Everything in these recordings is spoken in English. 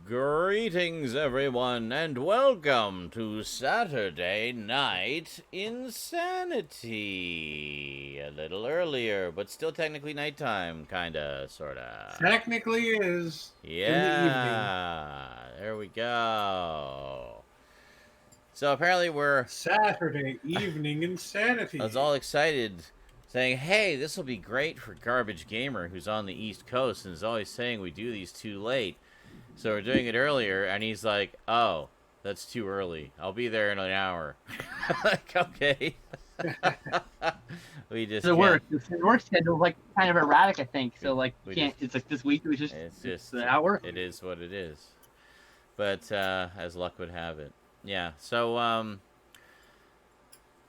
Greetings, everyone, and welcome to Saturday Night InSaNiTy. A little earlier, but still technically nighttime, kinda, sorta. Technically is in the evening. Yeah, there we go. So apparently Saturday evening I was insanity. all excited, saying, hey, this will be great for Garbage Gamer, who's on the East Coast and is always saying we do these too late. So we're doing it earlier, and he's like, oh, that's too early. I'll be there in an hour. Like, okay. We just The can't. work schedule is like kind of erratic, I think. So like We can't. just, It's like this week it was just it's it's just, how it works. it is what it is. But as luck would have it. Yeah, so,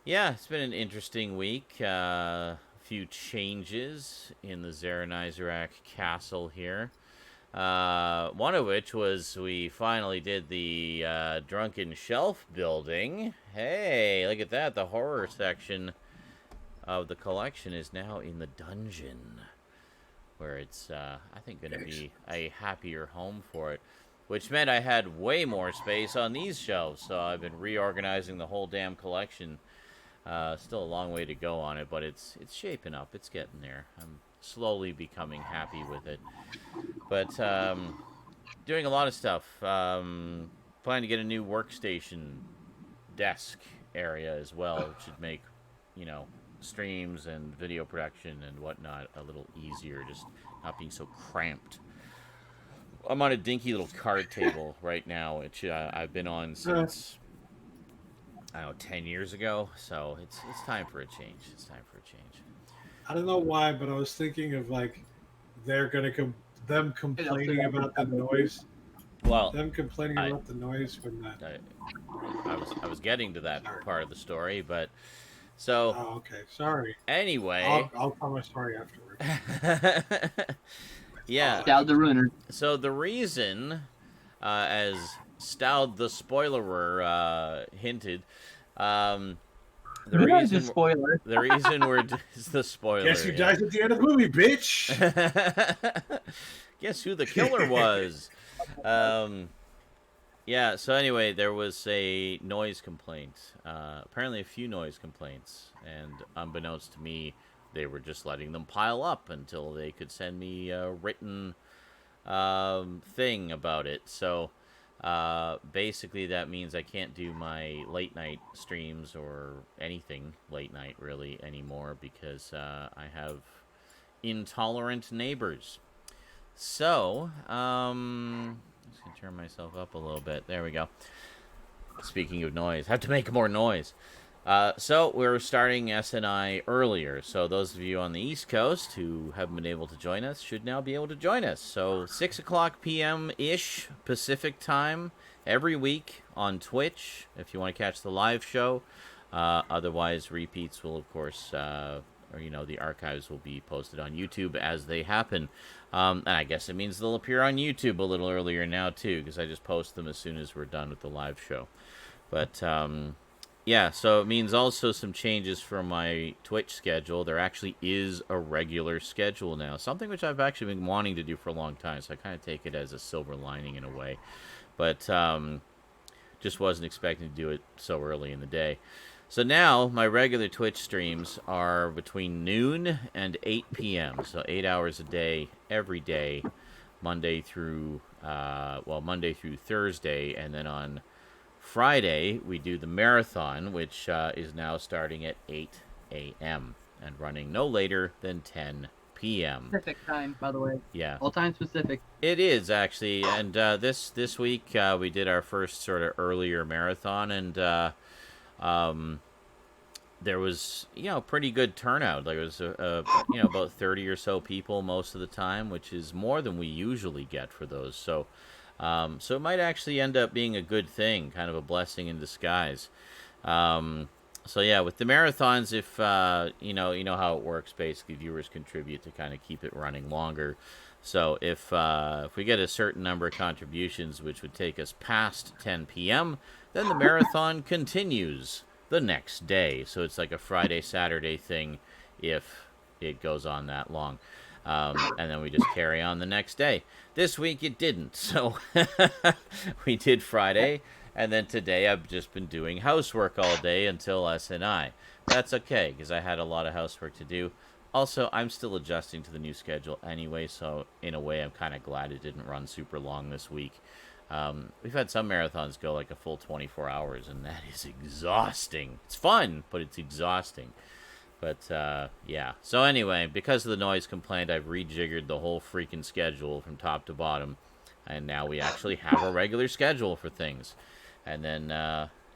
yeah, it's been an interesting week. A few changes in the Zaranyzerak castle here. One of which was we finally did the drunken shelf building. Hey, look at that. The horror section of the collection is now in the dungeon, where it's, I think, going to be a happier home for it. Which meant I had way more space on these shelves, so I've been reorganizing the whole damn collection. Still a long way to go on it, but it's shaping up. It's getting there. I'm slowly becoming happy with it. But doing a lot of stuff. Planning to get a new workstation desk area as well, which should make, streams and video production and whatnot a little easier, just not being so cramped. I'm on a dinky little card table right now, which I've been on since, I don't know, 10 years ago. So it's time for a change. It's time for a change. I don't know why, but I was thinking of like they're gonna them complaining about the noise. Well, Them complaining I, about the noise when that. I was getting to that Sorry. part of the story, but so Oh, okay. Sorry. anyway, I'll tell my story afterwards. yeah. Stout the ruiner. So the reason, as Stoud the spoilerer hinted, the Here's reason a spoiler. the reason we're is the spoiler. Guess who dies at the end of the movie, bitch? Guess who the killer was? Yeah, so anyway, there was a noise complaint. Apparently a few noise complaints. And unbeknownst to me, they were just letting them pile up until they could send me a written thing about it. So basically that means I can't do my late night streams or anything late night really anymore because I have intolerant neighbors. So, just gonna turn myself up a little bit. There we go. Speaking of noise, have to make more noise. So we're starting SNI earlier. So those of you on the East Coast who haven't been able to join us should now be able to join us. So 6 o'clock p.m.-ish Pacific time every week on Twitch if you want to catch the live show. Otherwise, repeats will, of course, the archives will be posted on YouTube as they happen. And I guess it means they'll appear on YouTube a little earlier now, too, because I just post them as soon as we're done with the live show. But, yeah, so it means also some changes from my Twitch schedule. There actually is a regular schedule now, something which I've actually been wanting to do for a long time, so I kind of take it as a silver lining in a way. But just wasn't expecting to do it so early in the day. So now my regular Twitch streams are between noon and 8 p.m. So 8 hours a day, every day, Monday through Thursday, and then on Friday we do the marathon, which is now starting at 8 a.m. and running no later than 10 p.m. Pacific time, by the way. Yeah. All time specific. It is actually, and this week we did our first sort of earlier marathon, and there was pretty good turnout. Like it was about 30 or so people most of the time, which is more than we usually get for those. So it might actually end up being a good thing, kind of a blessing in disguise. So yeah, with the marathons, if you know how it works, basically viewers contribute to kind of keep it running longer. So if we get a certain number of contributions, which would take us past 10 p.m., then the marathon continues the next day. So it's like a Friday, Saturday thing if it goes on that long. And then we just carry on the next day. This week it didn't, so we did Friday, and then today I've just been doing housework all day until SNI. That's okay, because I had a lot of housework to do. Also, I'm still adjusting to the new schedule anyway, so in a way I'm kind of glad it didn't run super long this week. We've had some marathons go like a full 24 hours, and that is exhausting. It's fun, but it's exhausting. But, yeah. So anyway, because of the noise complaint, I've rejiggered the whole freaking schedule from top to bottom. And now we actually have a regular schedule for things. And then,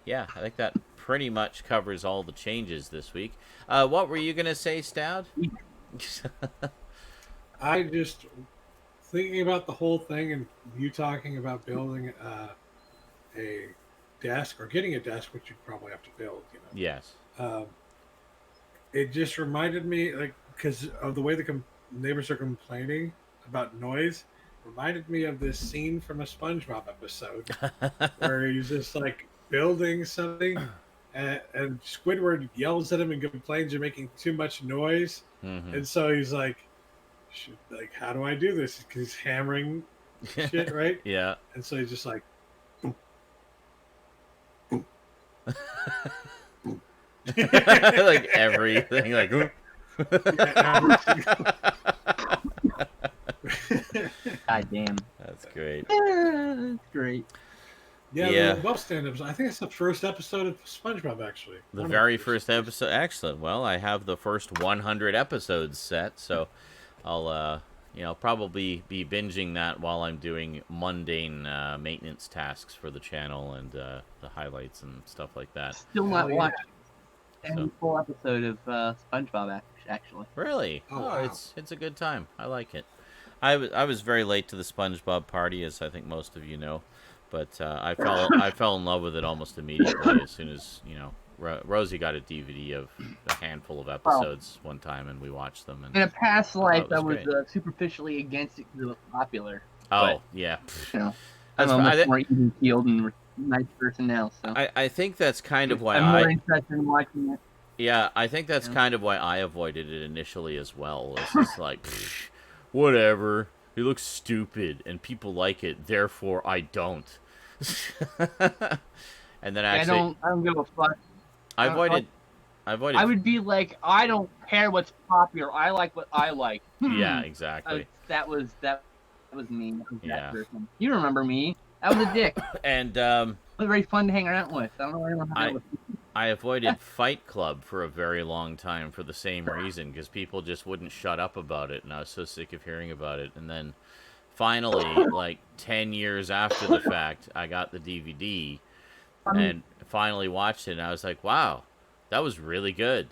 yeah, I think that pretty much covers all the changes this week. What were you going to say, Stoud? I just thinking about the whole thing and you talking about building a desk or getting a desk, which you'd probably have to build, you know. Yes. It just reminded me, like, because of the way the neighbors are complaining about noise, reminded me of this scene from a SpongeBob episode where he's just like building something, and Squidward yells at him and complains you're making too much noise, and so he's like, how do I do this? Because he's hammering shit, right? Yeah. And so he's just like, boom, boom. Like everything, like. God damn. That's great. That's great. Yeah. The above stand-ups. I think it's the first episode of SpongeBob, actually. The very first episode. Excellent. Well, I have the first 100 episodes set, so I'll, probably be binging that while I'm doing mundane maintenance tasks for the channel and the highlights and stuff like that. Still not watched any So- full episode of SpongeBob, actually. Really? Oh, wow. It's a good time. I like it. I was very late to the SpongeBob party, as I think most of you know, but I fell in love with it almost immediately as soon as Rosie got a DVD of a handful of episodes one time, and we watched them. And In a past life, was I was great. superficially against it because it was popular. oh yeah, You know, That's I'm a fine. much more even-keeled and nice person now, so I think that's kind of why I'm more interested in watching it. Yeah, I think that's Yeah. kind of why I avoided it initially as well. It's just like, "Pfft, whatever. It looks stupid, and people like it. Therefore, I don't. And then actually, I don't give a fuck. I don't avoided. I avoided. I would be like, I don't care what's popular. I like what I like. Yeah, exactly. That was me. That was Yeah. that person. You remember me? I was a dick. It And was very fun to hang around with. I don't know anyone hang out with. I avoided Fight Club for a very long time for the same reason, because people just wouldn't shut up about it, and I was so sick of hearing about it. And then finally, like 10 years after the fact, I got the DVD and finally watched it, and I was like, wow, that was really good.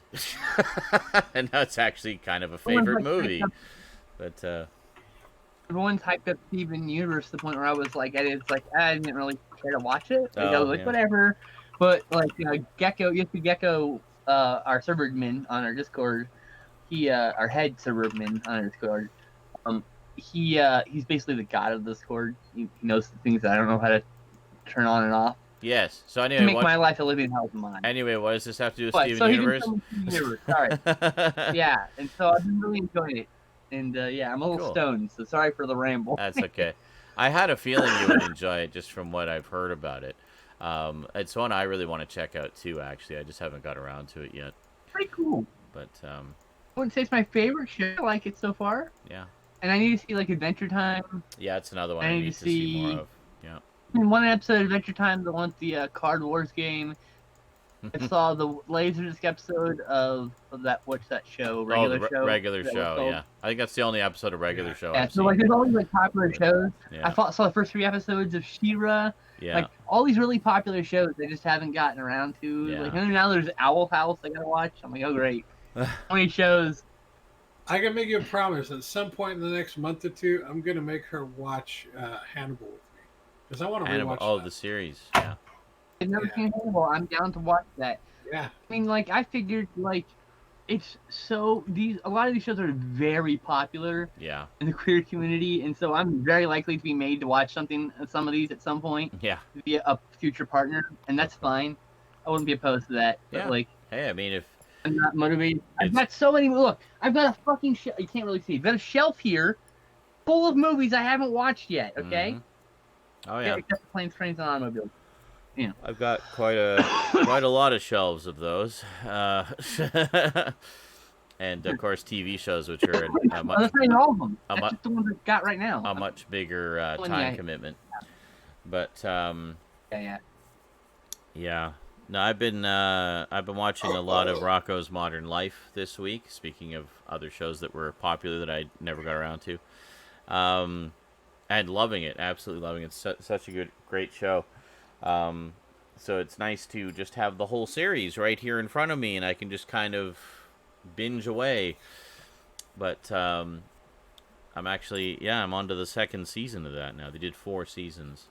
And that's actually kind of a favorite movie. But Everyone's hyped up Steven Universe to the point where I was like, I didn't really care to watch it. Like, I was like, yeah. whatever. But like, Gecko, Gecko, our server admin on our Discord, our head server admin on our Discord, he's basically the god of Discord. He knows the things that I don't know how to turn on and off. yes. So To anyway, make my life a living hell of mine. what does this have to do with But, Steven so Universe? he did Steven Universe. Sorry. Yeah, and so I've been really enjoying it. And yeah, I'm a little Cool. stoned, so sorry for the ramble. That's okay. I had a feeling you would enjoy it just from what I've heard about it. It's one I really want to check out too, actually. I just haven't got around to it yet. Pretty cool. But, I wouldn't say it's my favorite show. I like it so far. yeah. And I need to see like Adventure Time. Yeah, it's another one I I need need to to see more see- of. Yeah. In one episode of Adventure Time, the one with the Card Wars game. I saw the Laserdisc episode of that. What's that show? Regular show. Regular That was show, called- yeah. I think that's the only episode of regular show Yeah, I've so seen. like there's always like popular shows. Yeah. Saw the first 3 episodes of She-Ra. Yeah. Like all these really popular shows, they just haven't gotten around to. Yeah. Like and now there's Owl House I gotta watch. I'm like, oh great. How many shows? I can make you a promise. At some point in the next month or two, I'm gonna make her watch Hannibal with me because I want to Hannibal. rewatch Oh, that. the series. Yeah. I've never Yeah. seen Hannibal. I'm down to watch that. Yeah, I mean, like I figured, like it's so a lot of these shows are very popular Yeah. in the queer community, and so I'm very likely to be made to watch some of these at some point Yeah. via a future partner, and that's fine. I wouldn't be opposed to that. But Yeah. like, Hey, I mean, I'm not motivated. I've got so many. Look, I've got a fucking you can't really see. I've got a shelf here full of movies I haven't watched yet. Okay. Oh yeah. Except for Planes, Trains, and Automobiles. Yeah. I've got quite a lot of shelves of those, and of course TV shows, which are I'm not saying all of them. That's just the ones I've got right now. a much bigger time commitment. But yeah. No, I've been watching a lot of Rocco's Modern Life this week. Speaking of other shows that were popular that I never got around to, and loving it, absolutely loving it. It's such a great show. So it's nice to just have the whole series right here in front of me, and I can just kind of binge away. But I'm actually, I'm on to the second season of that now. They did 4 seasons,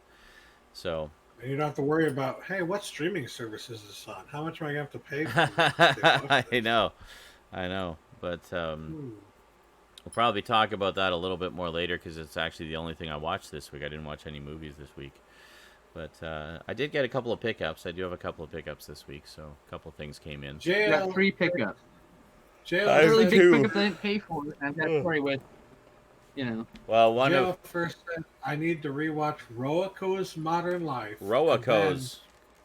so. And you don't have to worry about, hey, what streaming service is this on? How much am I going to have to pay for I know. But we'll probably talk about that a little bit more later because it's actually the only thing I watched this week. I didn't watch any movies this week. But I did get a couple of pickups. I do have a couple of pickups this week, so a couple of things came in. I got 3 pickups. Jail. Really big pickups I didn't pay for. I've got a story with, Well, one Jail of first said, I need to rewatch Roaco's Modern Life. Roaco's.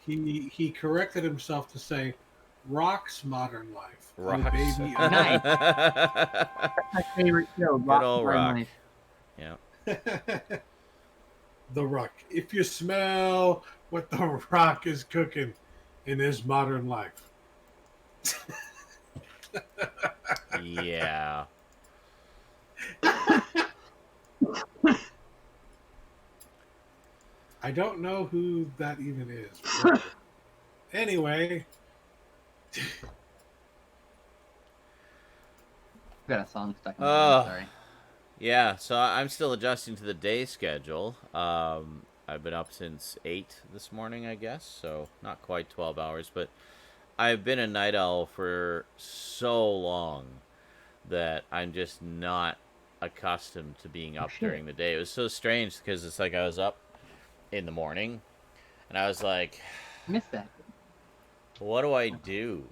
He corrected himself to say Rock's Modern Life. Rock's. Baby. Nice. That's my favorite show. Good old Rock. Life. Yeah. The Rock. If you smell what the Rock is cooking in his modern life. Yeah. I don't know who that even is. Anyway. I've got a song stuck in my head, sorry. Yeah, so I'm still adjusting to the day schedule. I've been up since 8 this morning, I guess, so not quite 12 hours, but I've been a night owl for so long that I'm just not accustomed to being up during the day. It was so strange because it's like I was up in the morning and I was like, I missed that. What do I do?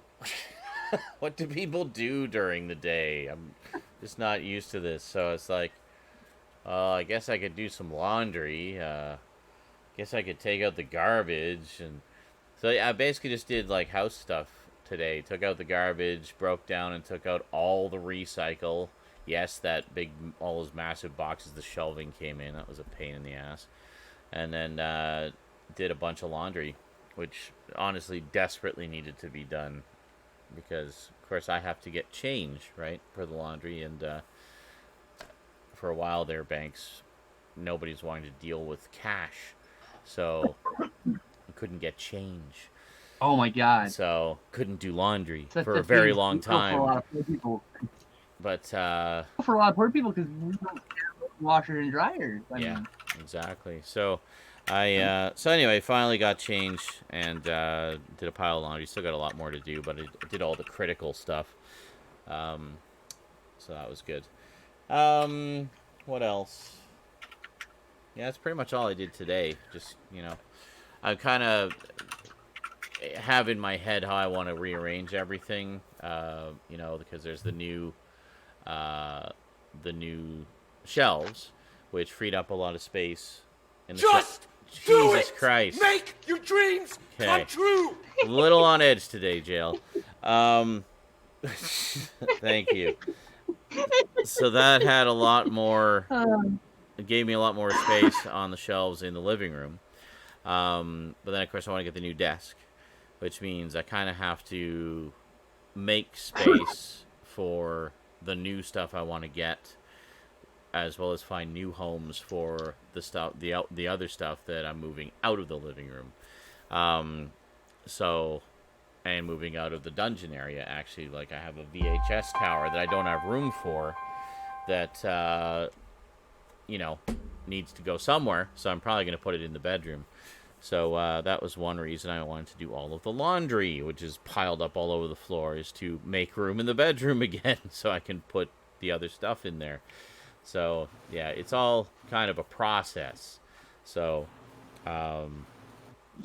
What do people do during the day? I'm just not used to this. So it's like, I guess I could do some laundry. Guess I could take out the garbage. And so I basically just did like house stuff today. Took out the garbage, broke down and took out all the recycle. Yes, that all those massive boxes, the shelving came in. That was a pain in the ass. And then did a bunch of laundry, which honestly desperately needed to be done. Because, of course, I have to get change, right, for the laundry. And for a while there, banks, nobody's wanting to deal with cash. So I couldn't get change. Oh, my God. So couldn't do laundry for a very long time. For a lot of poor people. But for a lot of poor people because we don't have washers and dryers. I mean. Exactly. So so anyway, finally got change and did a pile of laundry. Still got a lot more to do, but I did all the critical stuff. So that was good. What else? Yeah, that's pretty much all I did today. Just, I kind of have in my head how I want to rearrange everything, because there's the new shelves, which freed up a lot of space. In the Jesus Christ. Make your dreams come true. A little on edge today, Jail. Thank you. So that had a lot more. It gave me a lot more space on the shelves in the living room. But then, of course, I want to get the new desk, which means I kind of have to make space for the new stuff I want to get, as well as find new homes for the other stuff that I'm moving out of the living room. And moving out of the dungeon area, actually, like I have a VHS tower that I don't have room for that, needs to go somewhere. So I'm probably going to put it in the bedroom. So that was one reason I wanted to do all of the laundry, which is piled up all over the floor, is to make room in the bedroom again so I can put the other stuff in there. So, yeah, it's all kind of a process. So,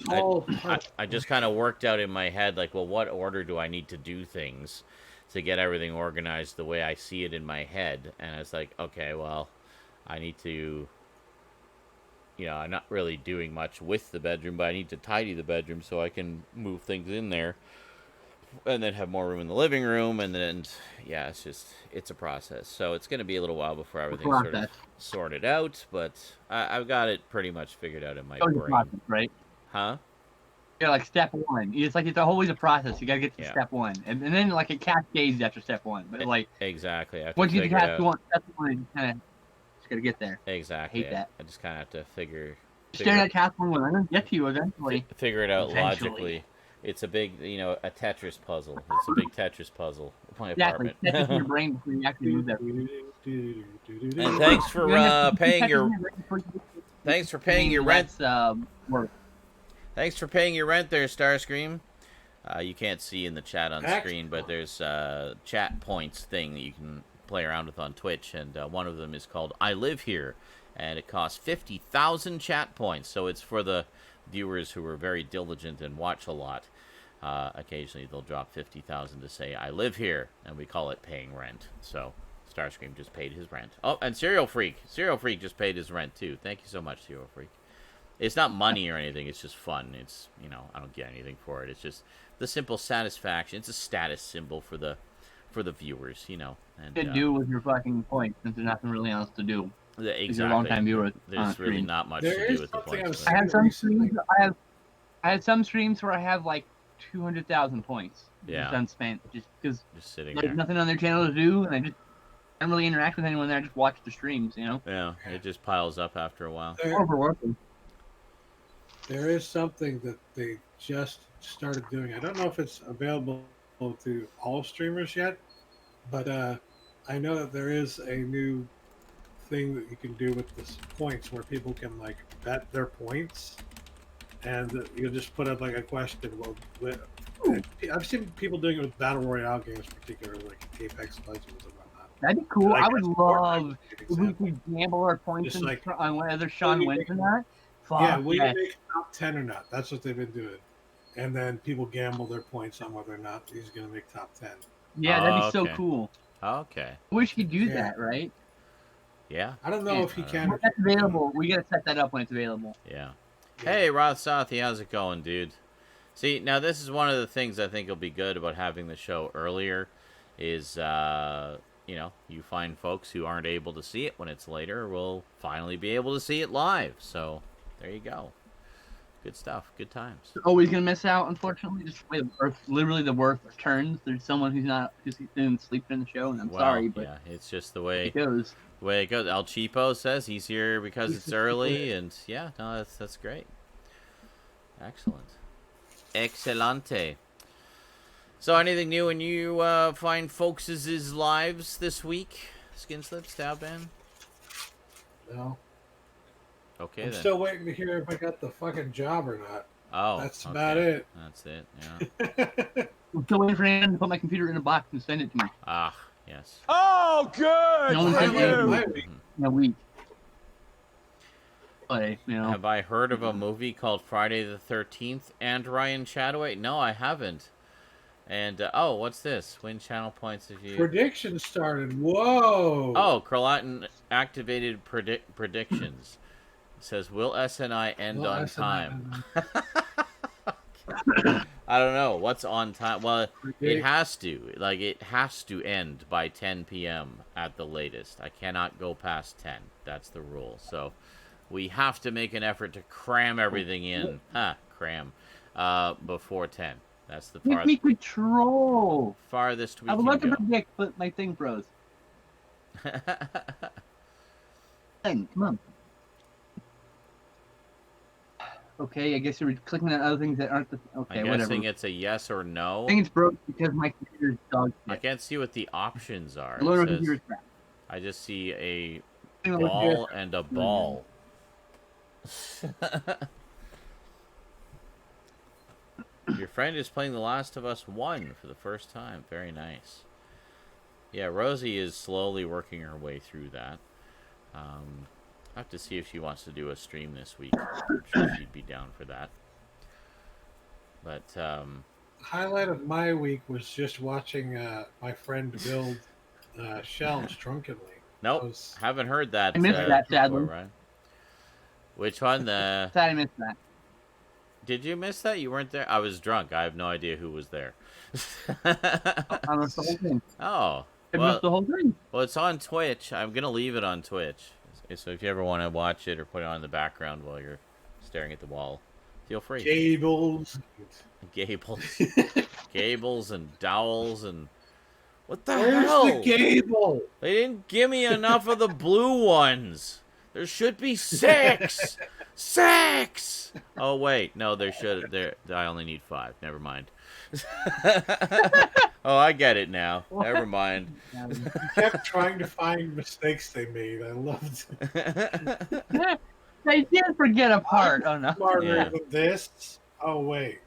I just kind of worked out in my head, like, well, what order do I need to do things to get everything organized the way I see it in my head? And I was like, okay, well, I need to, I'm not really doing much with the bedroom, but I need to tidy the bedroom so I can move things in there and then have more room in the living room. And then, yeah, it's a process. So it's going to be a little while before everything's sort of sorted out, but I've got it pretty much figured out in my brain. Process, right? Huh? Yeah, like step one. It's like it's always a process. You gotta get to step one, and then like it cascades after step one. But like exactly, once you get step one, you kind of just gotta get there. Exactly. I hate that. I just kind of have to figure. Staring at task one, I'm gonna get to you eventually. Figure it out logically. It's a big, a Tetris puzzle. It's a big Tetris puzzle. My exactly. apartment. That's in your brain before you actually use that. And thanks for paying your. Thanks for paying your rent. Thanks for paying your rent there, Starscream. You can't see in the chat on screen, but there's chat points thing that you can play around with on Twitch, and one of them is called I Live Here, and it costs 50,000 chat points, so it's for the viewers who are very diligent and watch a lot. Occasionally they'll drop 50,000 to say I live here, and we call it paying rent. So Starscream just paid his rent. Oh, and Cereal Freak just paid his rent too. Thank you so much, Cereal Freak. It's not money or anything. It's just fun. It's, I don't get anything for it. It's just the simple satisfaction. It's a status symbol for the viewers, And to do with your fucking points, since there's nothing really else to do. Exactly. Long-time viewers. There's really not much to do with the points. I have some streams. I had some streams where I have like 200,000 points. Yeah. Just unspent, just because sitting there's nothing on their channel to do, and I don't really interact with anyone there. I just watch the streams, Yeah, it just piles up after a while. There is something that they just started doing. I don't know if it's available to all streamers yet, but I know that there is a new thing that you can do with the points where people can like bet their points, and you'll just put up like a question. Well, I've seen people doing it with battle royale games, particularly like Apex Legends and whatnot. That'd be cool. I would love if we could gamble our points on whether Sean wins or not. Yeah, will you make top 10 or not? That's what they've been doing. And then people gamble their points on whether or not he's going to make top 10. Yeah, that'd be so cool. Okay. I wish you could do that, right? Yeah. I don't know if he can. When that's available, we got to set that up when it's available. Yeah. Hey, Roth Southie, how's it going, dude? See, now this is one of the things I think will be good about having the show earlier is, you find folks who aren't able to see it when it's later will finally be able to see it live. So... there you go. Good stuff. Good times. Always gonna miss out, unfortunately. Just literally the worst turns. There's someone who's didn't sleep in the show, and I'm sorry, but yeah, it's just the way it goes. The way it goes. El Cheapo says he's here because it's early, and yeah, no, that's great. Excellent. Excelente. So, anything new in you fine folks' lives this week? Skinslip, Stoudman? No. Okay, I'm still waiting to hear if I got the fucking job or not. Oh, that's about it. That's it. Yeah. I'm still waiting for him to put my computer in a box and send it to me. Ah, yes. Oh, good. No one sent it in a week. But, Have I heard of a movie called Friday the 13th and Ryan Chataway? No, I haven't. And what's this? Win channel points if you. Prediction started. Whoa. Oh, Carlotton activated predictions. It says, will SNI end on time? I don't know. What's on time? Well, it has to. Like, it has to end by 10 p.m. at the latest. I cannot go past 10. That's the rule. So we have to make an effort to cram everything in. Cram. Before 10. That's the farthest. Give me control. Farthest we I would can love to go. predict, but my thing froze. Come on. Okay, I guess you're clicking on other things that aren't the... Okay, I'm whatever. guessing it's a yes or no. I think it's broke because my computer's dog shit. I can't see what the options are. I just see a ball and a ball. Your friend is playing The Last of Us 1 for the first time. Very nice. Yeah, Rosie is slowly working her way through that. I have to see if she wants to do a stream this week. I'm sure she'd be down for that. But Highlight of my week was just watching my friend build shelves drunkenly. nope, Was- haven't heard that. I missed that, sadly. before, right? Which one? The Sad I missed that. Did you miss that? You weren't there. I was drunk. I have no idea who was there. I missed the whole thing. Oh, I well, missed the whole thing. well, it's on Twitch. I'm gonna leave it on Twitch. So if you ever want to watch it or put it on in the background while you're staring at the wall, feel free. Gables. Gables, gables, and dowels, and what the Where's hell? the gable? They didn't give me enough of the blue ones. There should be 6. 6. Oh wait, no, there should. There, I only need 5. Never mind. Oh, I get it now. Never mind. You kept trying to find mistakes they made. I loved it. They did forget a part. Oh no. Smarter Yeah. than this. Oh wait.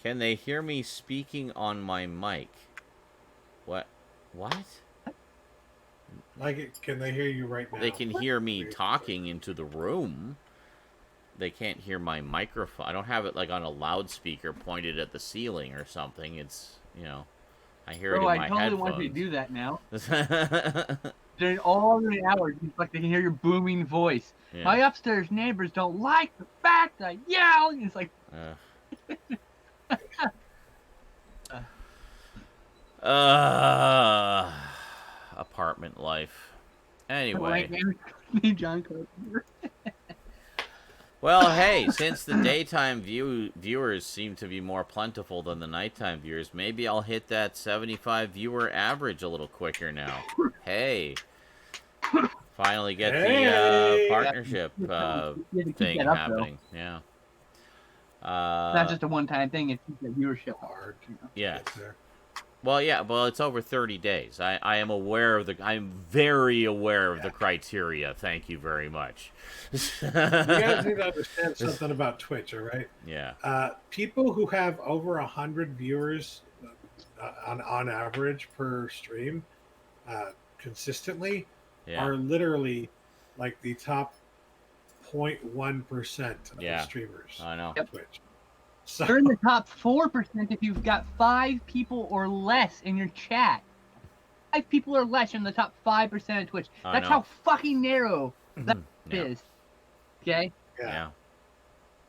Can they hear me speaking on my mic? What? What? Like, can they hear you right now? They can hear me talking into the room. They can't hear my microphone. I don't have it like on a loudspeaker pointed at the ceiling or something. It's, you know, I hear it Bro, in my I totally headphones. want you to do that now. During all the hours, it's like they can hear your booming voice. Yeah. My upstairs neighbors don't like the fact I yell. It's like, Apartment life. Anyway. like me, John Carpenter. Well, hey, since the daytime viewers seem to be more plentiful than the nighttime viewers, maybe I'll hit that 75 viewer average a little quicker now. Hey. Finally get the Hey! partnership You have to keep thing that up, happening. Yeah. It's not just a one-time thing. It's just a viewership. Hard. Yeah. Get there. Well, yeah, well, it's over 30 days. I am aware of the... I'm very aware of the criteria. Thank you very much. You guys need to understand something about Twitch, all right? Yeah. People who have over 100 viewers on average per stream consistently Yeah. are literally like the top 0.1% of Yeah. streamers I know. on Twitch. So, They're in the top 4% if you've got 5 people or less in your chat. 5 people or less in the top 5% of Twitch. I That's know. how fucking narrow that Yeah. is. Okay? Yeah.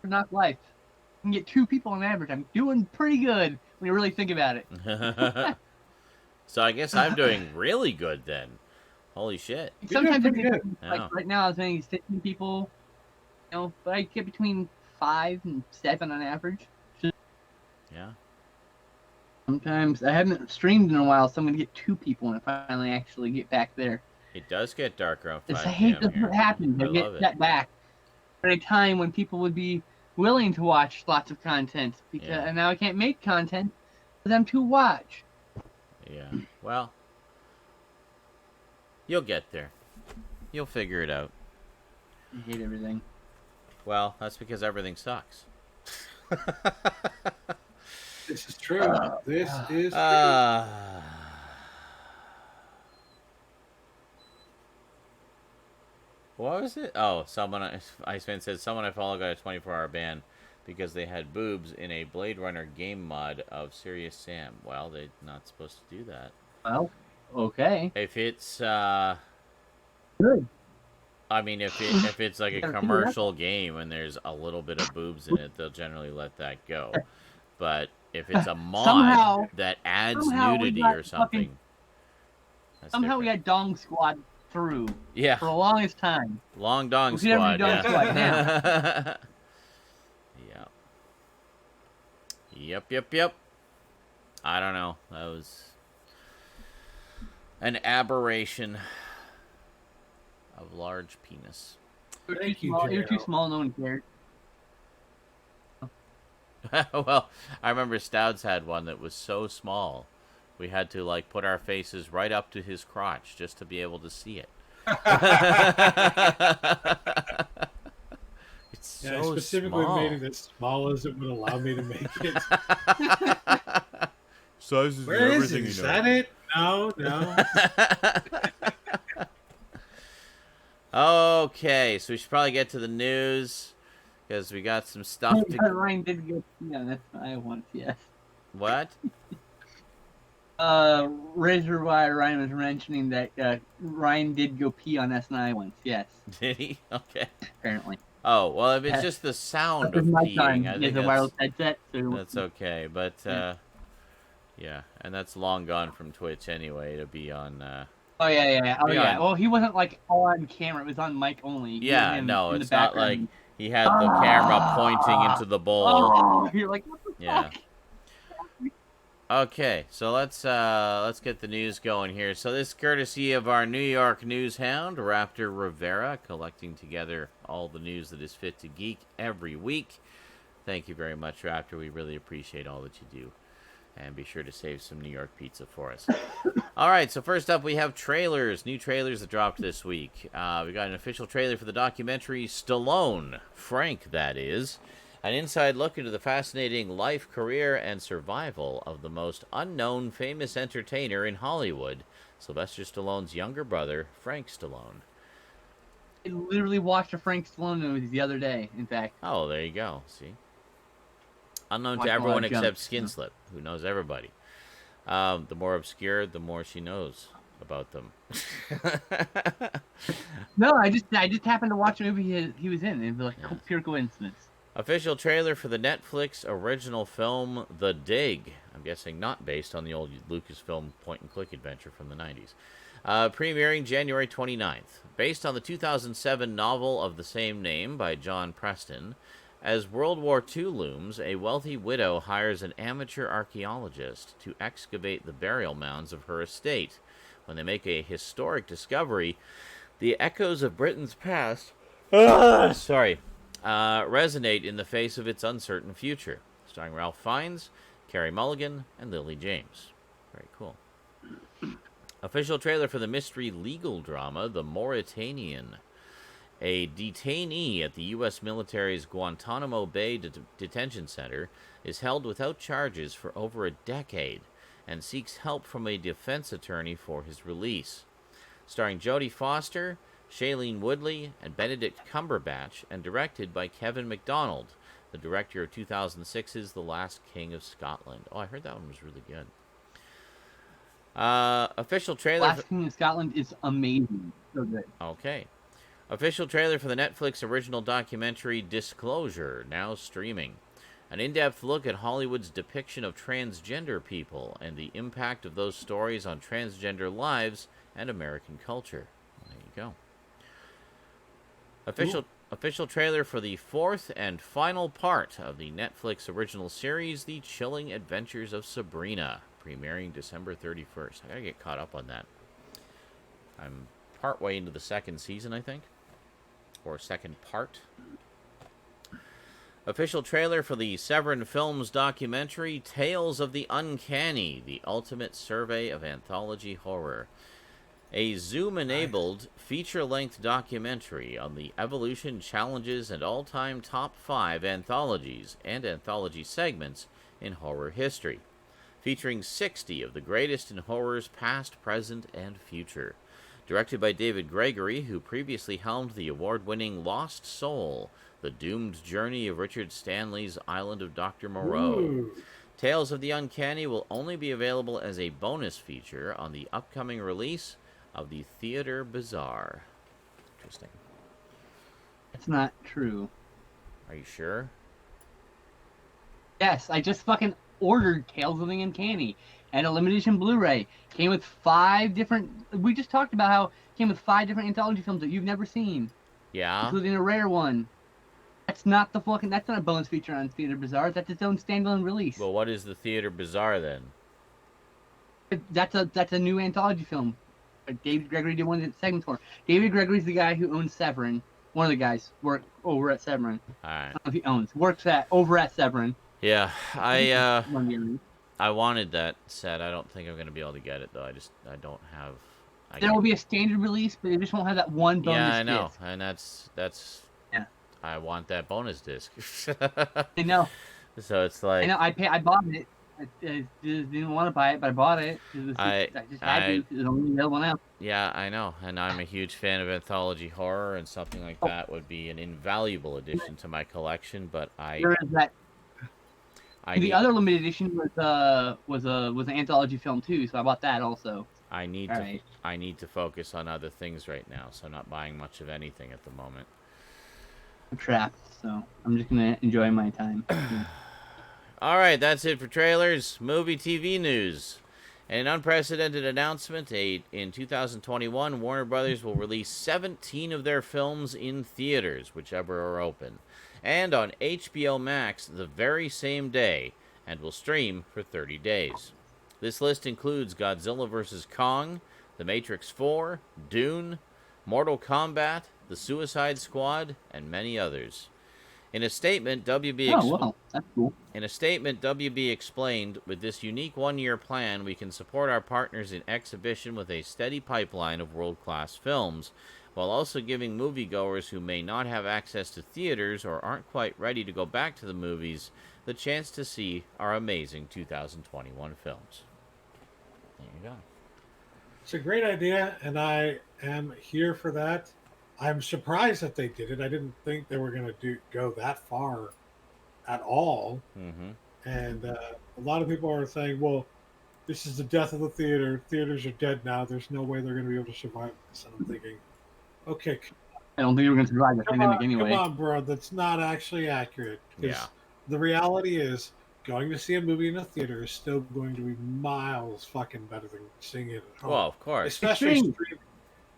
Not life. You can get 2 people on average. I'm doing pretty good when you really think about it. So I guess I'm doing really good then. Holy shit. You're doing Sometimes I pretty get, good. Yeah. like right now I was saying 16 people, you know, but I get between 5 and 7 on average. Yeah. Sometimes I haven't streamed in a while, so I'm gonna get 2 people when I finally actually get back there. It does get darker on 5 I hate p.m. that's here. what happens. I love get it. set back at a time when people would be willing to watch lots of content because Yeah. and now I can't make content for them to watch. Yeah. Well, you'll get there. You'll figure it out. I hate everything. Well, that's because everything sucks. this is true. This is true. What was it? Oh, Iceman said someone I follow got a 24-hour ban because they had boobs in a Blade Runner game mod of Serious Sam. Well, they're not supposed to do that. Well, okay. If it's Good. I mean, if it's like a commercial game and there's a little bit of boobs in it, they'll generally let that go. But if it's a mod Somehow- that adds somehow we nudity got or something, that's Somehow we different. got Dong Squad through Yeah, for the longest time. long dong We could never squad. do Dong Yeah. Squad now. Yep. I don't know. That was an aberration of large penis. Thank you, You're too J.O. small, no one cared. Well, I remember Stouds had one that was so small, we had to like put our faces right up to his crotch just to be able to see it. It's Yeah, I so specifically small. made it as small as it would allow me to make it. Sizes Where and is everything, it? Is you know. that it? No. Okay, so we should probably get to the news. because we got some stuff to... Ryan did go pee on SNI once, yes. What? Razor Wire Ryan was mentioning that Ryan did go pee on SNI once, yes. Did he? Okay. Apparently. Oh, well, if it's just the sound of my peeing, I He think has a wireless headset, so that's okay. But, yeah, and that's long gone from Twitch anyway to be on... Oh yeah. Oh Yeah. yeah. Well, he wasn't like on camera; it was on mic only. You Yeah, hear him no, in it's the not like background. he had the camera pointing into the bowl. Oh, you're like, what the Yeah. fuck? Okay, so let's get the news going here. So this is courtesy of our New York news hound, Raptor Rivera, collecting together all the news that is fit to geek every week. Thank you very much, Raptor. We really appreciate all that you do. And be sure to save some New York pizza for us. All right, so first up we have trailers. New trailers that dropped this week. We got an official trailer for the documentary Stallone, Frank, that is. An inside look into the fascinating life, career, and survival of the most unknown famous entertainer in Hollywood, Sylvester Stallone's younger brother, Frank Stallone. I literally watched a Frank Stallone movie the other day, in fact. Oh, there you go. See? Unknown to Watched a lot everyone of except jumps, Skinslip, who knows everybody. The more obscure, the more she knows about them. No, I just happened to watch a movie he was in. It was like pure coincidence. Official trailer for the Netflix original film The Dig. I'm guessing not based on the old Lucasfilm point-and-click adventure from the 90s. Premiering January 29th. Based on the 2007 novel of the same name by John Preston, as World War II looms, a wealthy widow hires an amateur archaeologist to excavate the burial mounds of her estate. When they make a historic discovery, the echoes of Britain's past resonate in the face of its uncertain future. Starring Ralph Fiennes, Carey Mulligan, and Lily James. Very cool. Official trailer for the mystery legal drama, The Mauritanian. A detainee at the U.S. military's Guantanamo Bay Detention Center is held without charges for over a decade and seeks help from a defense attorney for his release. Starring Jodie Foster, Shailene Woodley, and Benedict Cumberbatch, and directed by Kevin MacDonald, the director of 2006's The Last King of Scotland. Oh, I heard that one was really good. Official trailer... Last King of Scotland is amazing. So good. Okay. Official trailer for the Netflix original documentary Disclosure, now streaming. An in-depth look at Hollywood's depiction of transgender people and the impact of those stories on transgender lives and American culture. There you go. Official trailer for the fourth and final part of the Netflix original series, The Chilling Adventures of Sabrina, premiering December 31st. I gotta get caught up on that. I'm partway into the second season, I think. Or second part. Official trailer for the Severin Films documentary, Tales of the Uncanny, the ultimate survey of anthology horror. A Zoom-enabled feature-length documentary on the evolution, challenges, and all-time top 5 anthologies and anthology segments in horror history, featuring 60 of the greatest in horror's past, present, and future. Directed by David Gregory, who previously helmed the award-winning Lost Soul, The Doomed Journey of Richard Stanley's Island of Dr. Moreau. Ooh. Tales of the Uncanny will only be available as a bonus feature on the upcoming release of the Theater Bazaar. Interesting. That's not true. Are you sure? Yes, I just fucking ordered Tales of the Uncanny and a limited edition Blu-ray. Came with 5 different... We just talked about how it came with 5 different anthology films that you've never seen. Yeah? Including a rare one. That's not the fucking... That's not a bonus feature on Theater Bazaar. That's its own standalone release. Well, what is the Theater Bazaar then? That's a new anthology film. David Gregory did one of the segments for. David Gregory's the guy who owns Severin. One of the guys work over at Severin. Alright. I don't know if he owns. Works over at Severin. Yeah, I There wanted that set. I don't think I'm going to be able to get it, though. I don't have... will be a standard release, but it just won't have that one bonus Yeah, I know. disc. And that's... Yeah. I want that bonus disc. I know. So it's like... I know. I bought it. I just didn't want to buy it, but I bought it. I just had to. It was only available now. Yeah, I know, and I'm a huge fan of anthology horror, and something like that would be an invaluable addition to my collection. But There is that. The other limited edition was an anthology film too, so I bought that also. I need to focus on other things right now, so I'm not buying much of anything at the moment. I'm trapped, so I'm just gonna enjoy my time. All right, that's it for trailers, movie, TV news. An unprecedented announcement: in 2021, Warner Brothers will release 17 of their films in theaters, whichever are open, and on HBO Max the very same day, and will stream for 30 days. This list includes Godzilla vs. Kong, The Matrix 4, Dune, Mortal Kombat, The Suicide Squad, and many others. In a statement, WB that's cool. In a statement, WB explained, "With this unique one-year plan, we can support our partners in exhibition with a steady pipeline of world-class films, while also giving moviegoers who may not have access to theaters or aren't quite ready to go back to the movies the chance to see our amazing 2021 films." There you go. It's a great idea, and I am here for that. I'm surprised that they did it. I didn't think they were going to go that far at all. Mm-hmm. And a lot of people are saying, well, this is the death of the theater. Theaters are dead now. There's no way they're going to be able to survive this. And I'm thinking, okay. I don't think we're going to survive the pandemic anyway. Come on, bro. That's not actually accurate. Yeah. The reality is, going to see a movie in a theater is still going to be miles fucking better than seeing it at home. Well, of course. Especially streaming.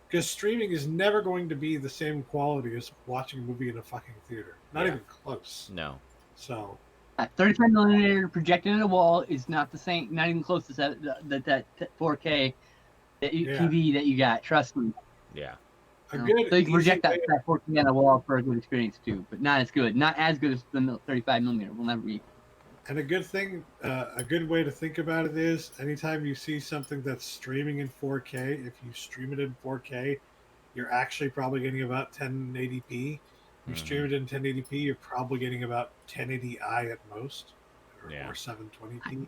Because streaming is never going to be the same quality as watching a movie in a fucking theater. Not even close. No. So, 35mm projected in a wall is not the same. Not even close to that 4K TV that you got. Trust me. Yeah. So you can project that 4K on a wall for a good experience too, but not as good. Not as good as the 35mm. Will never be. And a good thing, a good way to think about it is, anytime you see something that's streaming in 4K, if you stream it in 4K, you're actually probably getting about 1080p. You stream it in 1080p, you're probably getting about 1080i at most, or 720p.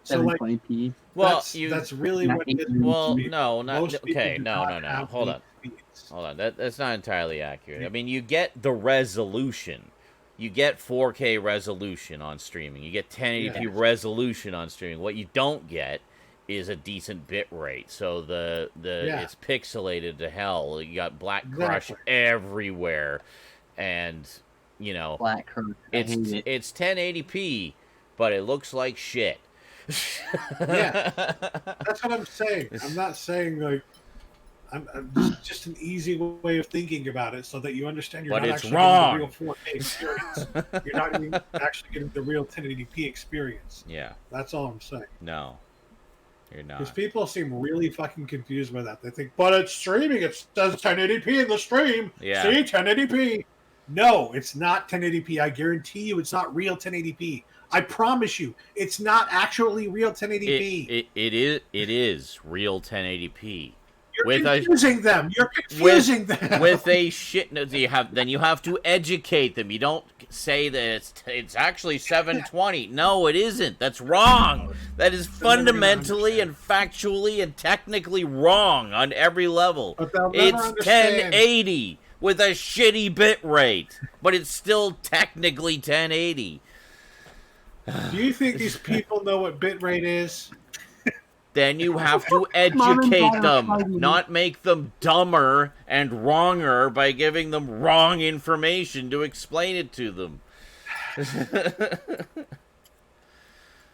So 720p. Well, that's really what it is. Well, no, not okay. No. Hold on. That's not entirely accurate. I mean, you get the resolution. You get 4K resolution on streaming. You get 1080p resolution on streaming. What you don't get is a decent bit rate. So it's pixelated to hell. You got black crush everywhere, and black crush. It's 1080p, but it looks like shit. Yeah, that's what I'm saying. I'm not saying like. I'm just an easy way of thinking about it, so that you understand you're not actually getting the real 4K experience. You're not even actually getting the real 1080p experience. Yeah, that's all I'm saying. No, you're not. Because people seem really fucking confused by that. They think, but it's streaming. It says 1080p in the stream. Yeah. See, 1080p. No, it's not 1080p. I guarantee you, it's not real 1080p. I promise you, it's not actually real 1080p. It is real 1080p. You're confusing them. With a shit. Then you have to educate them. You don't say that it's actually 720. No, it isn't. That's wrong. That is fundamentally and factually and technically wrong on every level. It's 1080 with a shitty bit rate, but it's still technically 1080. Do you think these people know what bit rate is? Then you have to educate them, not make them dumber and wronger by giving them wrong information to explain it to them.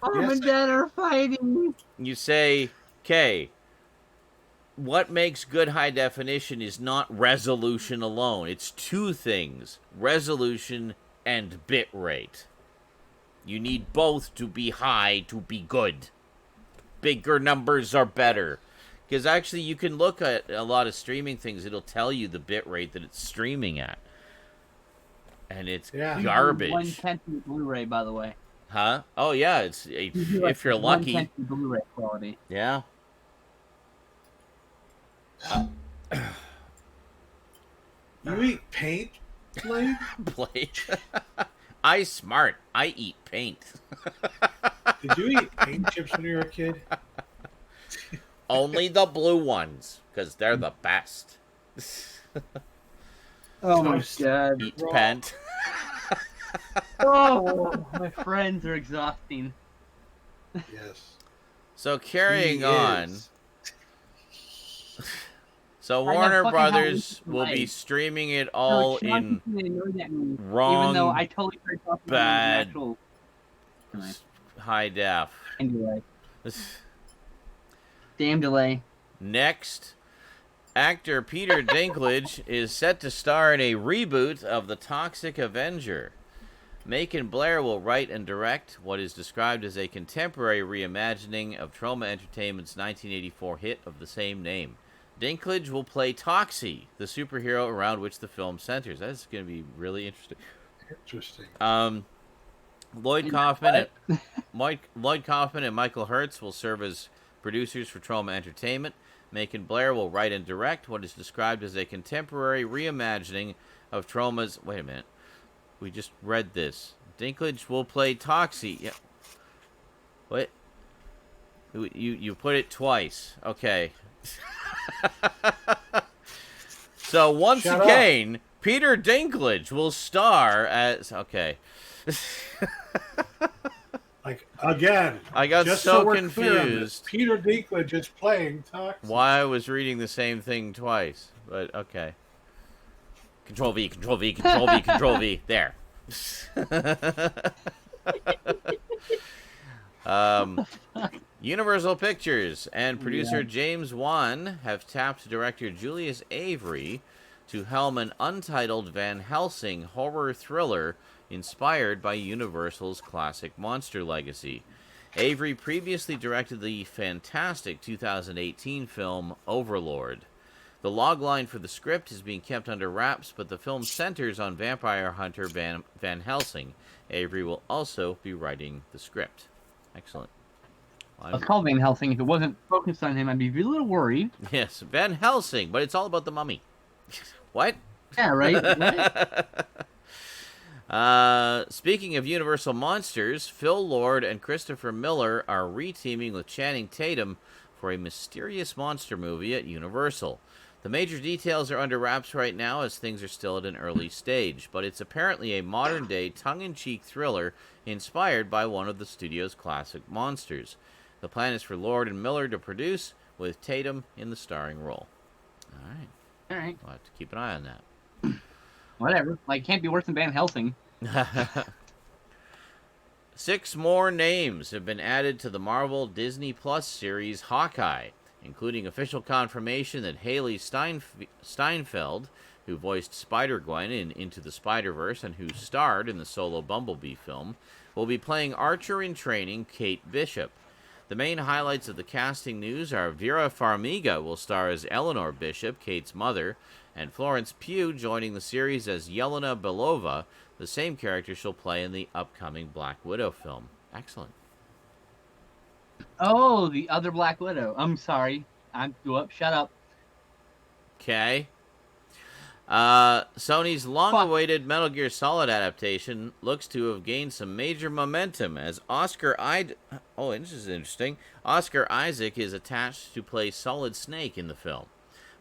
Mom and Dad are fighting. You say, okay, what makes good high definition is not resolution alone. It's two things, resolution and bit rate. You need both to be high to be good. Bigger numbers are better. Because actually you can look at a lot of streaming things. It'll tell you the bit rate that it's streaming at. And it's garbage. 1/10 Blu-ray, by the way. Huh? Oh, yeah. It's if you're lucky. 1/10 Blu-ray quality. Yeah. You eat paint, Blade? Blade? I smart. I eat paint. Did you eat paint chips when you were a kid? Only the blue ones, because they're the best. Oh my Toast. god. Eat Raw. pent. Oh, my friends are exhausting. Yes. So carrying He on. is. So I know Warner fucking Brothers how will be life. streaming it No, all Sean in continued to annoy at me, wrong, even though I totally started talking about bad, actual. Anyway, high def. anyway. Damn delay. Next, actor Peter Dinklage is set to star in a reboot of The Toxic Avenger. Macon Blair will write and direct what is described as a contemporary reimagining of Troma Entertainment's 1984 hit of the same name. Dinklage will play Toxie, the superhero around which the film centers. That's going to be really interesting. Interesting. Lloyd Kaufman and Michael Hertz will serve as producers for Troma Entertainment. Macon Blair will write and direct what is described as a contemporary reimagining of Troma's... Wait a minute. We just read this. Dinklage will play Toxie. Yeah. What? You put it twice. Okay. So once Shut again, Peter Dinklage will star as... Okay. Like, again. I got just so we're clear on this, confused Peter Dinklage is playing Toxic. why I was reading the same thing twice. But okay. Control V, Control V, Control V, Control V. There. Universal Pictures and producer James Wan have tapped director Julius Avery to helm an untitled Van Helsing horror thriller inspired by Universal's classic monster legacy. Avery previously directed the fantastic 2018 film Overlord. The logline for the script is being kept under wraps, but the film centers on vampire hunter Van Helsing. Avery will also be writing the script. Excellent. It's called Van Helsing. If it wasn't focused on him, I'd be a little worried. Yes, Van Helsing, but it's all about the mummy. What? Yeah, right? What? Speaking of Universal Monsters, Phil Lord and Christopher Miller are re-teaming with Channing Tatum for a mysterious monster movie at Universal. The major details are under wraps right now as things are still at an early stage, but it's apparently a modern-day tongue-in-cheek thriller inspired by one of the studio's classic monsters. The plan is for Lord and Miller to produce, with Tatum in the starring role. All right. All right. We'll have to keep an eye on that. Whatever. Like, can't be worse than Van Helsing. 6 more names have been added to the Marvel Disney Plus series Hawkeye, including official confirmation that Haley Steinfeld, who voiced Spider-Gwen in Into the Spider-Verse and who starred in the solo Bumblebee film, will be playing Archer-in-Training Kate Bishop. The main highlights of the casting news are Vera Farmiga will star as Eleanor Bishop, Kate's mother, and Florence Pugh joining the series as Yelena Belova, the same character she'll play in the upcoming Black Widow film. Excellent. Oh, the other Black Widow. I'm sorry. Shut up. Okay. Sony's long-awaited Metal Gear Solid adaptation looks to have gained some major momentum as this is interesting. Oscar Isaac is attached to play Solid Snake in the film,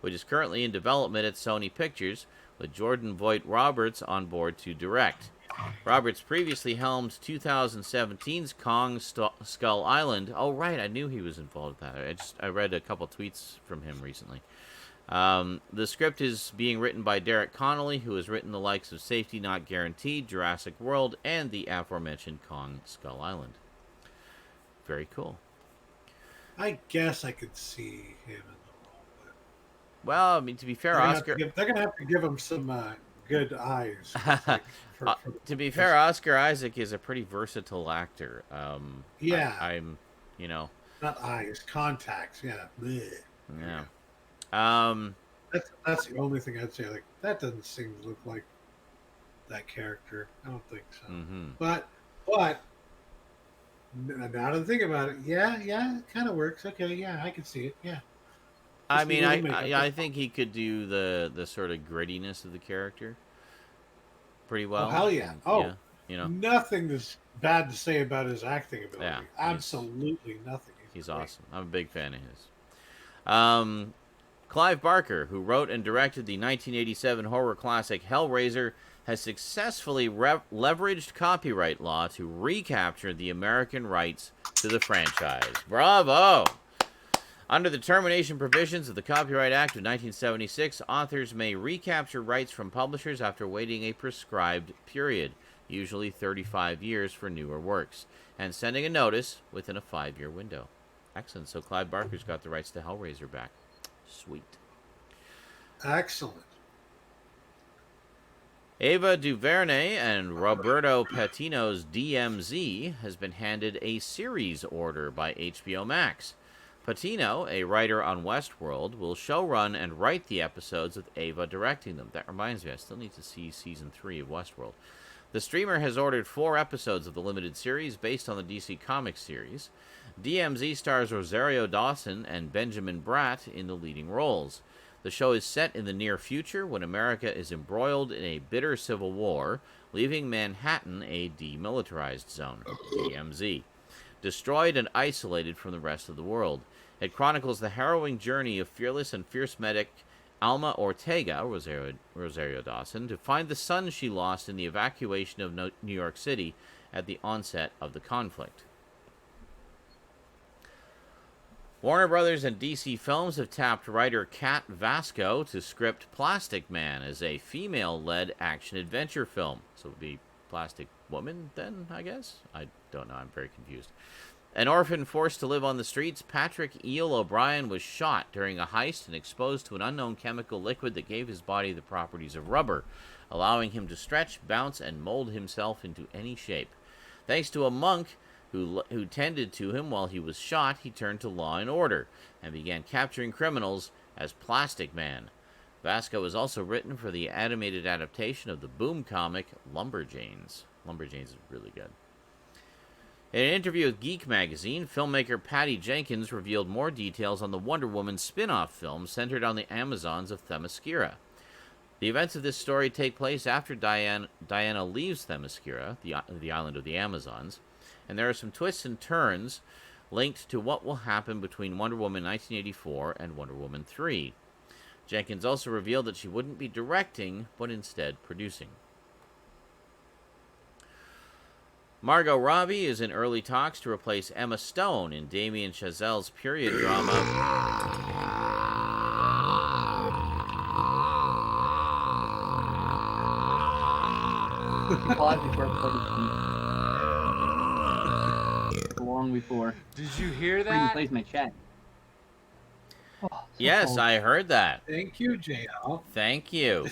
which is currently in development at Sony Pictures, with Jordan Vogt-Roberts on board to direct. Roberts previously helmed 2017's Kong Skull Island. Oh, right, I knew he was involved with that. I read a couple tweets from him recently. The script is being written by Derek Connolly, who has written the likes of Safety Not Guaranteed, Jurassic World, and the aforementioned Kong Skull Island. Very cool. I guess I could see him in the role. But Well, I mean, to be fair, they're going to have to give him some good eyes. To be fair, Oscar Isaac is a pretty versatile actor. Yeah. I'm, you know. Not eyes, contacts. Yeah. Blech. Yeah. That's the only thing I'd say. Like, that doesn't seem to look like that character. I don't think so. Mm-hmm. But now that I think about it, yeah, it kind of works. Okay, yeah, I can see it. Yeah. I mean, I think he could do the sort of grittiness of the character pretty well. Oh, hell yeah. Oh, yeah, you know. nothing is bad to say about his acting ability. Yeah, Absolutely nothing. He's great. awesome. I'm a big fan of his. Clive Barker, who wrote and directed the 1987 horror classic Hellraiser, has successfully leveraged copyright law to recapture the American rights to the franchise. Bravo! Under the termination provisions of the Copyright Act of 1976, authors may recapture rights from publishers after waiting a prescribed period, usually 35 years for newer works, and sending a notice within a 5-year window. Excellent. So Clive Barker's got the rights to Hellraiser back. Sweet. Excellent. Ava DuVernay and Roberto Patino's DMZ has been handed a series order by HBO Max. Patino, a writer on Westworld, will showrun and write the episodes with Ava directing them. That reminds me, I still need to see Season 3 of Westworld. The streamer has ordered 4 episodes of the limited series based on the DC Comics series. DMZ stars Rosario Dawson and Benjamin Bratt in the leading roles. The show is set in the near future when America is embroiled in a bitter civil war, leaving Manhattan a demilitarized zone, DMZ, destroyed and isolated from the rest of the world. It chronicles the harrowing journey of fearless and fierce medic Alma Ortega, Rosario Dawson, to find the son she lost in the evacuation of New York City at the onset of the conflict. Warner Brothers and DC Films have tapped writer Kat Vasco to script Plastic Man as a female-led action-adventure film. So it would be Plastic Woman then, I guess? I don't know. I'm very confused. An orphan forced to live on the streets, Patrick Eel O'Brien was shot during a heist and exposed to an unknown chemical liquid that gave his body the properties of rubber, allowing him to stretch, bounce, and mold himself into any shape. Thanks to a monk who tended to him while he was shot, he turned to law and order and began capturing criminals as Plastic Man. Vasco was also written for the animated adaptation of the Boom comic Lumberjanes. Lumberjanes is really good. In an interview with Geek magazine, filmmaker Patty Jenkins revealed more details on the Wonder Woman spin-off film centered on the Amazons of Themyscira. The events of this story take place after Diana leaves Themyscira, the island of the Amazons, and there are some twists and turns linked to what will happen between Wonder Woman 1984 and Wonder Woman 3. Jenkins also revealed that she wouldn't be directing, but instead producing. Margot Robbie is in early talks to replace Emma Stone in Damien Chazelle's period drama. Long before. Did you hear Before that? plays my chat. Oh, so Yes, cold. I heard that. Thank you, JL. Thank you.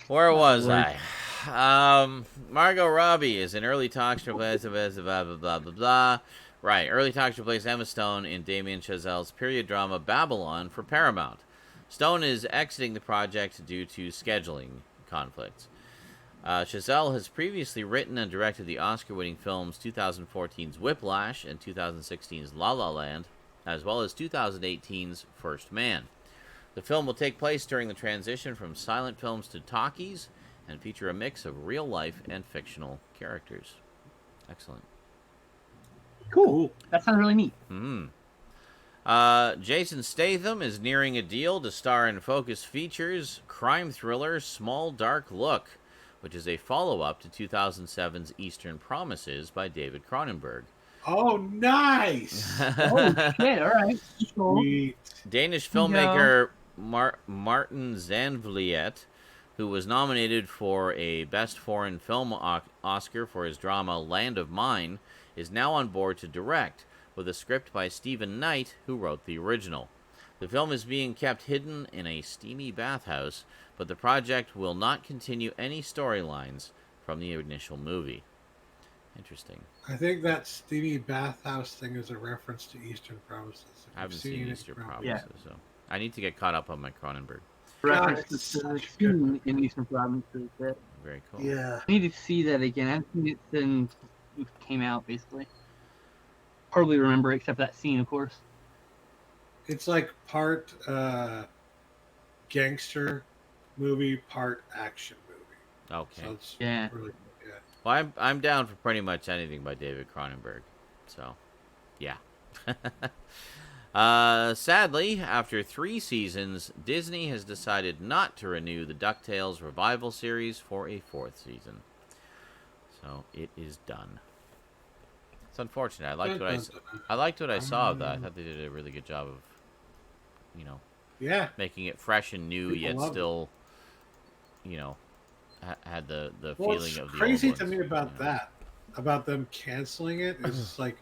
Where was I? Margot Robbie is in early talks to replace blah, blah, blah, blah, blah. Right, early talks to replace Emma Stone in Damien Chazelle's period drama Babylon for Paramount. Stone is exiting the project due to scheduling conflicts. Chazelle has previously written and directed the Oscar-winning films 2014's Whiplash and 2016's La La Land, as well as 2018's First Man. The film will take place during the transition from silent films to talkies and feature a mix of real-life and fictional characters. Excellent. Cool. That sounds really neat. Jason Statham is nearing a deal to star in Focus Features' crime thriller Small Dark Look, which is a follow-up to 2007's Eastern Promises by David Cronenberg. Oh, nice! Oh, shit. All right. Cool. Sweet. Danish filmmaker Martin Zandvliet, who was nominated for a Best Foreign Film Oscar for his drama Land of Mine, is now on board to direct, with a script by Stephen Knight, who wrote the original. The film is being kept hidden in a steamy bathhouse, but the project will not continue any storylines from the initial movie. Interesting. I think that steamy bathhouse thing is a reference to Eastern Promises. I haven't seen Eastern Promises, Yeah. so I need to get caught up on my Cronenberg. Reference it's to the such good scene in Eastern Provinces. That Very cool. Yeah. I need to see that again. I haven't seen it since it came out, basically. Hardly remember it, except that scene, of course. It's like part gangster movie, part action movie. Okay. So it's Yeah. really, yeah. Well, I'm down for pretty much anything by David Cronenberg. So, yeah. Sadly, after 3 seasons, Disney has decided not to renew the DuckTales revival series for a 4th season. So it is done. It's unfortunate. I liked what I saw of that. I thought they did a really good job of, making it fresh and new, yet still, had the feeling of the crazy old ones, to me about that, about them canceling it, is like,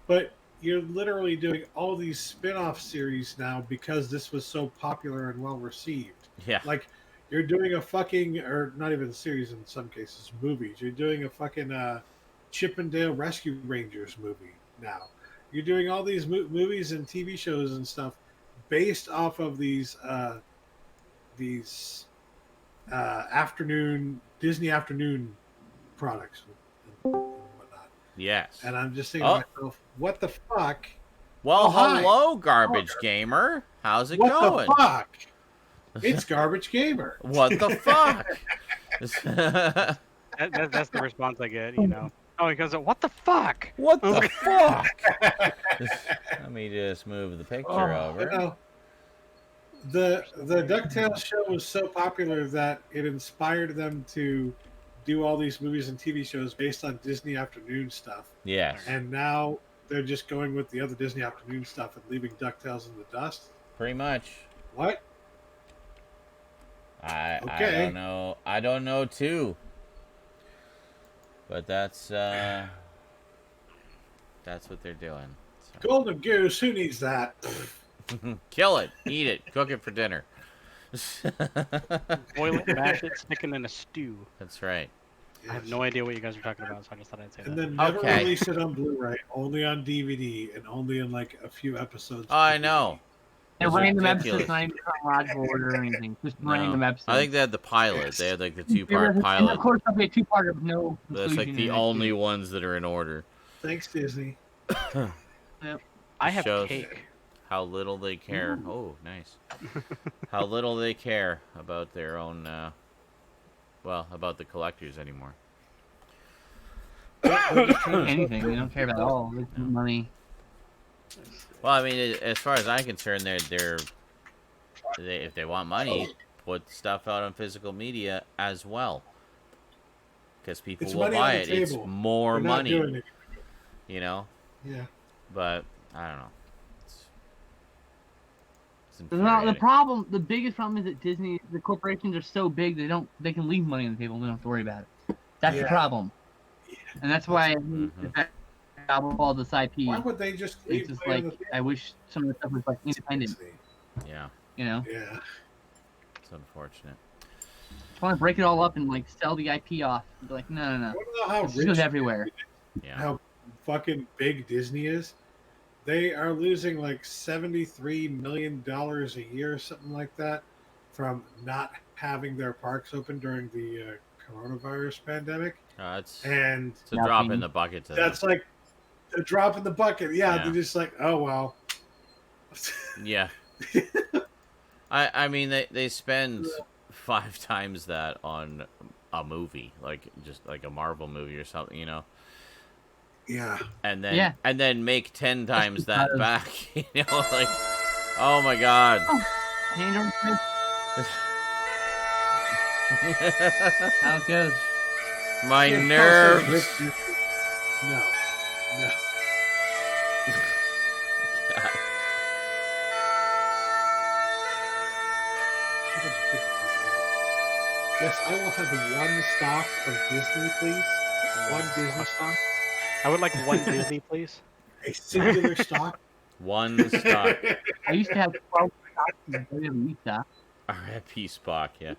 but you're literally doing all these spin-off series now because this was so popular and well received. Yeah. Like, you're doing a fucking, or not even a series in some cases, movies. You're doing a fucking Chip and Dale Rescue Rangers movie now. You're doing all these movies and TV shows and stuff based off of these Disney afternoon products and whatnot. Yes. And I'm just thinking to myself, what the fuck? Well, hello, Garbage Gamer. How's it what going? What the fuck? It's Garbage Gamer. What the fuck? That's the response I get, Oh, he goes, what the fuck? What the fuck? Let me just move the picture over. The DuckTales show was so popular that it inspired them to do all these movies and TV shows based on Disney afternoon stuff. Yes. And now they're just going with the other Disney afternoon stuff and leaving DuckTales in the dust. Pretty much. What? I don't know. I don't know too. But that's what they're doing. So. Golden Goose, who needs that? Kill it, eat it, cook it for dinner. Boil it, mash it, stick it in a stew. That's right. Yes. I have no idea what you guys are talking about, so I just thought I'd say that. And then never release it on Blu-ray, only on DVD, and only in like a few episodes. Oh, I know. And random episodes, not even chronological order or anything. Just random episodes. I think they had the pilot. They had like the 2-part pilot. And of course, there'll be a 2-part of no. That's like the only ones that are in order. Thanks, Disney. Yep. I have cake. How little they care. Ooh. Oh, nice. How little they care about their own, about the collectors anymore. Anything. They don't care about all. It's money. Well, I mean, as far as I'm concerned, if they want money, put stuff out on physical media as well. Because people will buy it. It's more money. Yeah. But, I don't know. No, the biggest problem is that Disney, the corporations are so big they can leave money on the table and they don't have to worry about it. That's the problem. Yeah. And that's why I all this IP. Why would they just leave? It's just like I wish some of the stuff was like independent. Yeah. Yeah. It's unfortunate. I want to break it all up and like sell the IP off. Be like, no. I don't know how it goes everywhere. Yeah. How fucking big Disney is. They are losing like $73 million a year or something like that from not having their parks open during the coronavirus pandemic. It's a drop in the bucket to that's them. Like a drop in the bucket. Yeah, they're just like, oh, well. Yeah. I mean, they spend 5 times that on a movie, like just like a Marvel movie or something, Yeah. And then make 10 times that back, like, oh my god. How it goes. My nerves. No. God. Yes, I will have 1 stock of Disney, please. 1 Disney stock. I would like 1 Disney, please. A singular stock. 1 stock. I used to have 12 stocks in WWE stock. R.I.P. Spock, yeah.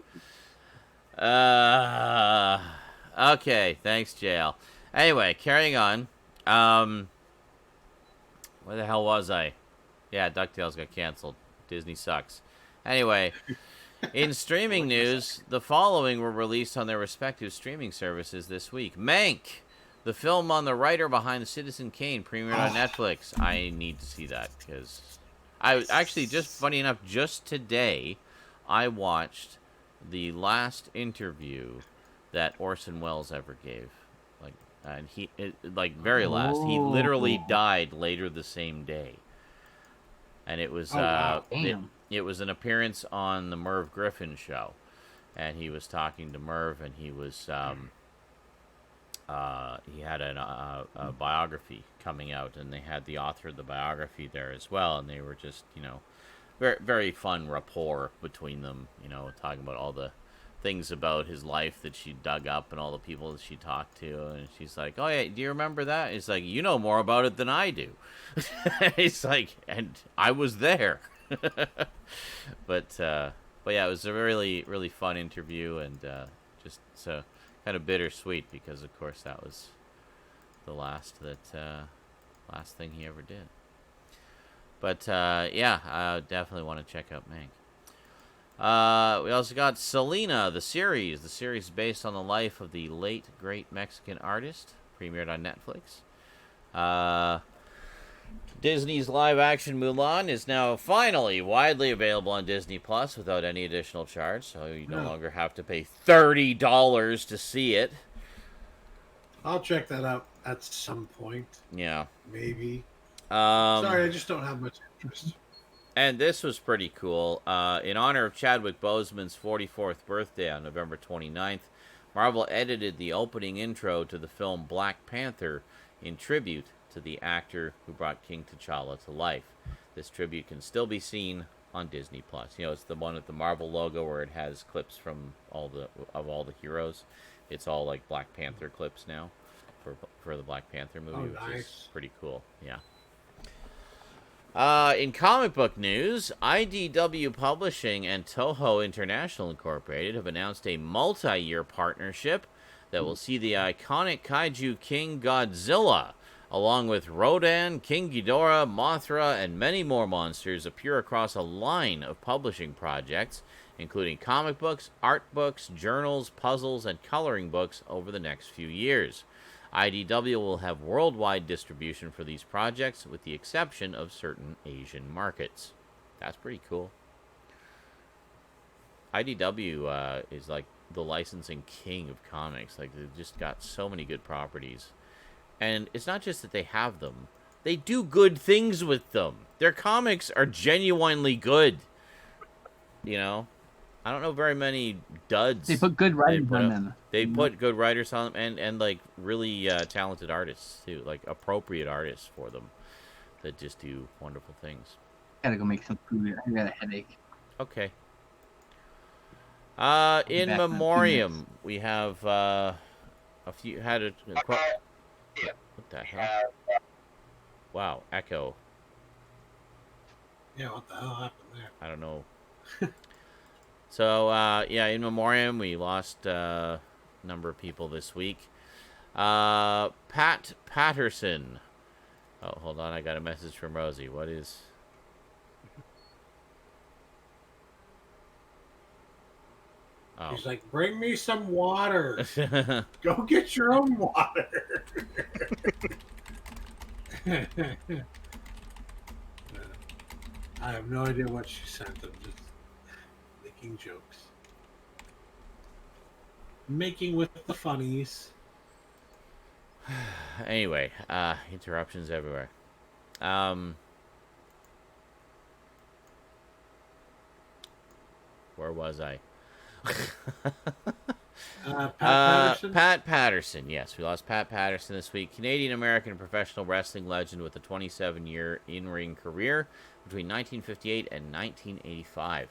Okay, thanks, JL. Anyway, carrying on. Where the hell was I? Yeah, DuckTales got canceled. Disney sucks. Anyway, in streaming news, the following were released on their respective streaming services this week. Mank, the film on the writer behind Citizen Kane, premiered on Netflix. I need to see that because I actually, just funny enough, just today, I watched the last interview that Orson Welles ever gave. and like very last. He literally Oh. died later the same day, and it was Oh, wow. Damn. it was an appearance on the Merv Griffin show, and he was talking to Merv, and he was he had a biography coming out, and they had the author of the biography there as well, and they were just, you know, very, very fun rapport between them, you know, talking about all the things about his life that she dug up and all the people that she talked to, and she's like, oh yeah, do you remember that? He's like, you know more about it than I do. He's like, and I was there. but yeah, it was a really, really fun interview, and just so kind of bittersweet because of course that was the last thing he ever did. But yeah, I definitely want to check out Mank. We also got Selena, the series based on the life of the late great Mexican artist, premiered on Netflix. Disney's live-action Mulan is now finally widely available on Disney Plus without any additional charge, so you no longer have to pay $30 to see it. I'll check that out at some point. Yeah. Maybe. Sorry, I just don't have much interest. And this was pretty cool. In honor of Chadwick Boseman's 44th birthday on November 29th, Marvel edited the opening intro to the film Black Panther in tribute to the actor who brought King T'Challa to life. This tribute can still be seen on Disney Plus. You know, it's the one with the Marvel logo where it has clips from all the heroes. It's all like Black Panther clips now for the Black Panther movie, which is pretty cool. Yeah. In comic book news, IDW Publishing and Toho International Incorporated have announced a multi-year partnership that will see the iconic kaiju king Godzilla, along with Rodan, King Ghidorah, Mothra, and many more monsters, appear across a line of publishing projects, including comic books, art books, journals, puzzles, and coloring books over the next few years. IDW will have worldwide distribution for these projects, with the exception of certain Asian markets. That's pretty cool. IDW is like the licensing king of comics. Like, they've just got so many good properties. And it's not just that they have them. They do good things with them. Their comics are genuinely good. You know? I don't know very many duds. They put good writers on them. They put good writers on them and like really talented artists too, like appropriate artists for them that just do wonderful things. Gotta go make some food. I got a headache. Okay. In memoriam, we have a few what the hell? Wow, echo. Yeah, what the hell happened there? I don't know. So, yeah, in memoriam, we lost a number of people this week. Pat Patterson. Oh, hold on. I got a message from Rosie. What is... Oh. He's like, bring me some water. Go get your own water. I have no idea what she sent. I'm just making jokes. Making with the funnies. Anyway, interruptions everywhere. Where was I? Pat Patterson? Pat Patterson, yes. We lost Pat Patterson this week. Canadian-American professional wrestling legend with a 27-year in-ring career between 1958 and 1985.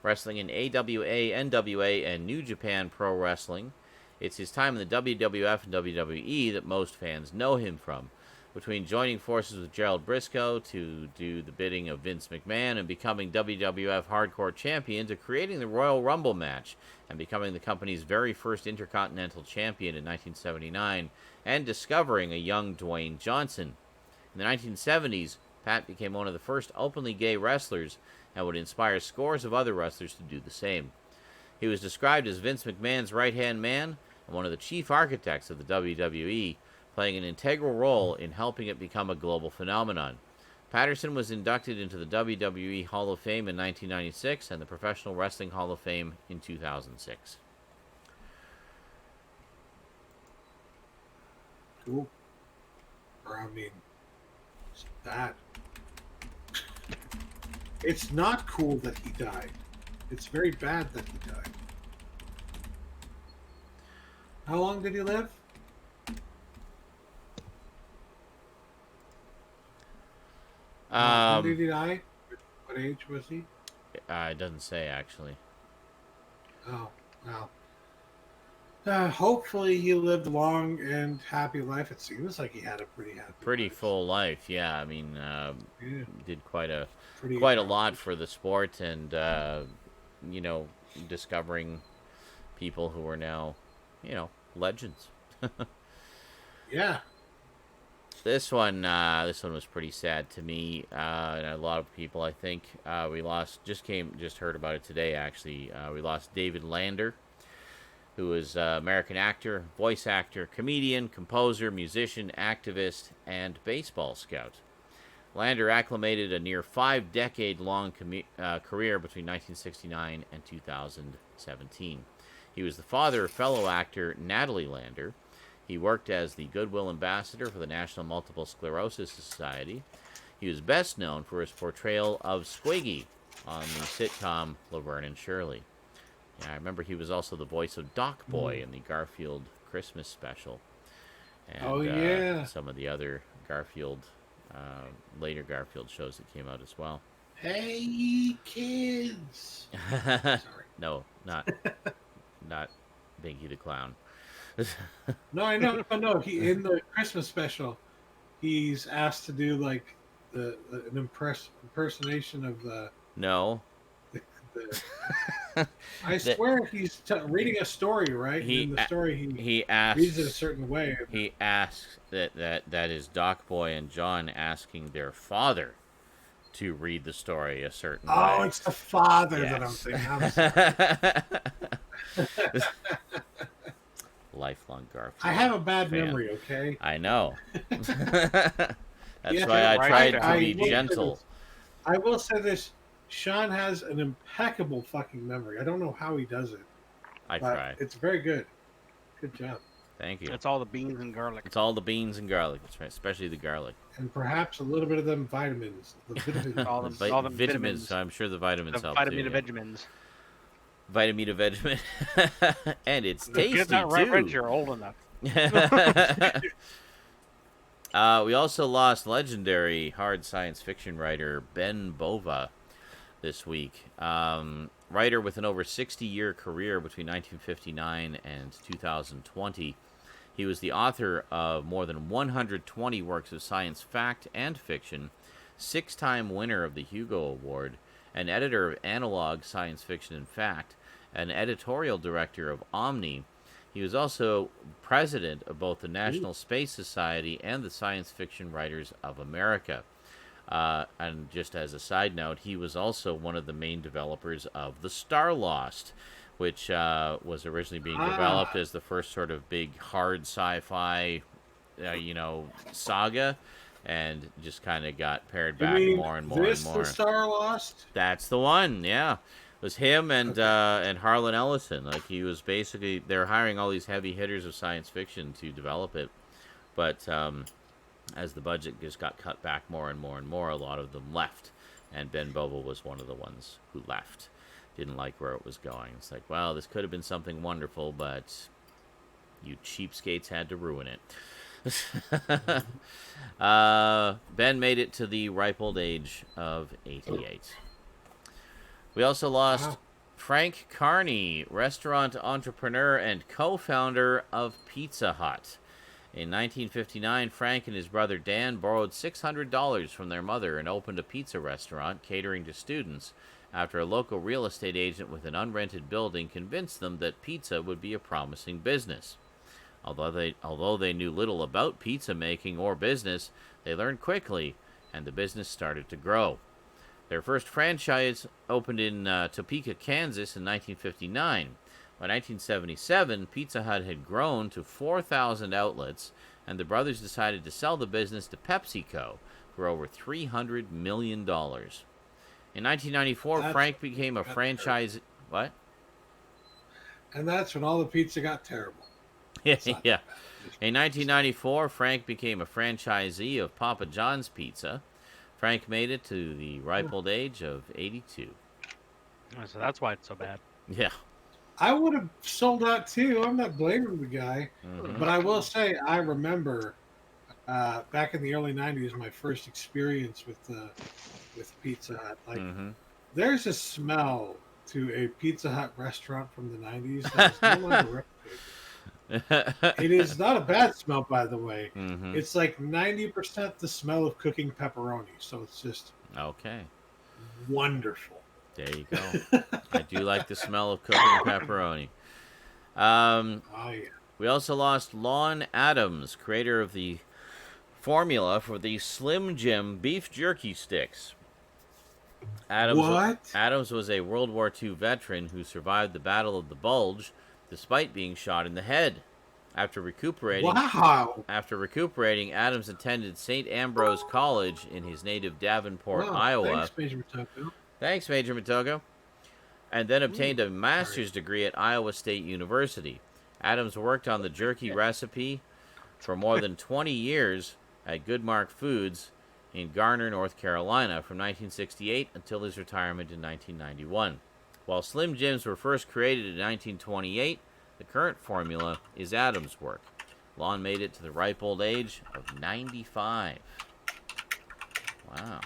Wrestling in AWA, NWA, and New Japan Pro Wrestling. It's his time in the WWF and WWE that most fans know him from. Between joining forces with Gerald Briscoe to do the bidding of Vince McMahon and becoming WWF Hardcore Champion, to creating the Royal Rumble match and becoming the company's very first Intercontinental Champion in 1979, and discovering a young Dwayne Johnson. In the 1970s, Pat became one of the first openly gay wrestlers and would inspire scores of other wrestlers to do the same. He was described as Vince McMahon's right-hand man and one of the chief architects of the WWE, playing an integral role in helping it become a global phenomenon. Patterson was inducted into the WWE Hall of Fame in 1996 and the Professional Wrestling Hall of Fame in 2006. cool. Or, I mean, it's bad. It's not cool that he died. It's very bad that he died. How long did he live? When did he die? What age was he? It doesn't say, actually. Oh, wow. Hopefully he lived a long and happy life. It seems like he had a pretty happy Pretty life. full life, yeah. I mean, Yeah, did quite a pretty lot for the sport, and you know, discovering people who are now, you know, legends. Yeah. This one was pretty sad to me, and a lot of people. I think we lost. Just heard about it today. Actually, we lost David Lander, who was American actor, voice actor, comedian, composer, musician, activist, and baseball scout. Lander acclimated a near 5-decade-long career between 1969 and 2017. He was the father of fellow actor Natalie Lander. He worked as the Goodwill Ambassador for the National Multiple Sclerosis Society. He was best known for his portrayal of Squiggy on the sitcom Laverne and Shirley. Yeah, I remember he was also the voice of Doc Boy in the Garfield Christmas special. And, some of the other Garfield, later Garfield shows that came out as well. Hey, kids! Sorry. No, not Binky the Clown. No, I know. No, he in the Christmas special, he's asked to do like an impersonation of the. No. I swear he's reading a story, right? In the story, he asks, reads it a certain way. He asks that is Doc Boy and John asking their father to read the story a certain way. Oh, it's the father Yes. that I'm thinking. Lifelong Garfield. I have a bad fan. memory, okay? I know. That's Yeah, why I tried to I be will say gentle. this. I will say this. Sean has an impeccable fucking memory. I don't know how he does it. I but try. It's very good. Good job. Thank you. It's all the beans and garlic. It's all the beans and garlic. That's right, especially the garlic. And perhaps a little bit of them vitamins. The vitamins. All The them, all them vitamins. I'm sure the vitamins The help vitamin too. of Vegemins. Vitamina Vegemin. And it's tasty Get that right too. when you're old enough. We also lost legendary hard science fiction writer Ben Bova this week. Writer with an over 60-year career between 1959 and 2020. He was the author of more than 120 works of science fact and fiction, 6-time winner of the Hugo Award, an editor of Analog Science Fiction and Fact, an editorial director of Omni. He was also president of both the National Space Society and the Science Fiction Writers of America. And just as a side note, he was also one of the main developers of The Star Lost, which was originally being developed as the first sort of big hard sci-fi, saga, and just kind of got pared back more and more and more. The Star Lost? That's the one, yeah. It was him and Harlan Ellison. Like, he was basically, they're hiring all these heavy hitters of science fiction to develop it, but as the budget just got cut back more and more and more, a lot of them left, and Ben Bova was one of the ones who left. Didn't like where it was going. It's like, well, this could have been something wonderful, but you cheapskates had to ruin it. Ben made it to the ripe old age of 88. We also lost Frank Carney, restaurant entrepreneur and co-founder of Pizza Hut. In 1959, Frank and his brother Dan borrowed $600 from their mother and opened a pizza restaurant catering to students after a local real estate agent with an unrented building convinced them that pizza would be a promising business. Although they knew little about pizza making or business, they learned quickly, and the business started to grow. Their first franchise opened in Topeka, Kansas in 1959. By 1977, Pizza Hut had grown to 4,000 outlets, and the brothers decided to sell the business to PepsiCo for over $300 million. In 1994, Frank became a franchise... What? And that's when all the pizza got terrible. It's not Yeah. bad. In 1994, Frank became a franchisee of Papa John's Pizza. Frank made it to the ripe old age of 82. So that's why it's so bad. Yeah. I would have sold out too. I'm not blaming the guy, Mhm. but I will say I remember back in the early '90s, my first experience with Pizza Hut. Like, Mhm. there's a smell to a Pizza Hut restaurant from the '90s that is no longer replicated. It is not a bad smell, by the way. Mhm. It's like 90% the smell of cooking pepperoni, so it's just Okay. wonderful. There you go. I do like the smell of cooking pepperoni. Um, Oh yeah. we also lost Lon Adams, creator of the formula for the Slim Jim beef jerky sticks. What? Adams was a World War II veteran who survived the Battle of the Bulge despite being shot in the head. After recuperating, Wow. Adams attended St. Ambrose College in his native Davenport, Wow. Iowa. Thanks, Major Matoko. Thanks, Major Matogo. And then obtained a master's degree at Iowa State University. Adams worked on the jerky recipe for more than 20 years at Goodmark Foods in Garner, North Carolina, from 1968 until his retirement in 1991. While Slim Jims were first created in 1928, the current formula is Adams' work. Lon made it to the ripe old age of 95. Wow.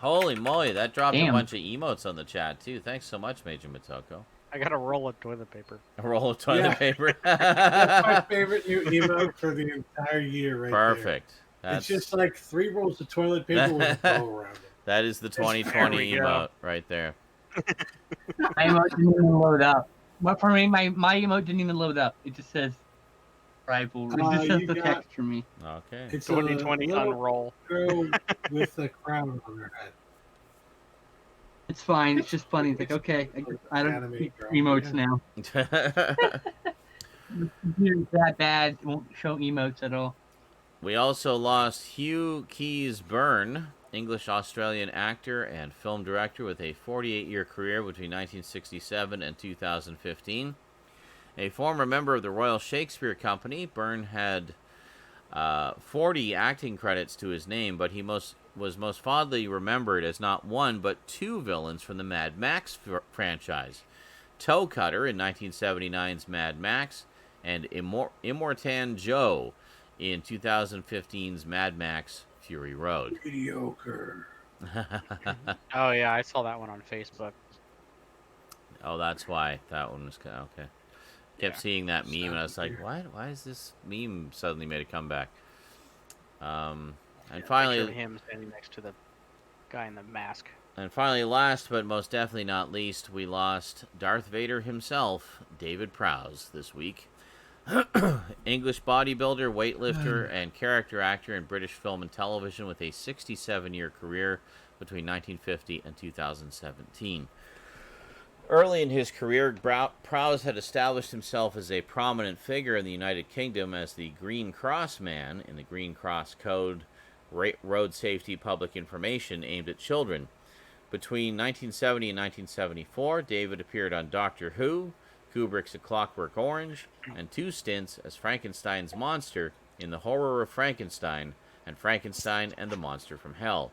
Holy moly, that dropped Damn. a bunch of emotes on the chat, too. Thanks so much, Major Matoko. I got a roll of toilet paper. A roll of toilet Yeah. paper. That's my favorite new emote for the entire year, right Perfect. there. It's just like 3 rolls of toilet paper with a bow around it. That is the 2020 There we go. emote right there. My emote didn't even load up. But for me, my emote didn't even load up. It just says rival. It just says You the got- text for me. Okay. It's 2020 a little unroll. girl with a crown on her head. It's fine. It's just funny. It's like, okay, I don't Anime need girl, emotes yeah. now. The computer's that bad. It won't show emotes at all. We also lost Hugh Keys Byrne, English-Australian actor and film director with a 48-year career between 1967 and 2015. A former member of the Royal Shakespeare Company, Byrne had 40 acting credits to his name, but he was most fondly remembered as not one but 2 villains from the Mad Max franchise. Toe Cutter in 1979's Mad Max, and Immortan Joe in 2015's Mad Max Fury Road. Mediocre. Oh yeah, I saw that one on Facebook. Oh, that's why that one was okay. Kept Yeah. seeing that meme, and I was like, why is this meme suddenly made a comeback? And Picture finally, of him standing next to the guy in the mask. last but most definitely not least, we lost Darth Vader himself, David Prowse, this week. English bodybuilder, weightlifter, and character actor in British film and television with a 67-year career between 1950 and 2017. Early in his career, Prowse had established himself as a prominent figure in the United Kingdom as the Green Cross Man in the Green Cross Code road safety public information aimed at children. Between 1970 and 1974, David appeared on Doctor Who, Kubrick's A Clockwork Orange, and 2 stints as Frankenstein's monster in The Horror of Frankenstein and Frankenstein and the Monster from Hell.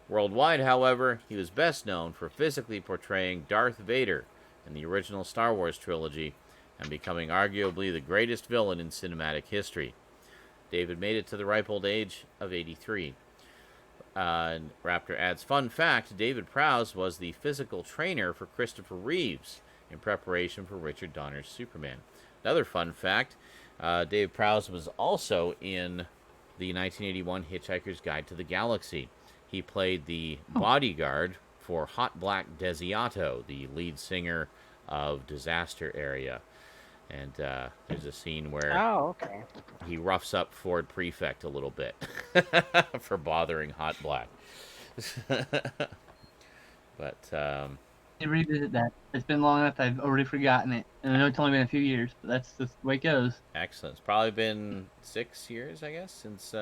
Worldwide, however, he was best known for physically portraying Darth Vader in the original Star Wars trilogy and becoming arguably the greatest villain in cinematic history. David made it to the ripe old age of 83. And Raptor adds, fun fact, David Prowse was the physical trainer for Christopher Reeves in preparation for Richard Donner's Superman. Another fun fact, Dave Prowse was also in the 1981 Hitchhiker's Guide to the Galaxy. He played the bodyguard for Hot Black Desiato, the lead singer of Disaster Area. And there's a scene where Oh, okay. he roughs up Ford Prefect a little bit for bothering Hot Black. But I revisit that. It's been long enough. I've already forgotten it, and I know it's only been a few years, but that's just the way it goes. excellent. It's probably been 6 years, I guess, since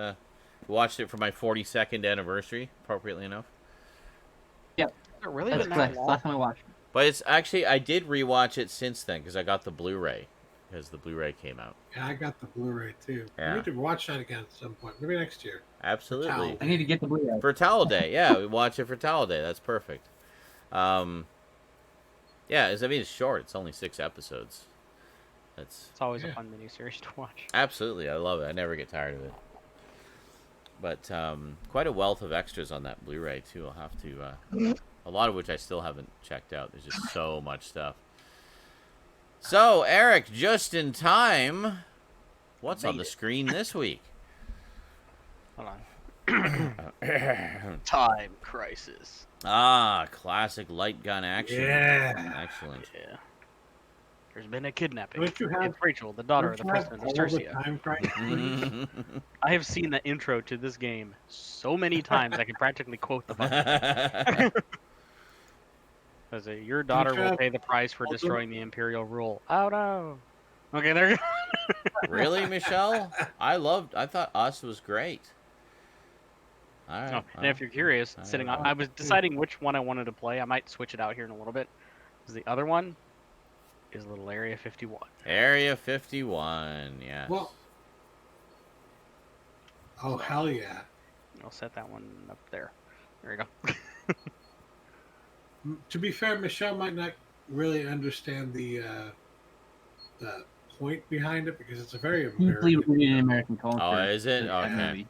watched it for my 42nd anniversary, appropriately enough. Has it really That's been that correct. long? Last time I watched it. But it's actually, I did rewatch it since then because I got the Blu-ray because the Blu-ray came out. Yeah, I got the Blu-ray too. Yeah. We need to watch that again at some point. Maybe next year. Absolutely. I need to get the Blu-ray. For Towel Day, yeah, we watch it for Towel Day. That's perfect. Yeah, I mean, it's short. It's only 6 episodes. It's always a fun miniseries to watch. Absolutely, I love it. I never get tired of it. But quite a wealth of extras on that Blu-ray too. I'll have to, a lot of which I still haven't checked out. There's just so much stuff. So, Eric, just in time, what's on the screen this week? Hold on. Time Crisis. Ah, classic light gun action. Yeah. Excellent. Yeah. There's been a kidnapping. Don't you have- It's Rachel, the daughter of the president of all the Tercia. time crisis? I have seen the intro to this game so many times I can practically quote the fucking Says it, your daughter will pay the price for destroying the Imperial rule. Oh no. Okay, there you go. Really, Michelle? I thought Us was great. All right. No, and if you're curious, I sitting don't on, know. I was deciding which one I wanted to play. I might switch it out here in a little bit. 'Cause the other one is Little Area 51. Area 51, yeah. Well, oh hell yeah! I'll set that one up there. There you go. To be fair, Michelle might not really understand the point behind it because it's a very Deeply American. rooted in American culture. Oh, is it? That Okay. movie.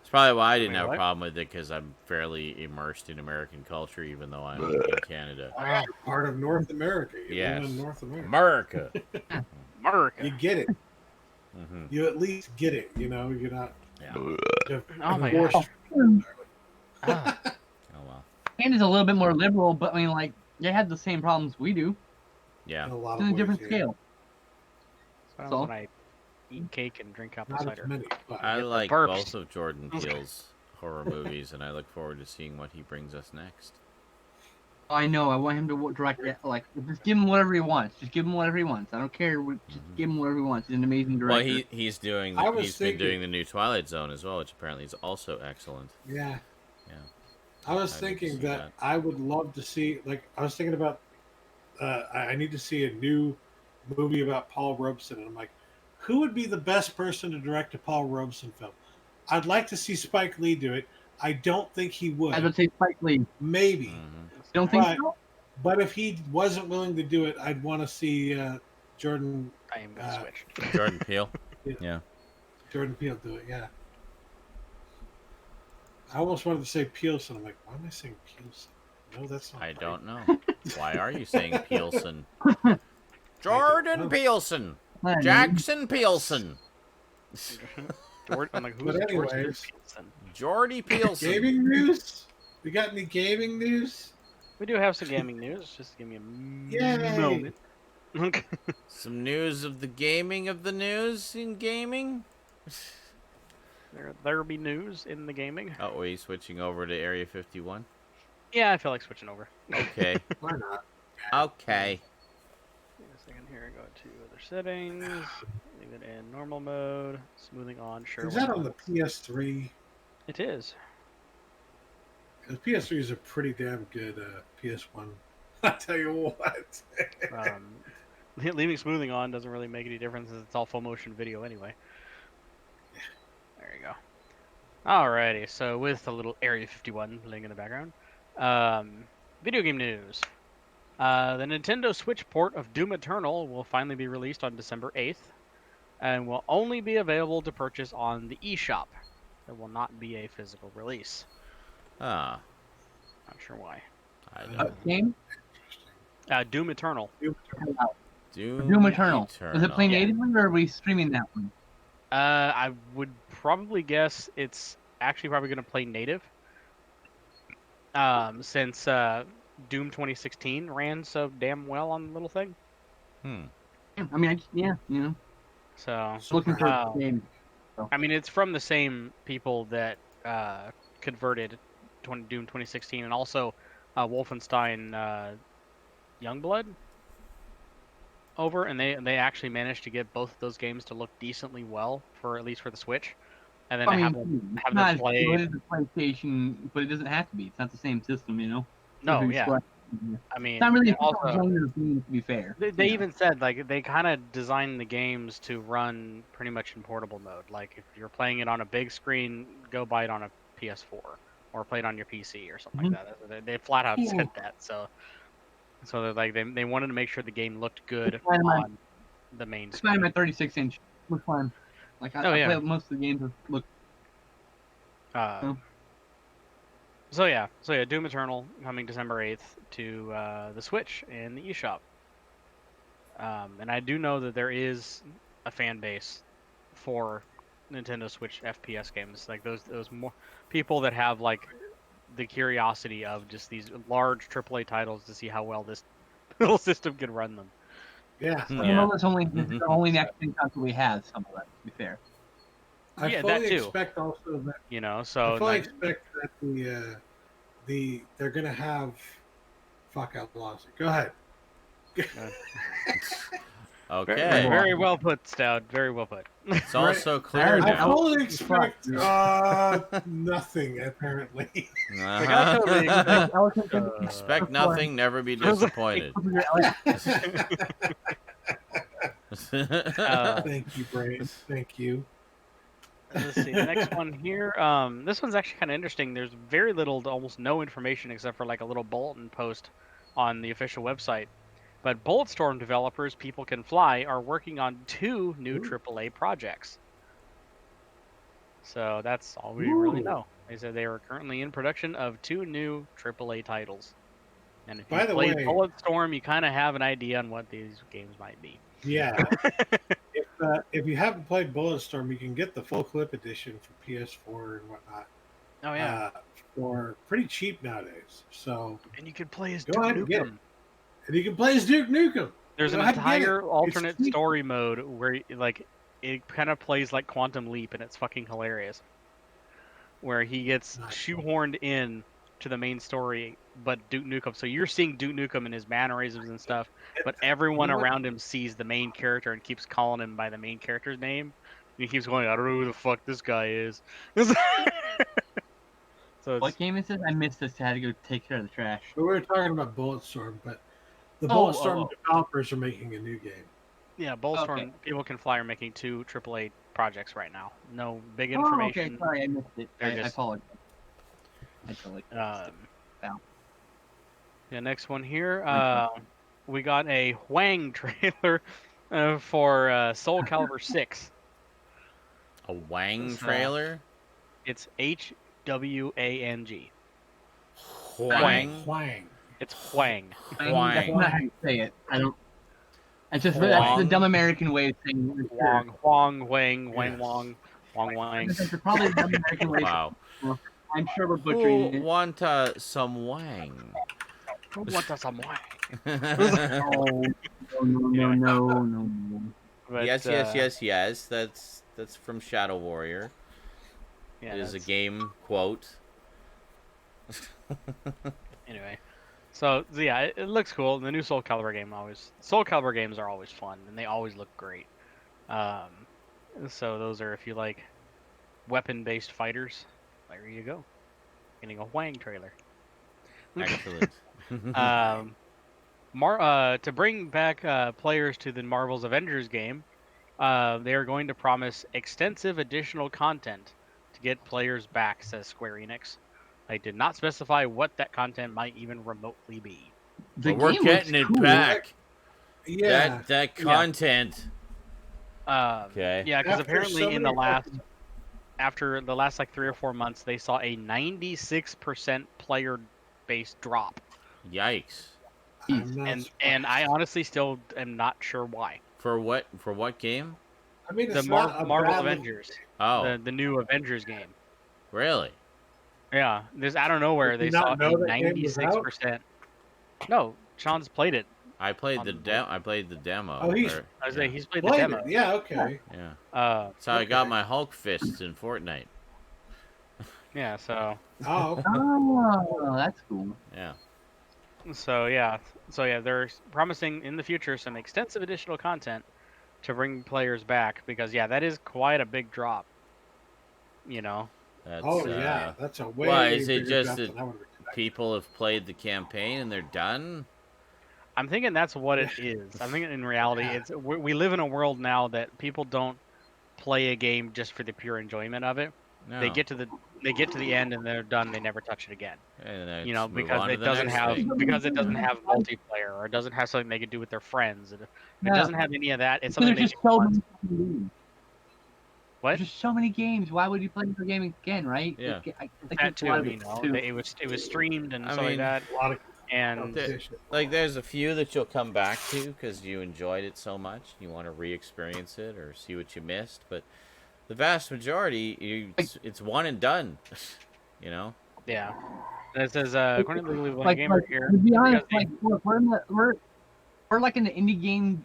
It's probably why I didn't Wait, have a what? problem with it, because I'm fairly immersed in American culture, even though I'm in Canada. You're part of North America. You Yes. live in North America. America. America. You get it. Hmm. You at least get it. You know, you're not. Yeah. Oh my divorced. Ah. Oh, well. Canada's a little bit more liberal, but I mean, like, they had the same problems we do. Yeah. In a lot It's in of a different ways, yeah. scale. So when I eat cake and drink apple Not as cider. many, but I get the like burps. both of Jordan Peele's horror movies, and I look forward to seeing what he brings us next. I know. I want him to direct it. Like, just give him whatever he wants. Just give him whatever he wants. I don't care. Just give him whatever he wants. He's an amazing director. Well, he's doing. I was He's been thinking- doing the new Twilight Zone as well, which apparently is also excellent. yeah. Yeah. I was I need to thinking see that that. I would love to see, like, I was thinking about, I need to see a new movie about Paul Robeson. And I'm like, who would be the best person to direct a Paul Robeson film? I'd like to see Spike Lee do it. I don't think he would. I would say Spike Lee. Maybe. Mhm. You don't think But- so? But if he wasn't willing to do it, I'd want to see Jordan I am gonna switch. Jordan Peele. Jordan Peele do it, yeah. I almost wanted to say Peelson. I'm like, why am I saying Peelson? No, that's not I right. don't know. Why are you saying Peelson? Jordan know. Peelson. I don't know. Jackson Peelson. George, I'm like, who's But George anyways. Peterson? Jordy Peelson. Gaming news? We got any gaming news? We do have some gaming news. Just give me a Yay. moment. Some news of the gaming of the news in gaming. There'll be news in the gaming. Oh, are you switching over to Area 51? Yeah, I feel like switching over. Okay. Why not? Okay. Wait a second here. Go to other settings. Leave it in normal mode. Smoothing on. Sure. Is why that not? on the PS3? It is. The PS3 is a pretty damn good PS1. I tell you what. Leaving smoothing on doesn't really make any difference, as it's all full motion video anyway. There you go. Alrighty, so with a little Area 51 playing in the background, video game news. The Nintendo Switch port of Doom Eternal will finally be released on December 8th, and will only be available to purchase on the eShop. There will not be a physical release. Ah, Not sure why. I don't. Game? Doom Eternal. Doom Eternal. Does it play Yeah. natively, or are we streaming that one? I would probably guess it's actually probably going to play native. Since Doom 2016 ran so damn well on the little thing. Hmm. Yeah, I mean, yeah, you know, So, looking for Wow. a game. I mean, it's from the same people that converted Doom 2016 and also Wolfenstein Youngblood over, and they actually managed to get both of those games to look decently well for at least for the Switch, and then I have mean, them it's not as play. good as the PlayStation, but it doesn't have to be. It's not the same system, you know. No, Different yeah. squad. I mean, It's not really a also genre of game, to be fair. they even said like they kind of designed the games to run pretty much in portable mode. Like if you're playing it on a big screen, go buy it on a PS4 or play it on your PC or something like that. They flat out said that. So they're like they wanted to make sure the game looked good on the main It's screen. fine. My 36-inch looks fine. Like I yeah. play most of the games that look. So yeah, Doom Eternal coming December 8th to the Switch and the eShop. And I do know that there is a fan base for Nintendo Switch FPS games, like those more people that have like the curiosity of just these large AAA titles to see how well this little system can run them. Yeah. It's only the only next gen console we have. Some of that, to be fair. I fully expect also that So I fully expect that they're gonna have fuck out lost it. Go ahead. Okay. Very well put, Stout. Very well put. It's also clear I now. fully expect nothing apparently. Expect nothing, never be disappointed. Thank you, Brain. Thank you. Let's see, the next one here. This one's actually kind of interesting. There's very little to almost no information except for like a little bulletin post on the official website. But Bulletstorm developers People Can Fly are working on 2 new AAA projects. So that's all we really know. They said they are currently in production of 2 new AAA titles. And if you played Bulletstorm, you kind of have an idea on what these games might be. Yeah. If you haven't played Bulletstorm, you can get the full clip edition for PS4 and whatnot. Oh yeah. For pretty cheap nowadays. So. And you can play as Duke Nukem. And you can play as Duke Nukem. There's an entire alternate story mode where like it kind of plays like Quantum Leap, and it's fucking hilarious. Where he gets shoehorned in to the main story, but Duke Nukem. So you're seeing Duke Nukem and his mannerisms and stuff, but everyone around him sees the main character and keeps calling him by the main character's name. And he keeps going, I don't know who the fuck this guy is. So what game is this? I missed this. I had to go take care of the trash. We were talking about Bulletstorm, but the Bulletstorm developers are making a new game. Yeah, Bulletstorm People Can Fly are making 2 AAA projects right now. No big information. Okay, sorry, I missed it. I apologize. I totally Yeah, next one here. We got a Hwang trailer for Soul Calibur 6. A Wang trailer? It's HWANG. Hwang. It's Hwang. Hwang. That's not how you say it. I don't. It's just that's the dumb American way of saying it. Wang, Wang. It's probably the dumb American way. Wow. I'm sure we're butchering it. Want some Wang? Who want some Wang? No. But, Yes. That's from Shadow Warrior. Yeah, it is a game quote. Anyway, so yeah, it looks cool. The new Soul Calibur games are always fun, and they always look great. So those are if you like weapon-based fighters. There you go, getting a Hwang trailer. Excellent. To bring back players to the Marvel's Avengers game, they are going to promise extensive additional content to get players back, says Square Enix. They did not specify what that content might even remotely be. But we're getting it back. Yeah. That content. Okay. Yeah, because apparently after the last like 3 or 4 months, they saw a 96% player base drop. Yikes. And I honestly still am not sure why. For what game? I mean, the Marvel Avengers. Oh. The new Avengers game. Really? Yeah. There's out of nowhere they saw a 96%. No, Sean's played it. I played the demo. Oh, he's played the demo. Yeah, okay. Yeah. So I got my Hulk fists in Fortnite. Yeah, so. Oh, that's cool. Yeah. So they're promising in the future some extensive additional content to bring players back because that is quite a big drop. That's, yeah, that's a way. Well, is it just people have played the campaign and they're done. I'm thinking that's what it is. I'm thinking in reality, Yeah. we live in a world now that people don't play a game just for the pure enjoyment of it. No. They get to the end and they're done. They never touch it again. And then You know, let's move because on to it the doesn't next have thing. multiplayer, or it doesn't have something they can do with their friends. If it Yeah. doesn't have any of that, it's Because something there's they just can so want. many games. What? There's just so many games. Why would you play the game again, right? Yeah. I That think too, a lot of you it know, too. it was streamed and I stuff like mean, that, A lot of and competition. Like, there's a few that you'll come back to because you enjoyed it so much. You want to re-experience it or see what you missed. But the vast majority, it's one and done. You know? yeah. And it says, according to the Legally Blind Like, Gamer here, to be honest, because like look, we're like in the indie game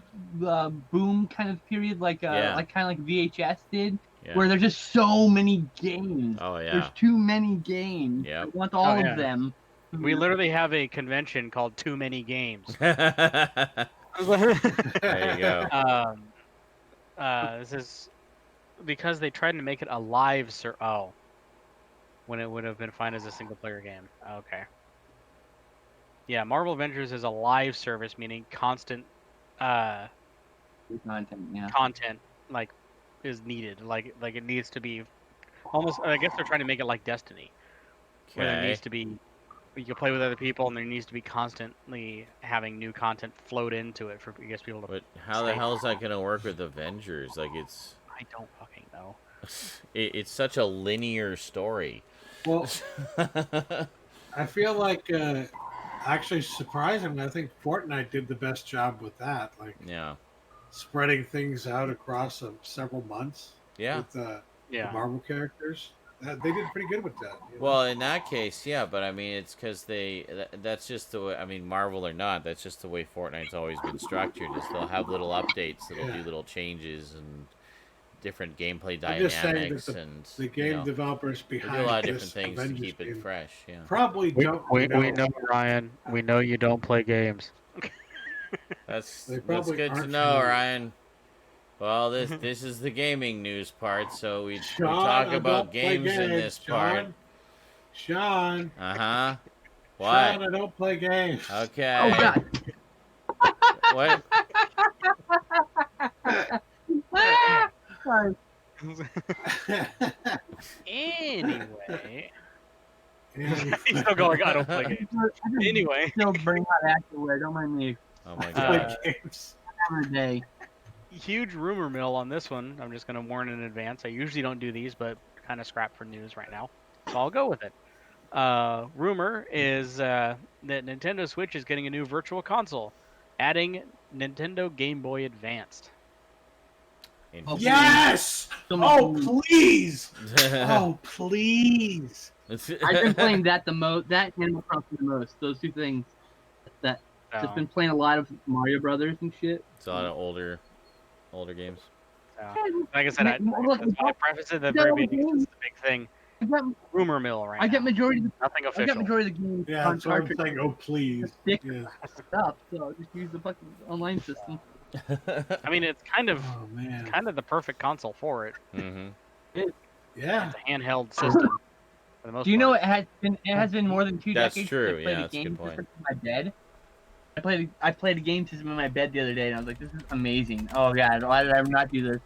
boom kind of period, like Yeah. like kind of like VHS did, Yeah. where there's just so many games. Oh, There's yeah. too many games. Yep. I want all yeah. of them. we literally have a convention called Too Many Games. There you go. This is because they tried to make it a live when it would have been fine as a single player game. Okay. Yeah, Marvel Avengers is a live service, meaning constant Content, yeah. content like is needed. Like it needs to be almost. I guess they're trying to make it like Destiny, where there Okay. needs to be. You can play with other people, and there needs to be constantly having new content float into it for people to. But how the hell is that going to work with Avengers? Like, I don't fucking know. it's such a linear story. Well, I feel like actually surprisingly, I think Fortnite did the best job with that. Like Yeah. spreading things out across several months Yeah. with the Yeah. Marvel characters. They did pretty good with that. You know? Well, in that case, yeah, but I mean, it's because that's just the way, I mean, Marvel or not, that's just the way Fortnite's always been structured, is they'll have little updates that'll do little changes and different gameplay I'm just saying dynamics, that and the game you know, developers they behind do a lot of this different things to Avengers keep it game fresh, yeah. probably don't know. Ryan. We know you don't play games. That's They that's probably good to aren't know, familiar. Ryan. Well, this is the gaming news part, so we Sean, talk I about don't play games in this part. Sean, Uh-huh. What? Sean, I don't play games. Okay. Oh god. What? Sorry. Anyway, Yeah, he's still going. I don't play games. Anyway, Still bring out activewear. Don't mind me. Oh my I god. play games. Every day. huge rumor mill on this one. I'm just gonna warn in advance. I usually don't do these, but kind of scrap for news right now, so I'll go with it. Rumor is that Nintendo Switch is getting a new virtual console, adding Nintendo Game Boy Advanced. Oh, Yes! So Oh, much- please! Oh, please! I've been playing that the most. That and Animal Crossing the most. Those two things. That just been playing a lot of Mario Brothers and shit. It's a lot of older games. Like I said, that's why I prefaced it at the very beginning. This is the big thing. I get, Rumor mill right I get now. majority. Nothing I get official. majority of the games Yeah, on that's what I'm cartridge. saying. Oh, please. Stick Yeah. stuff. So I'll just use the fucking online system. I mean, it's kind of Oh, man. the perfect console for it. Mm-hmm. Yeah. It's a handheld system. For the most Do you know part. it has been more than 2 That's decades true, since I played yeah, a that's a game good point. system in my bed. I played a game system in my bed the other day, and I was like, "This is amazing! Oh god, why did I not do this?"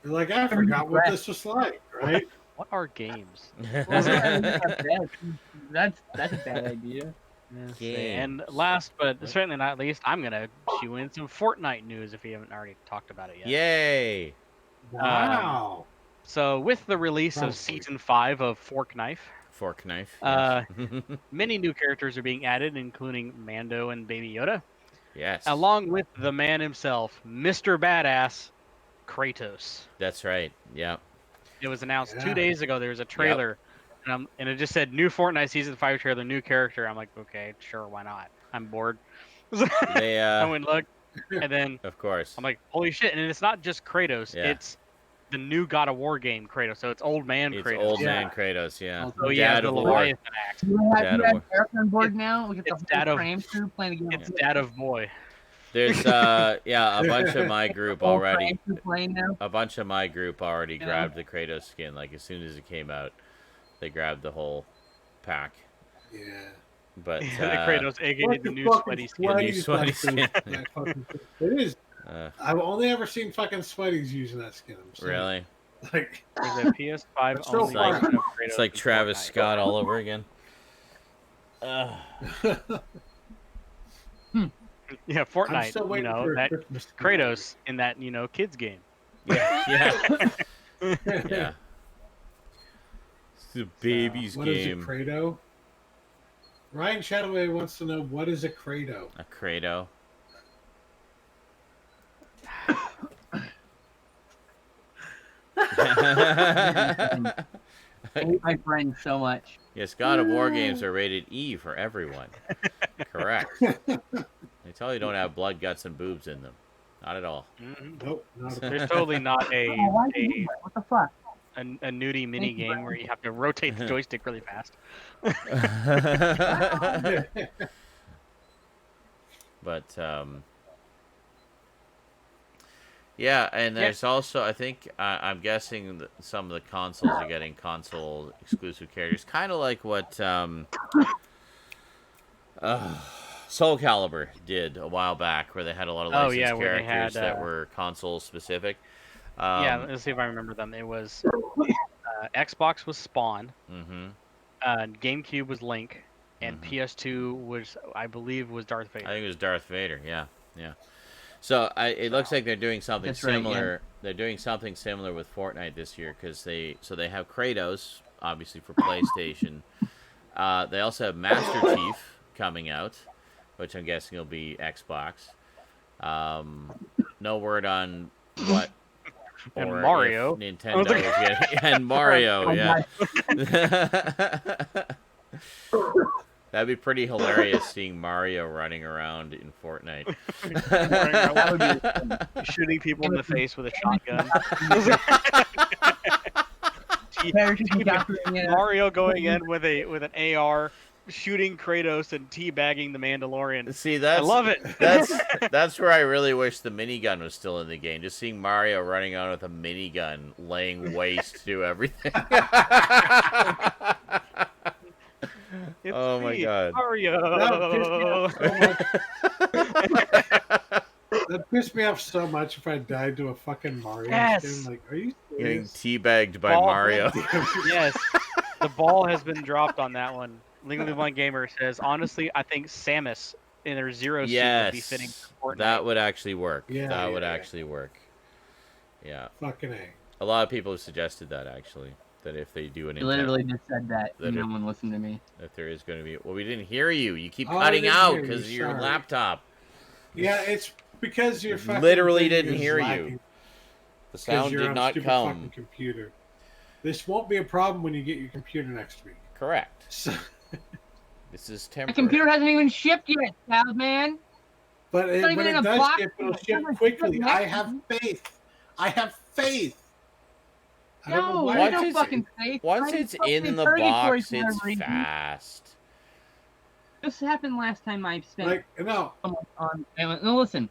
You're like, I forgot what this was like, right? What are games? That's a bad idea. And last but certainly not least, I'm gonna chew in some Fortnite news if you haven't already talked about it yet. Yay! Wow. So with the release Probably. of season 5 of Fork Knife, Fork knife. many new characters are being added, including Mando and Baby Yoda, Yes. along with the man himself, Mr. Badass, Kratos. That's right. Yeah. It was announced 2 Yeah. days ago. There was a trailer, and it just said new Fortnite season 5 trailer, new character. I'm like, okay, sure, why not? I'm bored. They I went and looked, and then of course. I'm like, holy shit! And it's not just Kratos; Yeah. it's the new God of War game Kratos. So it's old man It's Kratos. old Yeah. man Kratos, yeah. So he has Dad the of War. Leviathan axe. You Dad have of War. Eric on board now. We get the It's Dad whole of- Cram crew playing a game. It's Dad of Boy. There's a bunch of my group Whole already. Cram crew playing now. A bunch of my group already Yeah. grabbed the Kratos skin. Like as soon as it came out, they grabbed the whole pack. Yeah. But the Kratos, aka What the the new fucking sweaty The new skin. sweaty that's the- skin. that fucking thing. It is. uh, I've only ever seen fucking Sweaties using that skin. I'm saying. really, Like, There's a PS5 So only far- version of Kratos. it's like in Travis Fortnite. Scott all over again. Yeah, I'm Fortnite. still You waiting know for a that Christmas skin. Kratos in that kids game. Yeah. Yeah. It's the baby's What is a game. Kratos? Ryan Chataway wants to know, what is a Kratos? A Kratos. I hate my friends so much. Yes, God of War games are rated E for everyone. Correct. They tell you don't have blood, guts, and boobs in them. Not at all. Mhm. Nope, not a There's totally not Oh, why do you do a that? What the fuck? a nudie mini Thank you, game Brian. where you have to rotate the joystick really fast. But yeah, and there's also, I think, I'm guessing that some of the consoles are getting console exclusive characters, kind of like what Soul Calibur did a while back, where they had a lot of Oh, licensed yeah, where they characters had, that were console specific. Yeah, let's see if I remember them. It was Xbox was Spawn, Mm-hmm. GameCube was Link, and Mhm. PS2 was, I believe, was Darth Vader. I think it was Darth Vader. Yeah, yeah. So it looks like they're doing something That's right, yeah. similar. They're doing something similar with Fortnite this year because they have Kratos, obviously for PlayStation. They also have Master Chief coming out, which I'm guessing will be Xbox. No word on what. And or Mario. if Nintendo is getting, and Mario, Oh, yeah. That'd be pretty hilarious seeing Mario running around in Fortnite. That would be Shooting people in the face with a shotgun. Mario going in with an AR, shooting Kratos and teabagging the Mandalorian. See, that's I love it. That's where I really wish the minigun was still in the game. Just seeing Mario running on with a minigun, laying waste to everything. It's Oh my me, God. Mario. That pissed me off so much if I died to a fucking Mario Yes. skin. Like, are you Getting serious? teabagged by Ball- Mario. Yes, the ball has been dropped on that one. Legally Blind Gamer says, honestly, I think Samus in her Zero suit would be fitting Yes, for Fortnite. that would actually work. Yeah, that would yeah. actually work. Yeah, Fucking A. a lot of people have suggested that actually. That if they do an You literally just said that. That And it- no one listened to me. that there is going to be. Well, we didn't hear you. You keep Oh, I cutting didn't out hear you, because of your sorry. laptop. Yeah, it's because your fucking Literally thing didn't is hear you. lacking The 'cause sound you're did on not stupid come. fucking computer. This won't be a problem when you get your computer next week. Correct. So, This is The temporary. computer hasn't even shipped yet, Stoudman. but It's not when even in it a does box. ship, it'll It's ship not like quickly. shipping I next have week. faith. I have faith. I don't know No, why. there's Once no it's- fucking faith. Once I'm it's fucking in the purgatory box, for no it's reason. fast. This happened last time I spent Like, no, so much on Amazon. No, listen.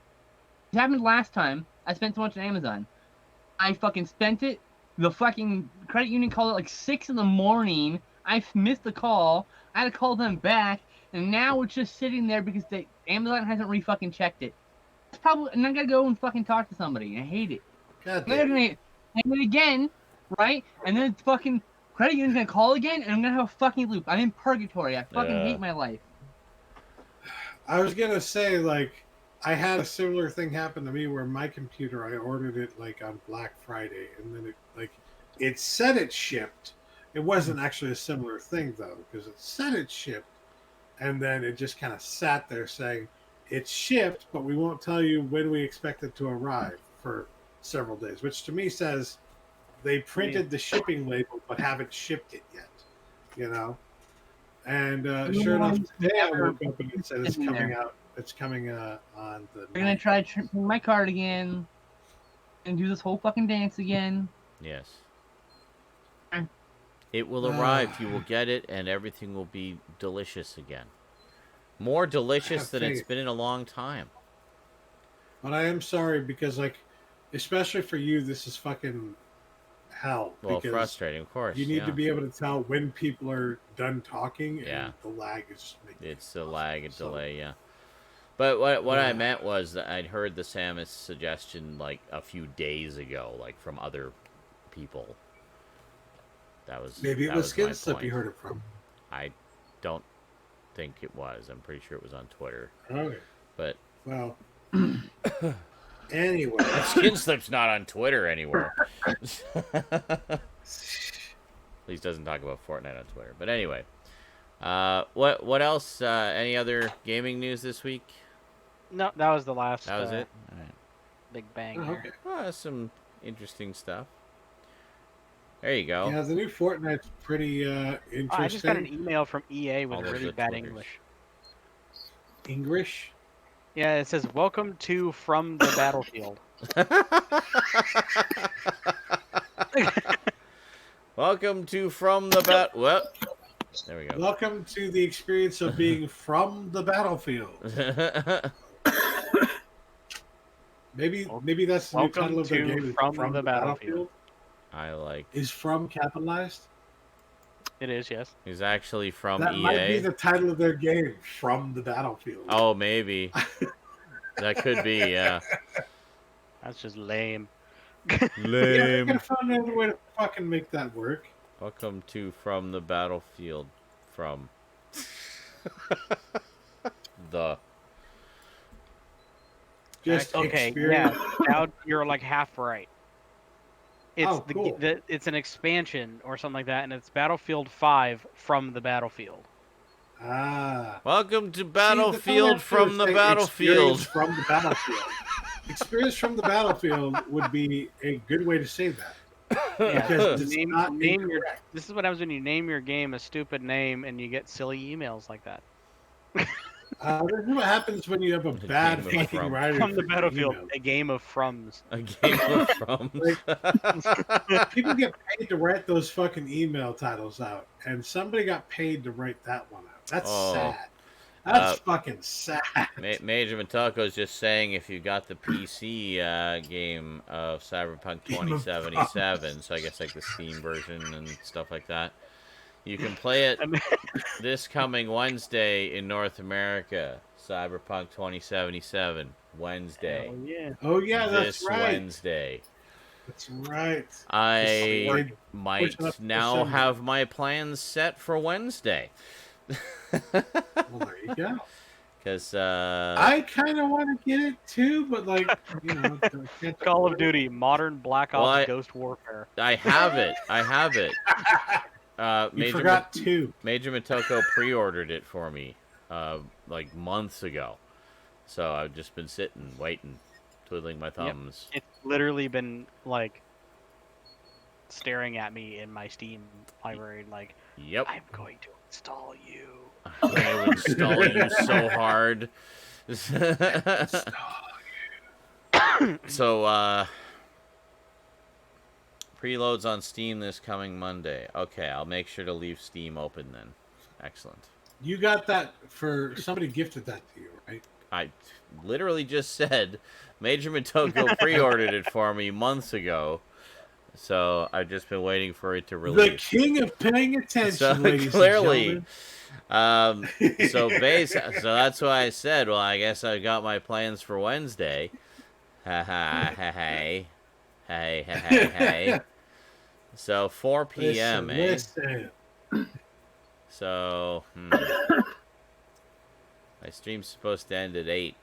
It happened last time. I spent so much on Amazon. I fucking spent it. The fucking credit union called at like 6 in the morning. I missed the call. I had to call them back, and now it's just sitting there because Amazon hasn't re-fucking checked it. It's probably, and I gotta go and fucking talk to somebody. I hate it. God And they're damn. gonna hang it again, right? And then it's fucking credit union's gonna call again, and I'm gonna have a fucking loop. I'm in purgatory. I fucking Yeah. hate my life. I was gonna say, like, I had a similar thing happen to me where my computer, I ordered it like on Black Friday, and then it said it shipped. It wasn't actually a similar thing though, because it said it shipped, and then it just kind of sat there saying it's shipped, but we won't tell you when we expect it to arrive for several days, which to me says they printed the shipping label but haven't shipped it yet, you know. And sure enough, today I woke up and it said it's coming out. It's coming on the. They're gonna 9th. try to trip my card again, and do this whole fucking dance again. Yes. Mm. It will arrive. You will get it, and everything will be delicious again. More delicious have than it's faith. been in a long time. But I am sorry because, like, especially for you, this is fucking hell. Well, because frustrating, of course. you need yeah. to be able to tell when people are done talking, Yeah. and the lag is just making It's it the impossible. lag and So, delay, yeah. But what I Yeah. meant was that I'd heard the Samus suggestion like a few days ago, like from other people. maybe it that was my Skinslip point. you heard it from. I don't think it was. I'm pretty sure it was on Twitter. Okay. But Well, anyway. Skinslip's not on Twitter anymore. At least doesn't talk about Fortnite on Twitter. But anyway, what else? Any other gaming news this week? No, that was the last. That was it. All right. Big bang. Oh, there. okay. Well, that's some interesting stuff. There you go. Yeah, the new Fortnite's pretty interesting. I just got an email from EA with All of really the bad Twitters. English. English. Yeah, it says "Welcome to From the Battlefield." Welcome to From the Bat. Well, there we go. Welcome to the experience of being from the battlefield. Maybe that's the new Welcome title of the to game. is From the Battlefield. I like. Is from capitalized? It is, yes. He's actually from That EA. might be the title of their game, From the Battlefield. Oh, maybe. That could be, yeah. That's just lame. Yeah, they Lame. gotta find another way to fucking make that work. Welcome to From the Battlefield. From. the. Just Okay, experience. yeah. Now you're like half right. It's Oh, cool. it's an expansion or something like that, and it's Battlefield 5 From the Battlefield. Ah. Welcome to See, that's all Battlefield I have to from say, the experience Battlefield. From the battlefield. Experience from the battlefield would be a good way to say that. Yeah. Because it's Name not your. incorrect. This is what happens when you name your game a stupid name and you get silly emails like that. This is what happens when you have a bad game of fucking From. writer. From the for Battlefield, email. a game of Frums. A game of From. People get paid to write those fucking email titles out, and somebody got paid to write that one out. That's Oh. sad. That's fucking sad. Major Matoko is just saying if you got the PC game of Cyberpunk Game of 2077, so I guess like the Steam version and stuff like that, you can play it I mean- this coming Wednesday in North America. Cyberpunk 2077, Wednesday. Oh, yeah. Oh yeah, that's this right. Wednesday. That's right. I They might push it up to now December. have my plans set for Wednesday. Well, there you go. Because I kind of want to get it too, but like, you know, I can't Call of Duty, Modern Black Ops, Well, Ghost Warfare. I have it. I have it. You forgot two. Major Matoko pre-ordered it for me, like months ago. So I've just been sitting, waiting, twiddling my thumbs. It's literally been like staring at me in my Steam library, like Yep. I'm going to install you. I'm gonna install you so hard. So, preloads on Steam this coming Monday. Okay, I'll make sure to leave Steam open then. Excellent. You got that for somebody gifted that to you, right? I literally just said Major Matoko pre-ordered it for me months ago, so I've just been waiting for it to The release. king of paying attention, So ladies clearly, and gentlemen. so that's why I said, well, I guess I got my plans for Wednesday. Ha ha ha hey, hey hey hey hey. So 4 p.m. Listen. So my stream's supposed to end at 8,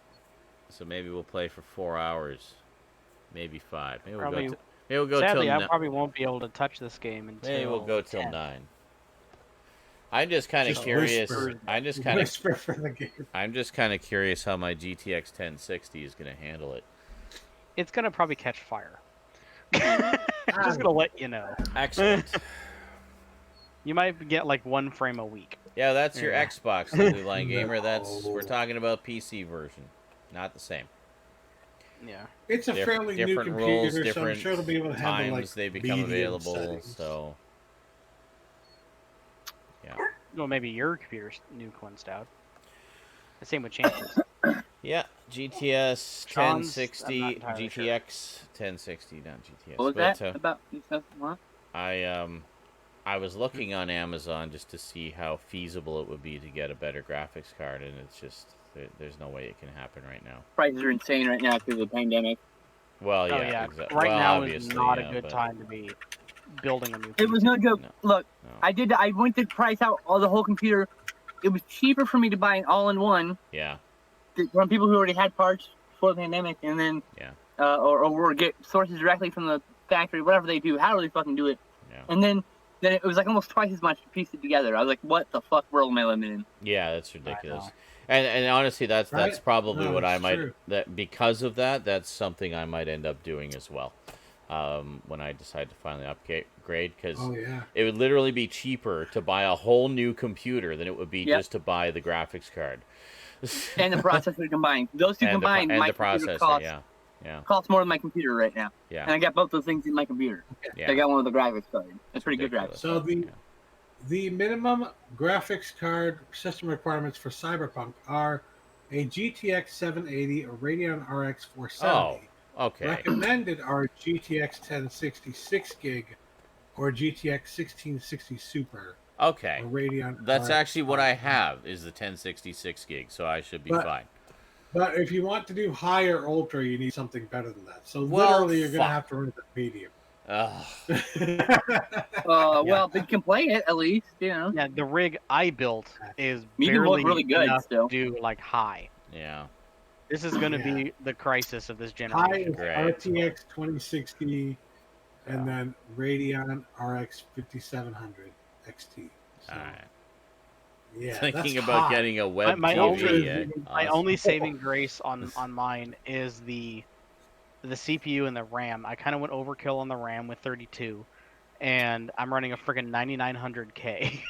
so maybe we'll play for 4 hours, maybe 5. Maybe we'll Probably- go. Maybe we'll go Sadly, till. I probably won't be able to touch this game until. Maybe we'll go till 10. 9. I'm just kind of Just curious. whisper. I'm just kind of. Whisper for the game. I'm just kind of curious how my GTX 1060 is going to handle it. It's gonna probably catch fire. Just gonna let you know. Excellent. You might get like 1 frame a week. Yeah, that's your Yeah. Xbox, Blue Line Gamer. That's No. we're talking about PC version, not the same. Yeah. It's a fairly new Different computer, rules, so I'm different sure it'll be able to handle times like they become medium available. settings. So yeah, Well, maybe your computer's new one, Stout. The same with chances. Yeah, GTS Sean's- 1060, I'm not entirely sure. GTX 1060, not GTS. What was but, that about? What? I was looking on Amazon just to see how feasible it would be to get a better graphics card, and it's just there's no way it can happen right now. Prices are insane right now because of the pandemic. Well, yeah, Oh yeah, exactly. right well, now is obviously, not yeah, a good but time to be building a new. It was no joke. No. Look, No. I went to price out all the whole computer. It was cheaper for me to buy an all-in-one Yeah, from people who already had parts before the pandemic, and then yeah, or get sources directly from the factory, whatever they do, however they fucking do it. yeah. And then it was like almost twice as much to piece it together. I was like, what the fuck world am I living in? Yeah, that's ridiculous. know. And honestly, that's Right? probably No, what I it's might true. that because of that, that's something I might end up doing as well. When I decide to finally upgrade, because Oh yeah. it would literally be cheaper to buy a whole new computer than it would be Yep. just to buy the graphics card. And the processor combined. Those two and combined, the my processor, computer costs more than my computer right now. yeah, And I got both those things in my computer. yeah. I got one with a graphics card. It's pretty good graphics. ridiculous. So the minimum graphics card system requirements for Cyberpunk are a GTX 780 or Radeon RX 470. Okay. Recommended are GTX 1060 6 gig or GTX 1660 Super Okay. or Radeon. That's RX actually what I 500. have is the 1066 gig, so I should be But- fine. But if you want to do high or ultra, you need something better than that. So Well, literally, you're going fuck. to have to run the medium. Ugh. Well, but you can play it at least, you know. Yeah, the rig I built is Medium barely look really good enough still. to do like high. Yeah. This is going to Yeah. be the crisis of this High generation. is Great. RTX 2060 and Yeah. then Radeon RX 5700 XT. So, All right. yeah, Thinking that's about high. getting a web my TV. only- yeah. My Awesome. only saving grace on mine is the CPU and the RAM. I kind of went overkill on the RAM with 32, and I'm running a freaking 9900K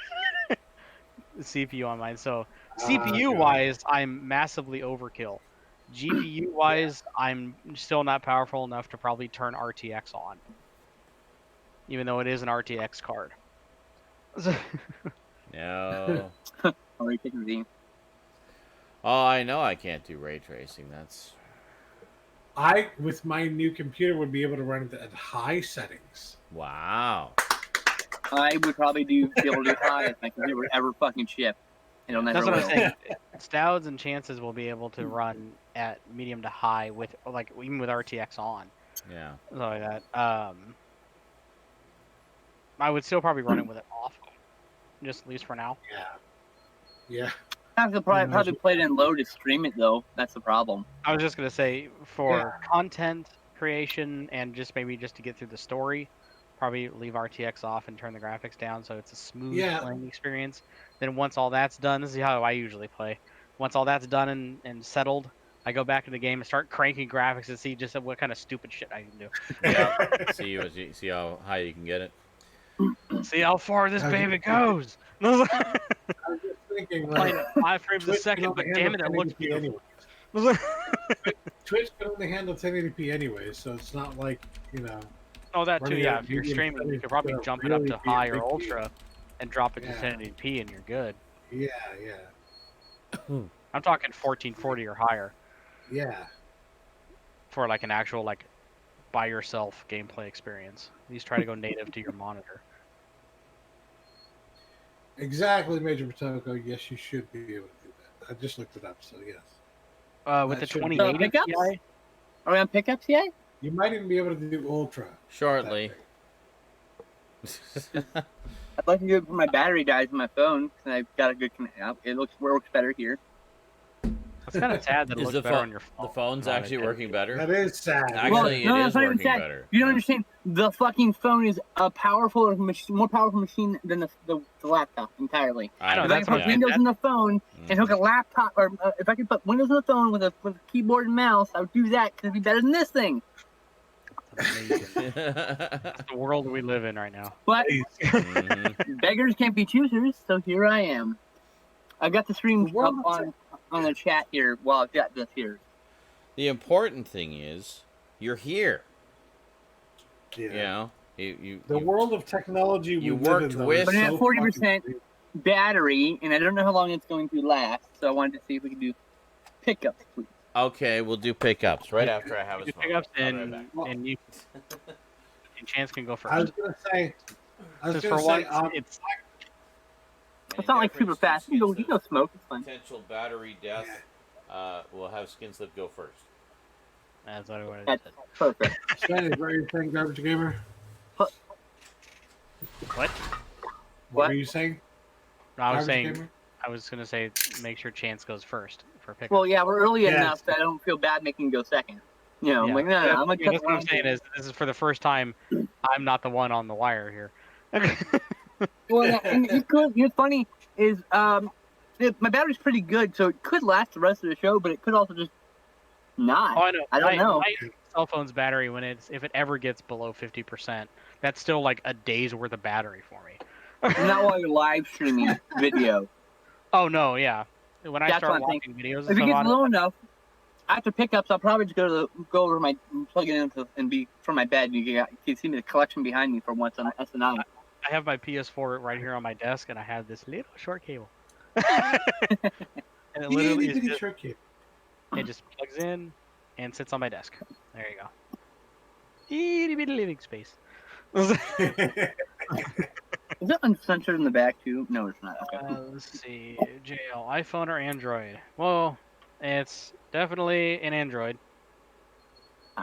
CPU on mine. So CPU wise, I'm massively overkill. GPU wise, I'm still not powerful enough to probably turn RTX on, even though it is an RTX card. No. Or you take the Oh, I know I can't do ray tracing. That's I, with my new computer, would be able to run it at high settings. wow. I would probably be able to do high if my computer would ever fucking ship. It'll never That's what will. I'm saying. Stouds and Chances will be able to run at medium to high with like even with RTX on. Yeah. Something like that. I would still probably run it with it off, just at least for now. Yeah. I have to probably play it in low to stream it though. That's the problem. I was just gonna say for content creation and just maybe just to get through the story, probably leave RTX off and turn the graphics down so it's a smooth playing experience. Then once all that's done, this is how I usually play. Once all that's done and settled, I go back to the game and start cranking graphics and see just what kind of stupid shit I can do. Yeah. see how high you can get it. See how far this Okay. baby goes. I was just thinking, Playing like, at 5 frames a Twitch second, can but only damn it, handle it looks 1080p beautiful. anyway. Twitch can only handle 1080p anyway, so it's not like, Oh, that too, running yeah. at If you're medium streaming, you settings could probably is jump it up really to high or big deal. ultra and drop it to Yeah. 1080p and you're good. Yeah. I'm talking 1440 or higher Yeah. for like an actual like by yourself gameplay experience. At least try to go native to your monitor. Exactly, Major Potoko. Yes, you should be able to do that. I just looked it up, so yes. With the That should be- 2080 Pickups? Ti, Are we on pickups yet? You might even be able to do Ultra. Shortly. I'd like to do it before my battery dies on my phone, and I've got a good connection. It works better here. it's kind of sad that it Is looks the better phone on your phone. the phone's not actually on working better? That is sad. Actually, no, it it's is not even working sad. better. You don't Yeah. understand. The fucking phone is a powerful machine, more powerful machine than the laptop entirely. I know, If I that's can what put I mean. Windows in the phone and hook Mhm. a laptop, or if I could put Windows in the phone with a keyboard and mouse, I would do that because it'd be better than this thing. Amazing. It's the world we live in right now. But Mhm. beggars can't be choosers, so here I am. I've got the stream The world up on the chat here while I've got this here. The important thing is you're here. Yeah. You know, you The world of technology we you live in, worked though, with- is But at so 40%, fucking- battery, and I don't know how long it's going to last, so I wanted to see if we could do pickups, please. Okay, we'll do pickups right after I have his Do phone. pickups I'll be right back. and you and Chance can go I was first. gonna say, Because for once, it's It's not like super fast. You go smoke. It's fun. Potential battery death. We'll have Skinslip go first. that's what I wanted to That's say. perfect. Stan, what are you saying, Garbage Gamer? What? What are you saying? No, I was Garbage saying, Gamer? I was gonna say, make sure Chance goes first for pickups. Well, yeah, we're early Yes. enough that I don't feel bad making him go second. You know, I'm Yeah. like, no, I'm gonna cut That's what I'm one. saying is this is for the first time I'm not the one on the wire here. Well, yeah, and it could. What's funny is, my battery's pretty good, so it could last the rest of the show, but it could also just not. Oh, I know. I don't know. My cell phone's battery, if it ever gets below 50%, that's still like a day's worth of battery for me. Not while you're live streaming video. Oh no, yeah. When I That's start what I'm watching videos and If it stuff gets on low enough, after pickups, I'll probably just go over my plug it into and be from my bed. You can see the collection behind me for once on SNI. I have my PS4 right here on my desk, and I have this little short cable. And it literally is just, tricky. it just plugs in and sits on my desk. There you go. Itty bitty living space. Is it uncensored in the back too? No, it's not. Okay. Let's see. JL, iPhone or Android? Well, it's definitely an Android.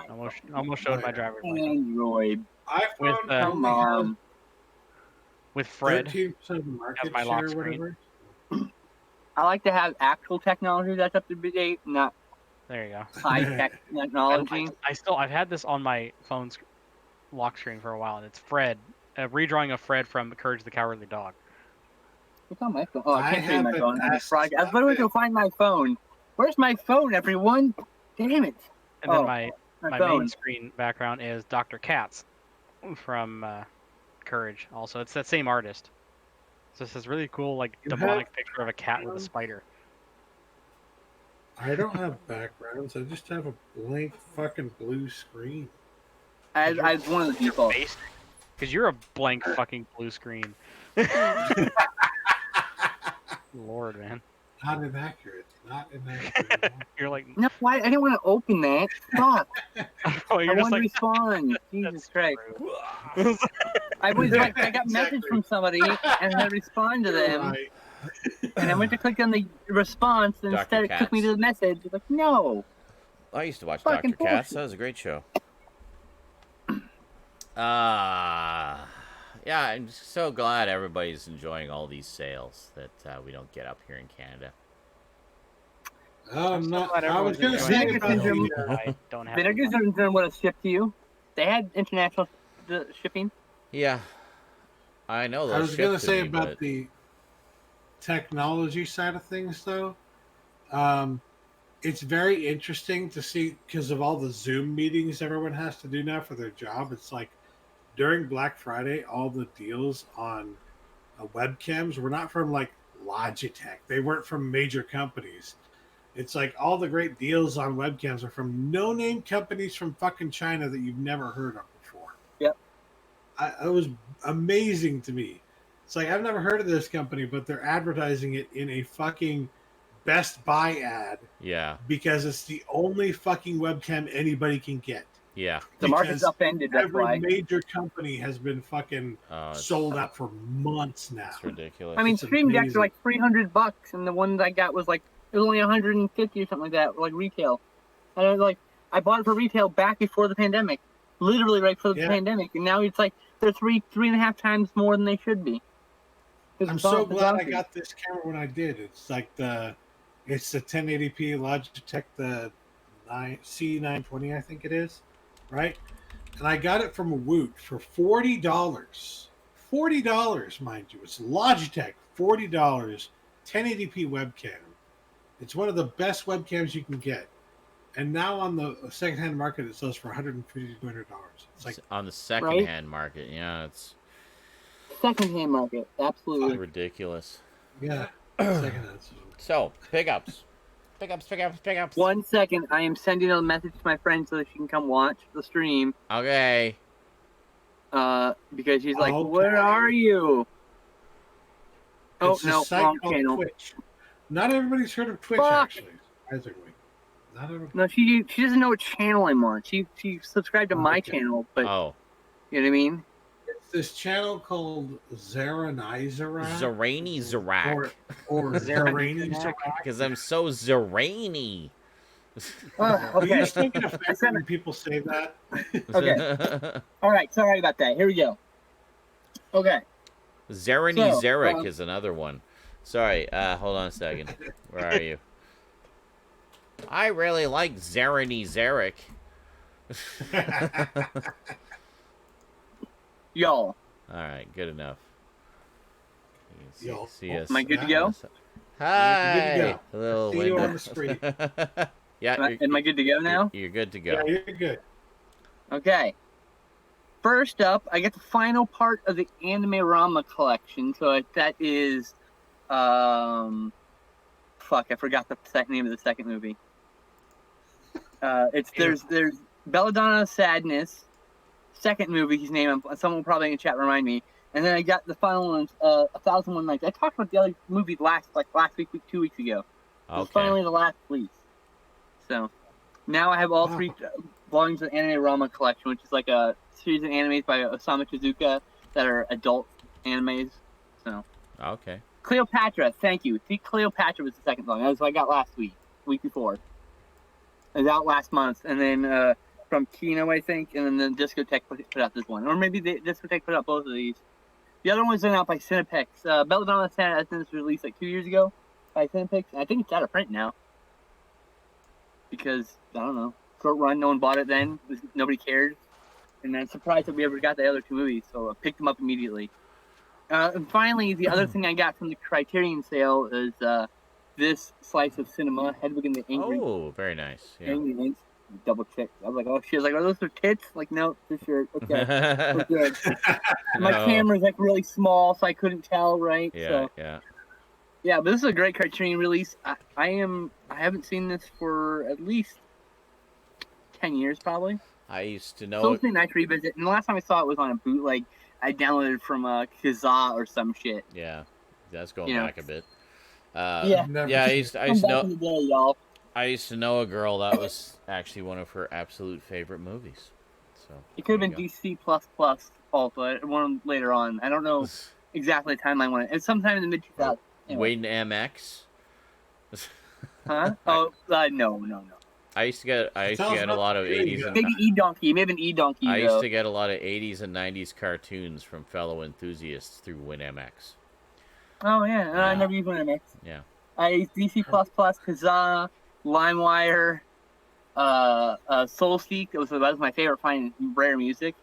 Almost showed my driver's license. Android. With, iPhone Come only on. With Fred. 13% market my share lock or screen. whatever. I like to have actual technology that's up to date, not There you go. high tech technology. I've had this on my phone's lock screen for a while, and it's Fred, a redrawing of Fred from Courage the Cowardly Dog. It's on my phone. Oh, I can't see my haven't phone. asked I was literally going to find my phone. Where's my phone, everyone? Damn it. And then Oh, my phone. main screen background is Dr. Katz from Courage. Also, it's that same artist. So it's this really cool, like You demonic have- picture of a cat with a spider. I don't have backgrounds. I just have a blank fucking blue screen. I one of the default. Because you're a blank fucking blue screen. Lord, man. Not inaccurate. Not inaccurate. You're like, No, why? I didn't want to open that. Fuck. oh, I you're just want to like, respond. Jesus that's Christ. true. I was like, I got a message Exactly. from somebody and I respond to them. Right. And I went to click on the response and Dr. instead it took me Katz. to the message. It's like, no. I used to watch Fucking Dr. Katz. bullshit. That was a great show. Yeah, I'm just so glad everybody's enjoying all these sales that we don't get up here in Canada. I'm so not. glad I was going to everyone's say enjoying about it. the. I don't have Vinegar didn't want to ship to you. They had international shipping. Yeah, I know those I was going shipped to say me, about but the technology side of things, though. It's very interesting to see because of all the Zoom meetings everyone has to do now for their job. It's like during Black Friday, all the deals on webcams were not from like Logitech. They weren't from major companies. It's like all the great deals on webcams are from no-name companies from fucking China that you've never heard of before. Yep. It was amazing to me. It's like I've never heard of this company, but they're advertising it in a fucking Best Buy ad yeah, because it's the only fucking webcam anybody can get. yeah. The market's Because upended, that's Every why. major company has been fucking Oh, it's, sold out for months now. it's ridiculous. I mean, It's Stream Decks amazing. are like $300, and the one that I got was like, it was only 150 or something like that, like retail. And I was like, I bought it for retail back before the pandemic, literally right before the Yeah. pandemic, and now it's like they're three and a half times more than they should be. I'm so glad I got this camera when I did. It's like it's the 1080p Logitech, the C920, I think it is, right? And I got it from a Woot for $40. $40, mind you. It's Logitech, $40, 1080p webcam. It's one of the best webcams you can get. And now on the secondhand market, it sells for $150 to $200. It's like on the secondhand market, yeah, it's secondhand market, absolutely. ridiculous. yeah, secondhand. So pickups. 1 second, I am sending a message to my friend so that she can come watch the stream. Okay. Because she's like, Okay. "Where are you?" Oh It's a no, site wrong called channel. Twitch. Not everybody's heard of Twitch, Fuck. actually. Surprisingly. Not a... No, she doesn't know what channel I'm on. She subscribed to my Okay. channel, but Oh, you know what I mean? It's this channel called Zaranyzerak. Zaranyzerak. Or Zaranyzerak. Because I'm so Zarany. Do you Okay. just take it offensive when people say that? Okay. All right. Sorry about that. Here we go. Okay. Zaranyzerak So, is another one. Sorry, hold on a second. Where are you? I really like Zaranyzerak. Y'all. Alright, good enough. Y'all. See us. Am I good to go? Hi! You're good to go. Hello, See you Linda. on the street. Yeah, Am I good to go now? You're good to go. Yeah, you're good. Okay. First up, I get the final part of the Anime-Rama collection. So that is, fuck, I forgot the name of the second movie. There's Belladonna's Sadness, second movie. His name. Someone will probably in the chat remind me. And then I got the final ones, 1001 Nights. I talked about the other movie last week, 2 weeks ago. It was finally the last release. So now I have all three volumes of Anime-Rama collection, which is like a series of animes by Osamu Tezuka that are adult animes. So Okay. Cleopatra, thank you. See, Cleopatra was the second volume. That was what I got last week before. It was out last month, and then from Kino, I think, and then the Discotheque put out this one, or maybe the Discotheque put out both of these. The other one's been out by Cinepix. Belladonna Sadness was released like 2 years ago by Cinepix. I think it's out of print now. Because, I don't know, short run, no one bought it then. Nobody cared. And I'm surprised that we ever got the other two movies, so I picked them up immediately. And finally, the other thing I got from the Criterion sale is this slice of cinema, Hedwig and the Angry. Oh, very nice. Yeah. Angry Inks. Double checked. I was like, oh, she was like, are those her tits? Like, no, it's a shirt. Okay. We're good. My camera's like really small, so I couldn't tell, right? Yeah, So, yeah. yeah, but this is a great Criterion release. I haven't seen this for at least 10 years, probably. I used to know So it's a nice revisit. And the last time I saw it was on a bootleg I downloaded from Kazaa or some shit. Yeah, that's going back a bit. Yeah. Yeah, I used to know. In the day, y'all. I used to know a girl that was actually one of her absolute favorite movies. So It could have been DC++ also, one later on. I don't know exactly the timeline when it's sometime in the mid 2000s. Anyway. Wayne MX. Huh? Oh, no. I used to get a lot of 80s and Maybe E-Donkey. Maybe an E-Donkey. I used to get a lot of 80s and 90s cartoons from fellow enthusiasts through WinMX. Oh yeah, I never used WinMX. Yeah. I used DC++, Kazaa, LimeWire, SoulSeek. That was my favorite finding rare music.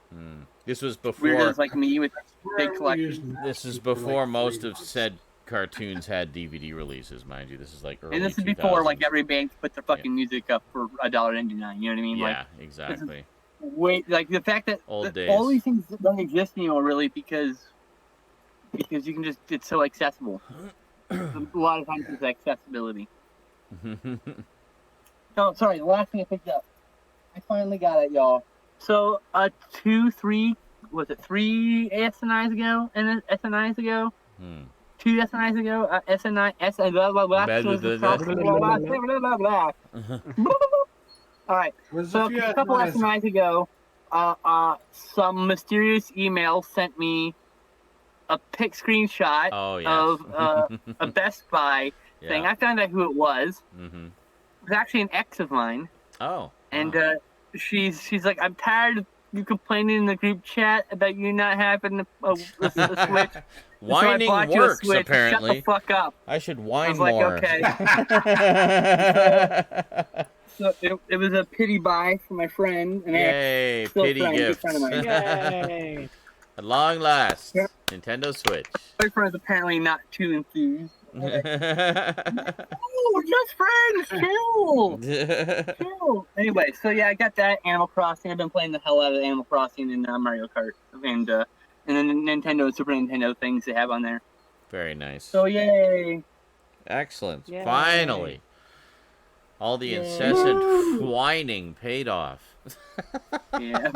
This was before. Weirdos like me with big collections. This is before most of said cartoons had DVD releases, mind you. This is like early. And this is 2000s. before like every band put their fucking music up for $1.99. You know what I mean? Yeah, like, exactly. Wait, like the fact that Old days. all these things don't exist anymore, really, because you can just, it's so accessible. A lot of times it's accessibility. Oh, sorry, the last thing I picked up. I finally got it, y'all. So, 3 SNIs ago, and SNIs ago, 2 SNIs ago, SNI, blah, blah, blah, All right, so a couple SNIs ago, some mysterious email sent me a pic screenshot of a Best Buy thing. I found out who it was. It was actually an ex of mine. Oh. And she's like, I'm tired of you complaining in the group chat about you not having a Switch. Whining so I bought works, you a Switch. apparently. Shut the fuck up. I should whine I was more. Like, okay. So it was a pity buy for my friend. And Yay, pity gifts. Yay. At long last, Nintendo Switch. My friend's apparently not too enthused. Oh, we're just friends. Chill. Anyway, so yeah, I got that Animal Crossing. I've been playing the hell out of Animal Crossing and Mario Kart and then the Nintendo and Super Nintendo things they have on there. Very nice. So yay! Excellent. Yay. Finally. All the Yeah. incessant whining paid off. Yeah.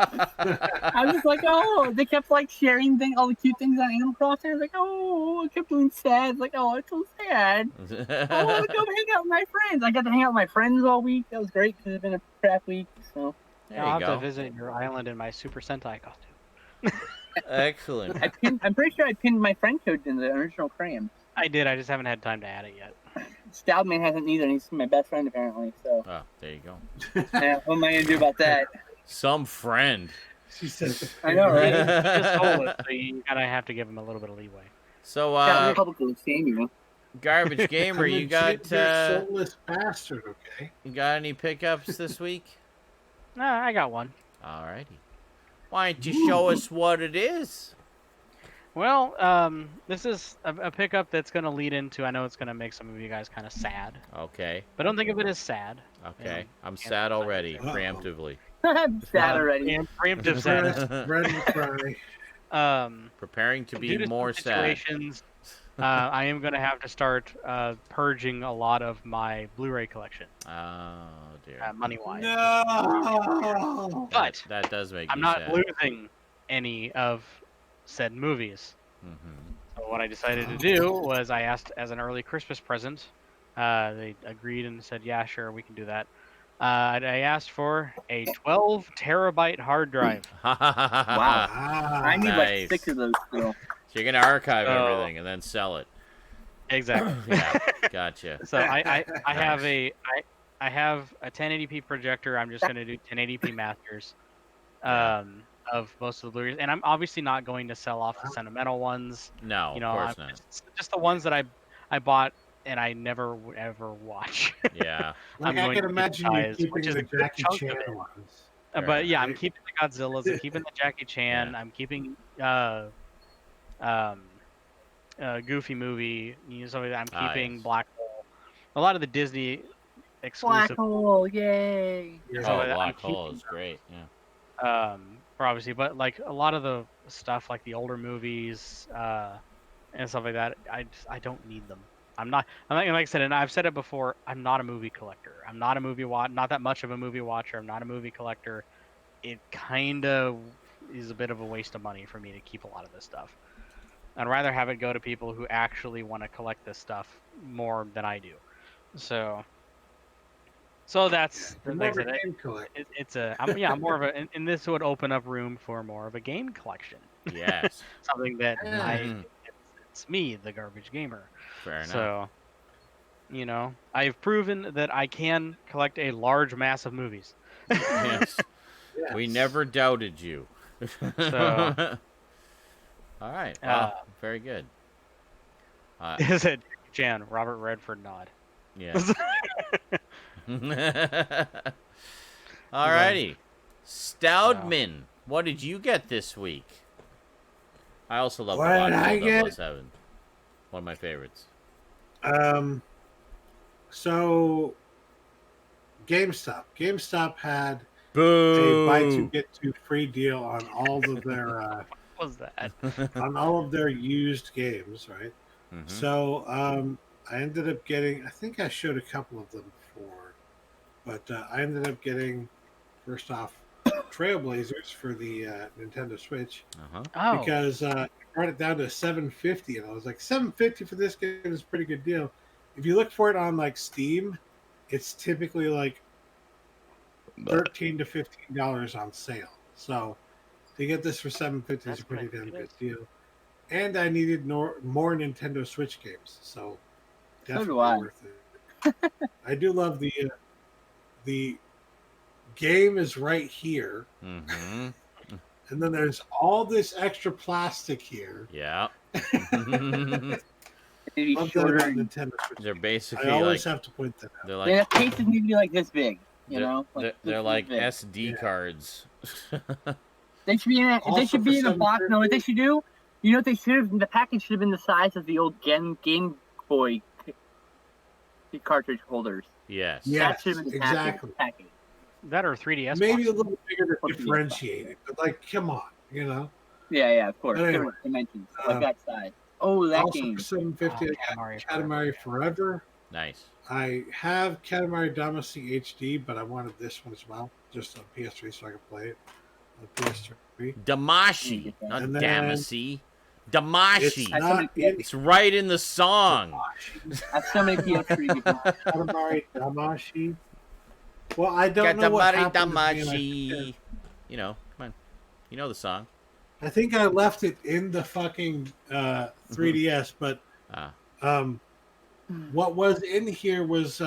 I was just like, oh, they kept like sharing all the cute things on Animal Crossing. I was like, oh, I kept doing sad. Like, oh, it's so sad. I want to go hang out with my friends. I got to hang out with my friends all week. That was great because it's been a crap week. So There I'll you have go. to visit your island in my Super Sentai costume. Excellent. I'm pretty sure I pinned my friend code in the original Cram. I did. I just haven't had time to add it yet. Stoudman hasn't either. And he's my best friend apparently. So Oh, there you go. yeah, what am I gonna do about that? Some friend. She says, I know, right? He just told us, so you gotta have to give him a little bit of leeway. So, Got publicly shame you. Garbage Gamer, you got soulless bastard, okay? you got any pickups this week? I got one. Alrighty. Why don't you show us what it is? Well, this is a pickup that's going to lead into, I know it's going to make some of you guys kind of sad, Okay. but don't think of it as sad. Okay. I'm Yeah. sad already, Uh-oh. preemptively. I'm sad already. And preemptive sadness. Ready to cry. Preparing to Due be to more some sad. situations, I am going to have to start purging a lot of my Blu-ray collection, Oh, dear. money-wise. No! But That does make I'm you not sad. losing any of said movies. Mm-hmm. So what I decided to do was I asked as an early Christmas present. They agreed and said, yeah, sure, we can do that. I asked for a 12 terabyte hard drive. Wow. I need Nice. like 6 of those still. So you're gonna archive So- everything and then sell it. Exactly. Yeah, gotcha. So I have I have a 1080p projector. I'm just going to do 1080p masters of most of the Blu-rays, and I'm obviously not going to sell off the sentimental ones. No, You know, of course not. just the ones that I bought and I never would ever watch. Yeah. Like, I'm I going can to imagine you digitize, keeping which is the a good Jackie chunk of Chan it. ones. But yeah, I'm Right. keeping the Godzillas. I'm keeping the Jackie Chan. Yeah. I'm keeping Goofy movie. You know, something that I'm keeping yes. Black Hole. A lot of the Disney Black exclusive. hole, yay! Yeah. So Oh, I'm Black keeping Hole is great. Yeah. for obviously, but like a lot of the stuff, like the older movies and stuff like that, I don't need them. I'm not like I said, and I've said it before. I'm not a movie collector. I'm not a movie not that much of a movie watcher. I'm not a movie collector. It kind of is a bit of a waste of money for me to keep a lot of this stuff. I'd rather have it go to people who actually want to collect this stuff more than I do. So that's You're like I more said, of a game collector. it's a I'm more of a and this would open up room for more of a game collection. Yes. Something that Mhm. it's me, the garbage gamer. Fair enough. So, you know, I've proven that I can collect a large mass of movies. Yes. Yes. We never doubted you. So- All right. Well, very good. Is it Jan Robert Redford nod? Yeah. Alrighty. Stoudman, what did you get this week? I also love What the did I get? 007. One of my favorites. So GameStop. GameStop had Boo! a buy two get two free deal on all of their What was that? on all of their used games, right? Mhm. So I ended up getting. I think I showed a couple of them before, but I ended up getting first off Trailblazers for the Nintendo Switch Uh-huh. Oh, because I brought it down to $750, and I was like, $750 for this game is a pretty good deal. If you look for it on like Steam, it's typically like $13 to $15 on sale. So to get this for $750 is That's a pretty pretty damn good. good deal. And I needed more Nintendo Switch games, so definitely I. worth it. I do love the game is right here, Mm-hmm. and then there's all this extra plastic here. Yeah. Maybe Love that shorter. about And, Nintendo Switch. They're I basically always like have to point that out. they're yeah, like the cases need to be like this big. You they're, know, they're this like big. SD Yeah. cards. They should be in a. Also They should be for in a box. No, what they $7.50. should do? You know what they should have? The package should have been the size of the old Game Boy cartridge holders. Yes. Yeah. That should have been the exactly. package. that or 3DS. Maybe a boxes. little bigger to What's the differentiate it, but like, come on, you know. Yeah, of course. Anyway, Different dimensions, like uh, that size. Oh, that Also game. for $750, I got Katamari Katamari Forever. Nice. I have Katamari Damacy HD, but I wanted this one as well, just on PS3 so I could play it on PS3. Damashi, not And then Damacy. It's Damashi. not in It's right in the song. I have so many PS3 games. Katamari Damacy. Well, I don't know what Katamari happened to me, and Damashi. You know, come on. You know the song. I think I left it in the fucking 3DS, but Ah. what was in here was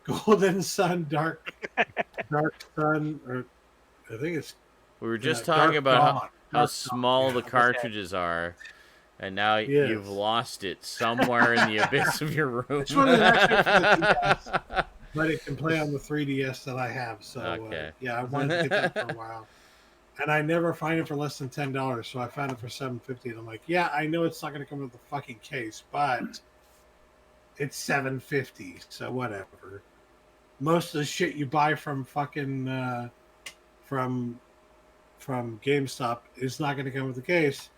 Golden Sun, Dark Sun, or I think it's We were just Dark talking about Dawn. how Dark small Dawn, the yeah. cartridges are, and now Yes. you've lost it somewhere in the abyss of your room. This one is actually for the DS, but it can play on the 3DS that I have. So Okay. yeah, I wanted to get that for a while, and I never find it for less than $10. So I found it for $7.50, and I'm like, yeah, I know it's not going to come with the fucking case, but it's $7.50, so whatever. Most of the shit you buy from fucking from GameStop is not going to come with the case.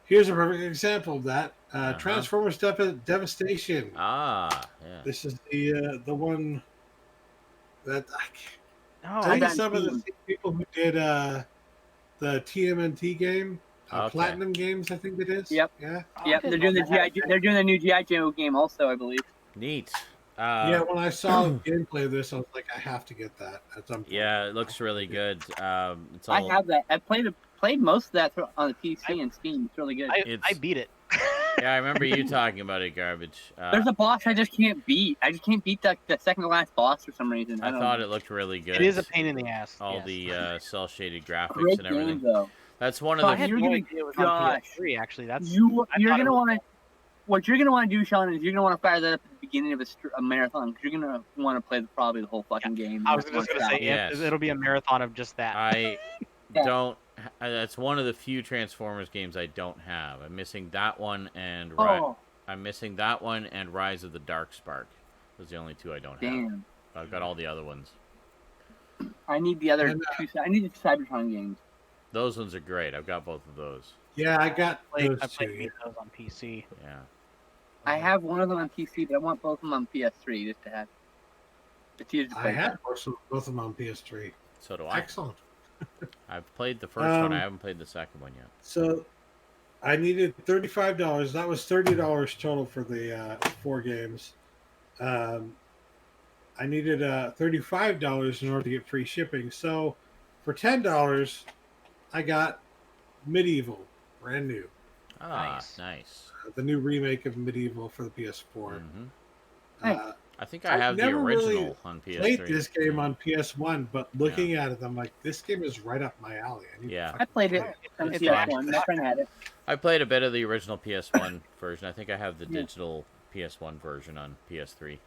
Here's a perfect example of that. Transformers Devastation. Ah, yeah. This is the one that Oh, I think got some of the Steam. same people who did the TMNT game, Okay. Platinum Games, I think it is. Yep. Yeah. Yep, they're doing the GI. They're doing the new GI Joe game also, I believe. Neat. Yeah. When I saw gameplay of this, I was like, I have to get that at some point. Yeah, it looks really good. It's all, I have that. I played most of that on the PC and Steam. It's really good. I beat it. Yeah, I remember you talking about it, Garbage. There's a boss I just can't beat. I just can't beat the second to last boss for some reason. I don't thought know. it looked really good. It is a pain in the ass. All yes. the cell shaded graphics Great and everything. game though. That's one So of I the. had you're no gonna- idea it was on gosh. PS3. Actually, that's You're I gonna thought it was- want to. What you're gonna want to do, Sean, is you're gonna want to fire that up at the beginning of a marathon because you're gonna want to play probably the whole fucking game. I was just gonna say Yes. it'll be a marathon of just that. I Yeah. don't. That's one of the few Transformers games I don't have. I'm missing that one and Oh I'm missing that one and Rise of the Dark Spark. Those are the only two I don't have. damn! I've got all the other ones. I need the other And, two. I need the Cybertron games. Those ones are great. I've got both of those. Yeah, I got I those played two. those on PC. Yeah. I have one of them on PC, but I want both of them on PS3 just to have. It's easier to I play. have both of them on PS3. So do I. Excellent. I've played the first one. I Um, haven't played the second one yet. So I needed $35. That was $30 total for the 4 games. I needed $35 in order to get free shipping. So for $10, I got Medieval, brand new. Ah, Nice. nice. The new remake of Medieval for the PS4. Mhm. Uh, I think I I've have the never really original on PS3. played this game on PS1, but looking at it, I'm like, this game is right up my alley. I need to Yeah. fucking I played play it on It's PS1. My friend had it. I played a bit of the original PS1 version. I think I have the digital PS1 version on PS3.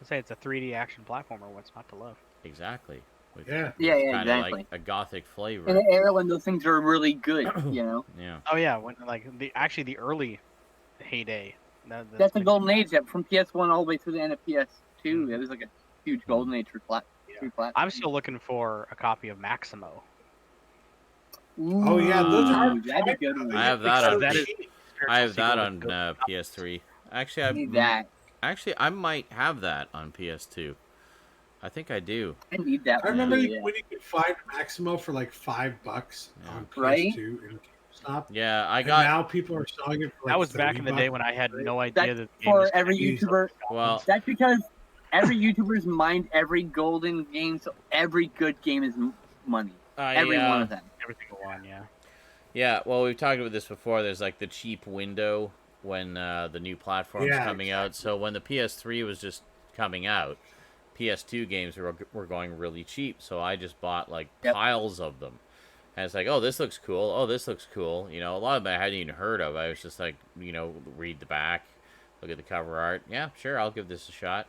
I say it's a 3D action platformer. What's not to love? Exactly. With Yeah. Yeah, yeah, kind of exactly. like a gothic In flavor. an era when those things were really good, you know. Yeah. Oh yeah, when like the early heyday. That's a when- golden age that from PS1 all the way through the end of PS2. It was like a huge golden age for Yeah. platforms. I'm still looking for a copy of Maximo. Oh, yeah, those are- that'd be good. One. I have that on. That is- I have that on Good. PS3. Actually, I need that. Actually, I might have that on PS2. I think I do. I need that. I remember one. when you could find Maximo for like $5 on PS2 Right? in GameStop. Yeah, I And got. now people are selling it for like That was back in the day $30. when I had no idea That's that the game for was every be YouTuber. Well, That's because every YouTuber's mined every golden game, so every good game is money. Every one of them. every single one. Yeah. Yeah, well, we've talked about this before. There's like the cheap window when the new platform's Yeah, coming out. So when the PS3 was just coming out, PS2 games were going really cheap. So I just bought like Yep. piles of them. And it's like, oh, this looks cool. Oh, this looks cool. You know, a lot of them I hadn't even heard of. I was just like, you know, read the back, look at the cover art. Yeah, sure, I'll give this a shot.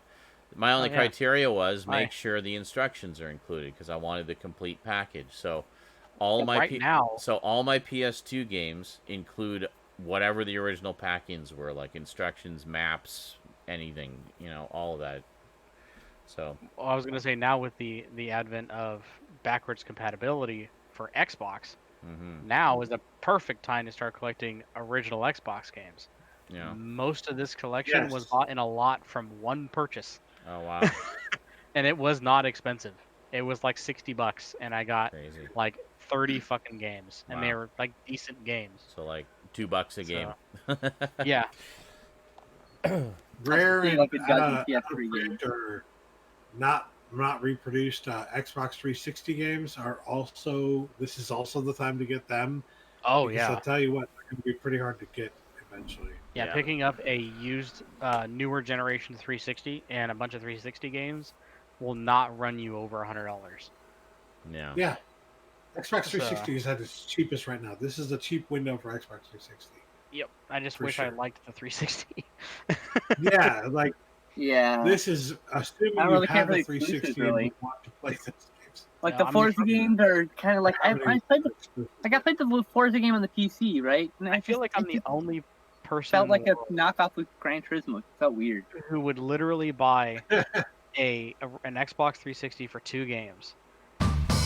My only yeah. criteria was Why? make sure the instructions are included because I wanted the complete package. So all my Right now- so all my PS2 games include whatever the original pack-ins were, like instructions, maps, anything, you know, all of that. So Well, I was gonna say now with the advent of backwards compatibility for Xbox, mhm. now is the perfect time to start collecting original Xbox games. Yeah. Most of this collection was Yes. bought in a lot from one purchase, Oh wow. and it was not expensive. It was like $60, and I got Crazy. like 30 fucking games, and they Wow. were like decent games. So like $2 a game. Yeah, Rare See, and like a dozen PS3 unfriend games. or not reproduced Xbox 360 games are also. This is also the time to get them. oh Because I'll yeah, tell you what, they're going to be pretty hard to get eventually. yeah. Yeah. Picking up a used, newer generation 360 and a bunch of 360 games will not run you over $100. Yeah. Yeah, Xbox So, 360 is at its cheapest right now. This is a cheap window for Xbox 360. yep. I just For wish I sure. liked the 360. Yeah, like Yeah. this is I assuming don't you really care have for a the exclusives, 360 really. and you want to play those games. Like No, the I'm Forza just- games are kind of like I How many played the exclusives? like I played the Forza game on the PC, right? And I feel like I'm it the just only person felt in like the a world knockoff with Gran Turismo. It felt weird. who would literally buy an Xbox 360 for 2 games,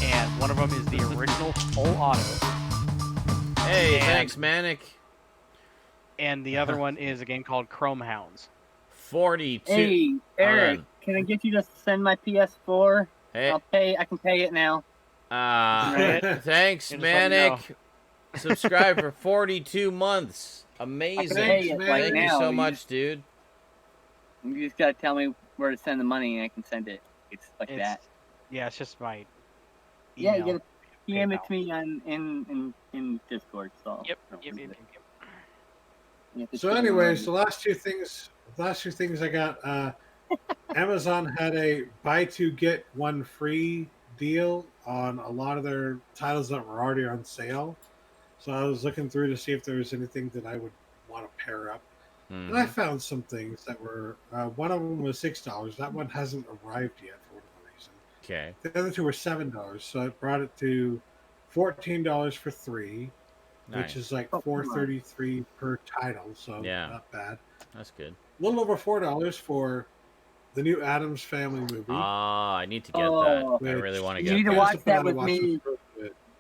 and one of them is the original full auto, Hey, And- thanks, Manic. and the other one is a game called Chrome Hounds. 42. Hey, Eric, on. can I get you to send my PS4? Hey, I can pay it now. Right. thanks, You just let me know. Manic. Subscribe for 42 months. I can Amazing. pay it man. like Thank you now. so much, dude. You just gotta tell me where to send the money, and I can send it. It's like It's that. yeah, it's just my Yeah, email. you gotta PM it PayPal. to me on in Discord. So Yep. I don't Yep. need Yep. it. Yep. You have to So, send me anyways, the money. last two things I got. Amazon had a buy two get one free deal on a lot of their titles that were already on sale. So I was looking through to see if there was anything that I would want to pair up, and I Mhm. found some things that were. One of them was $6. That one hasn't arrived yet for whatever reason. Okay. The other two were $7, so it brought it to $14 for three, Nice. which is like Oh, come on. $4.33 per title. So Yeah. not bad. That's good. A little over $4 for the new Adams Family movie. Ah, I need to get Oh. that. I really want to You get need to that. watch that with me.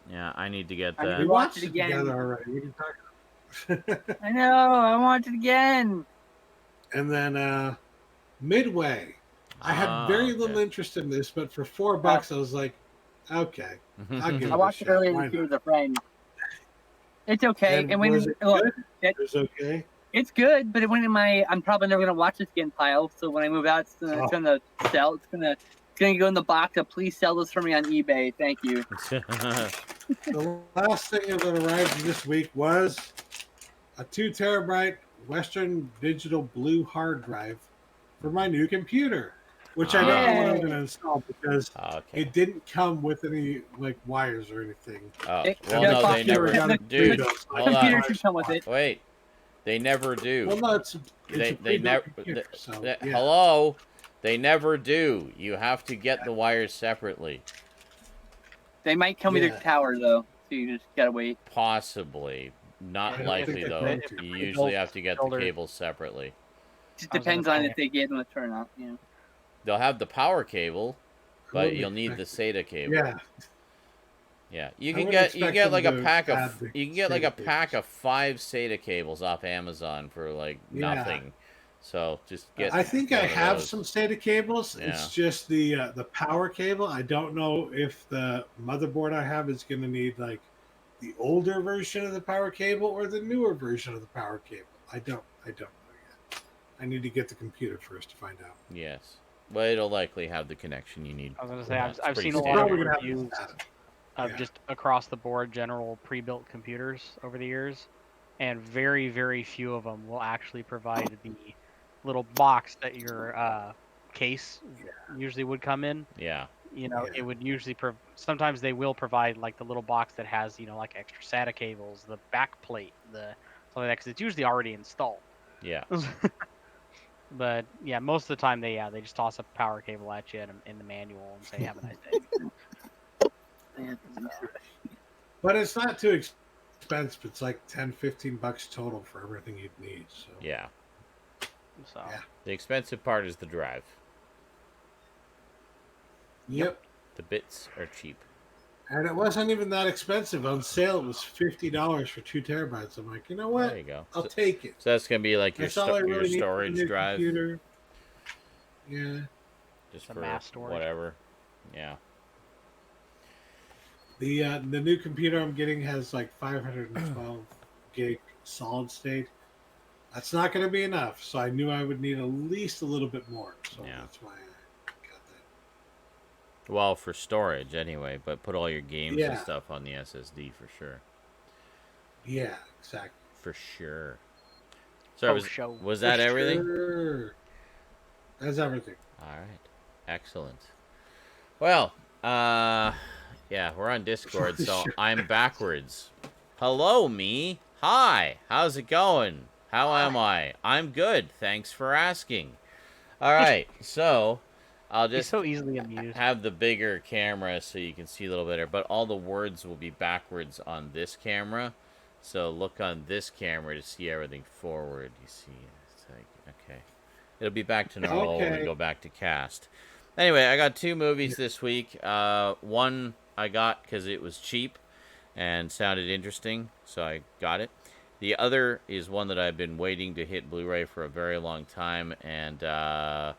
Yeah, I need to get I need We to that. watch watched it it again. together already. We can talk. I know. I want it again. And then Midway. I had very little interest in this, but for $4, I was like, okay, I'll give I it watched a it shot. earlier Why this year not? with a friend. It's okay. And And when was it look, good? it- It was okay. it's good, but it went in my. I'm probably never gonna watch this again pile. So when I move out, it's gonna sell. It's gonna go in the box of please sell this for me on eBay. Thank you. The last thing that arrived this week was a 2 terabyte Western Digital Blue hard drive for my new computer, which I don't know what I'm Yay. going to install because Okay. it didn't come with any like wires or anything. Oh, It well, does no, cost they you never. the- Dude, the hold Computer on. should come with it. Wait, they never do. Well, no, it's a They pre-built never. computer, so, yeah. Hello, they never do. You have to get the wires separately. They might come with Yeah. your tower though, so you just gotta wait. Possibly. I Not don't likely think though. they're You going to. usually have to get the Builder. cables separately. Just I was gonna depends on say- if they get them to or not. You know. They'll have the power cable, but wouldn't you'll need the SATA cable. Yeah, Yeah, you I can wouldn't get expect like them a to pack add of the you can get like a SATA pack cables. of 5 SATA cables off Amazon for like Yeah. nothing. So just get. I think one I of have those. some SATA cables. Yeah. It's just the power cable. I don't know if the motherboard I have is going to need like the older version of the power cable or the newer version of the power cable. I don't know yet. I need to get the computer first to find out. Yes, but it'll likely have the connection you need. I was gonna say Yeah, I've, it's I've pretty seen a lot standard. of Probably gonna have reviews SATA. of Yeah. just across the board general pre-built computers over the years, and very very few of them will actually provide the little box that your case usually would come in. Yeah. You know, Yeah. it would usually sometimes they will provide like the little box that has, you know, like extra SATA cables, the back plate, the something like that, because it's usually already installed. Yeah. But yeah, most of the time they just toss a power cable at you in the manual and say have a nice day. But it's not too expensive. It's like $10-15 total for everything you'd need. So Yeah. So Yeah. The expensive part is the drive. Yep. The bits are cheap. And it wasn't even that expensive. On sale, it was $50 for 2 terabytes. I'm like, you know what? There you go. I'll take it. So that's gonna be like your That's all I your really need for a storage new drive, computer. Yeah. just The for mass storage. whatever. Yeah. The new computer I'm getting has like 512 gig solid state. That's not going to be enough. So I knew I would need at least a little bit more. So Yeah. that's why I got that. Well, for storage anyway, but put all your games and Yeah. stuff on the SSD for sure. Yeah, exactly. For sure. So was that For everything? Sure. That's everything. All right. Excellent. Well, yeah, we're on Discord, so Sure. I'm backwards. Hello, me. Hi. How's it going? How am I? I'm good. Thanks for asking. All right. So, I'll He's just so easily amused. have the bigger camera so you can see a little better, but all the words will be backwards on this camera. So look on this camera to see everything forward. You see, it's like, okay. It'll be back to normal when we Okay. go back to cast. Anyway, I got 2 movies this week. One I got because it was cheap and sounded interesting, so I got it. The other is one that I've been waiting to hit Blu-ray for a very long time, and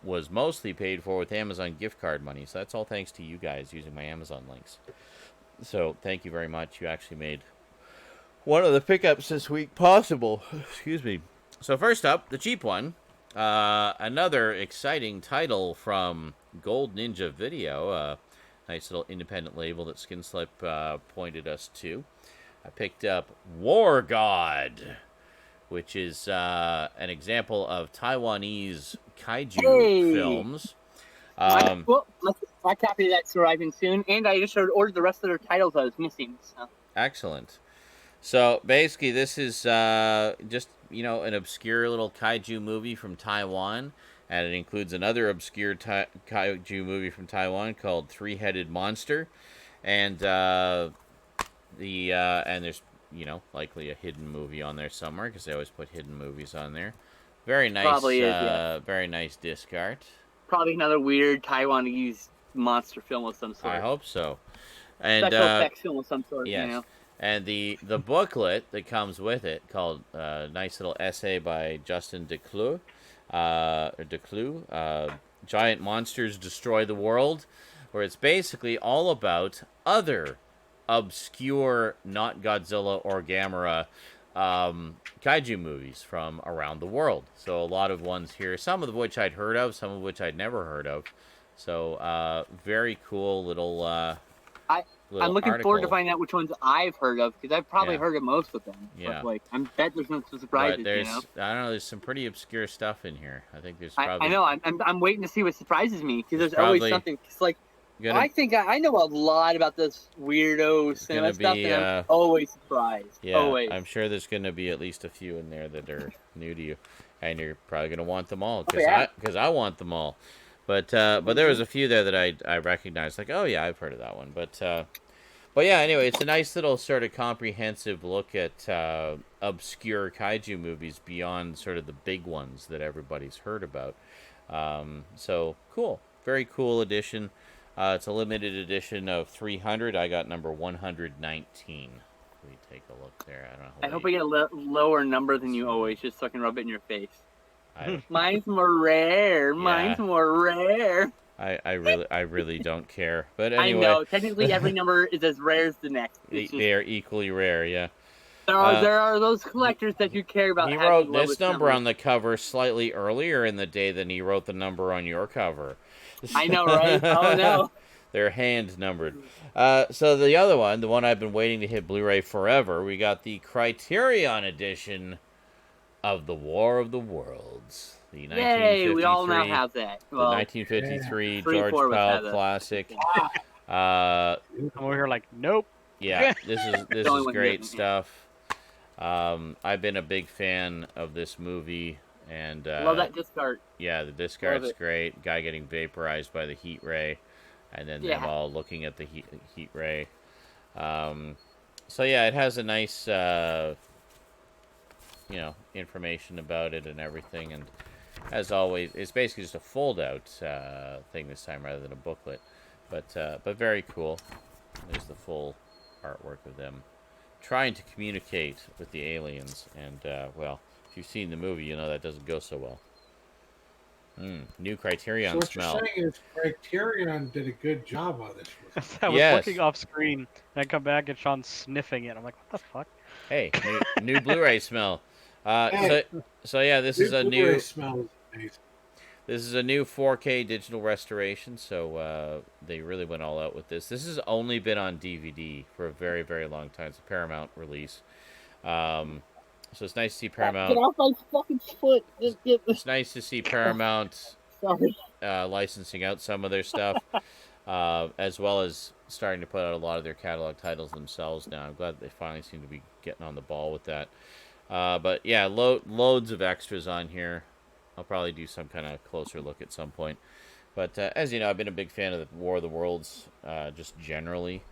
was mostly paid for with Amazon gift card money. So that's all thanks to you guys using my Amazon links. So thank you very much. You actually made one of the pickups this week possible. Excuse me. So first up, the cheap one. Another exciting title from Gold Ninja Video. Nice little independent label that Skinslip pointed us to. I picked up War God, which is an example of Taiwanese kaiju films. My copy of that's arriving soon, and I just ordered the rest of their titles I was missing. So. Excellent. So basically, this is just an obscure little kaiju movie from Taiwan, and it includes another obscure kaiju movie from Taiwan called Three-Headed Monster, and and there's likely a hidden movie on there somewhere because they always put hidden movies on there. Very nice, Probably is, yeah. very nice disc art. Probably another weird Taiwanese monster film of some sort. I hope so. And special effects film of some sort. yes. You know. And the booklet that comes with it, called nice little essay by Justin Decloux, Giant Monsters Destroy the World, where it's basically all about other obscure, not Godzilla or Gamera, kaiju movies from around the world. So a lot of ones here, some of which I'd heard of, some of which I'd never heard of. So very cool little I'm looking forward to article. finding out which ones I've heard of, because I've probably Yeah. heard of most of them. Yeah. But, I bet there's no surprises. But there's, You know? I don't know, there's some pretty obscure stuff in here. I think there's probably. I know. I'm waiting to see what surprises me, because there's Probably always something. Cause gonna, I think I know a lot about this weirdo cinema stuff, and I'm always surprised. yeah, Always. I'm sure there's going to be at least a few in there that are new to you, and you're probably going to want them all because I want them all. But there was a few there that I recognized, like, oh yeah, I've heard of that one. But yeah, anyway, it's a nice little sort of comprehensive look at obscure kaiju movies beyond sort of the big ones that everybody's heard about. So cool, very cool edition. It's a limited edition of 300. I got number 119. We take a look there. I don't know. I hope I get a lower number than you always, just so I can rub it in your face. I, Mine's more rare. Mine's more rare. I really don't care. But anyway, I know. Technically, every number is as rare as the next. They are equally rare. Yeah. There are those collectors that you care about. He having wrote the this lowest number numbers. on the cover slightly earlier in the day than he wrote the number on your cover. I know, right? Oh no. They're hand numbered. So the other one, the one I've been waiting to hit Blu-ray forever, we got the Criterion edition of The War of the Words. The 1953, Yay! We all now have that. the Well, 1953 3, George 4 of us Powell have that. classic. I'm over here like, nope. Yeah, this is The only one great getting it. stuff. I've been a big fan of this movie, and love that disc art. yeah, the disc Love art's it. great. Guy getting vaporized by the heat ray, and then them Yeah. all looking at the heat ray. So yeah, it has a nice information about it and everything, and as always, it's basically just a fold-out thing this time rather than a booklet, but very cool. There's the full artwork of them trying to communicate with the aliens. And, well, if you've seen the movie, you know that doesn't go so well. New Criterion So what smell. you're saying is Criterion did a good job on this movie. I was Yes. looking off screen, and I come back and Sean's sniffing it. I'm like, what the fuck? Hey, new Blu-ray smell. Hey. So yeah, this is a Blu-ray new smell is amazing. This is a new 4K digital restoration, so they really went all out with this. This has only been on DVD for a very, very long time. It's a Paramount release. So it's nice to see Paramount. Get off my fucking foot. It's nice to see Paramount Sorry. licensing out some of their stuff, as well as starting to put out a lot of their catalog titles themselves now. I'm glad they finally seem to be getting on the ball with that. But yeah, loads of extras on here. I'll probably do some kind of closer look at some point. But as you know, I've been a big fan of the War of the Worlds, just generally.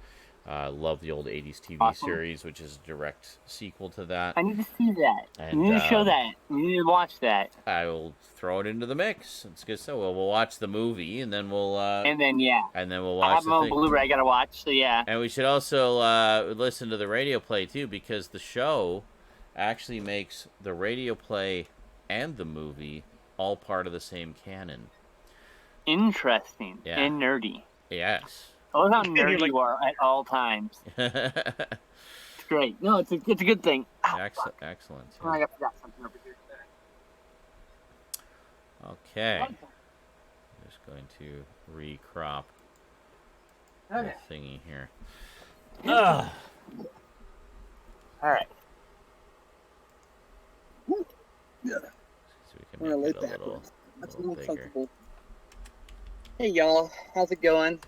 Love the old 80s TV series, which is a direct sequel to that. I need to see that. And, you need to show that. You need to watch that. I will throw it into the mix. It's good. So we'll watch the movie, and then we'll And then, yeah. and then we'll I watch have the my own thing. Blu-ray I gotta watch, so yeah. And we should also listen to the radio play too, because the show actually makes the radio play and the movie all part of the same canon. Interesting. Yeah. And nerdy. Yes. I love how nerdy you are at all times. It's great. No, it's a good thing. Ow, Excellent. fuck. Excellent. Oh, I forgot something over here. Okay. Just going to recrop Okay. the thingy here. All right. So we I'm gonna can lay make it a little, backwards. That's little more bigger. comfortable. Hey y'all, how's it going?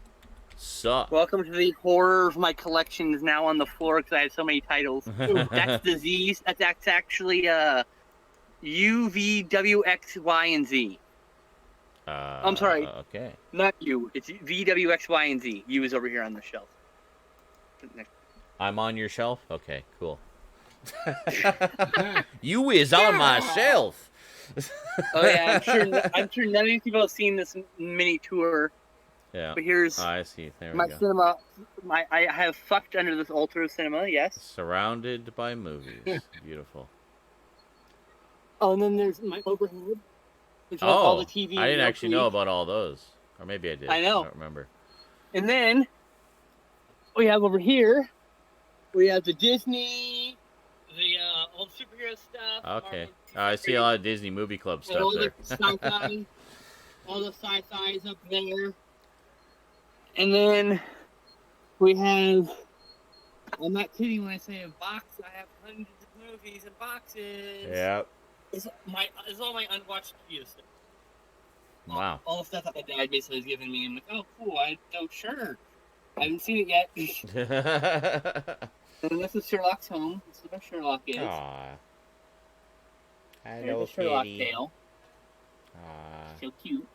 Sup? Welcome to the horror of my collection is now on the floor because I have so many titles. That's disease. That's actually U, V, W, X, Y, and Z. I'm sorry. Okay. Not U. It's V, W, X, Y, and Z. U is over here on the shelf. I'm on your shelf? Okay, cool. You is on my shelf. Oh yeah, I'm sure none of these people have seen this mini tour. Yeah. But here's I see. There we my go. cinema. I have fucked under this altar of cinema. Yes. Surrounded by movies. Beautiful. Oh, and then there's my overhead, which has all Oh, the TV. I didn't and actually know about all those. Or maybe I did. I know. I don't remember. And then we have over here, we have the Disney, the all the superhero stuff. Okay. I see a lot of Disney Movie Club And stuff all there. the sci-fi, all the sci-fi's up there. And then we have, I'm not kidding when I say a box, I have hundreds of movies and boxes. Yeah. It's all my unwatched video stuff. Wow. All the stuff that my dad basically has given me. I'm like, oh, cool, sure. I haven't seen it yet. And this is Sherlock's home. This is where Sherlock is. Aw. There's Hello, a Sherlock kitty. tale. Aw. So cute.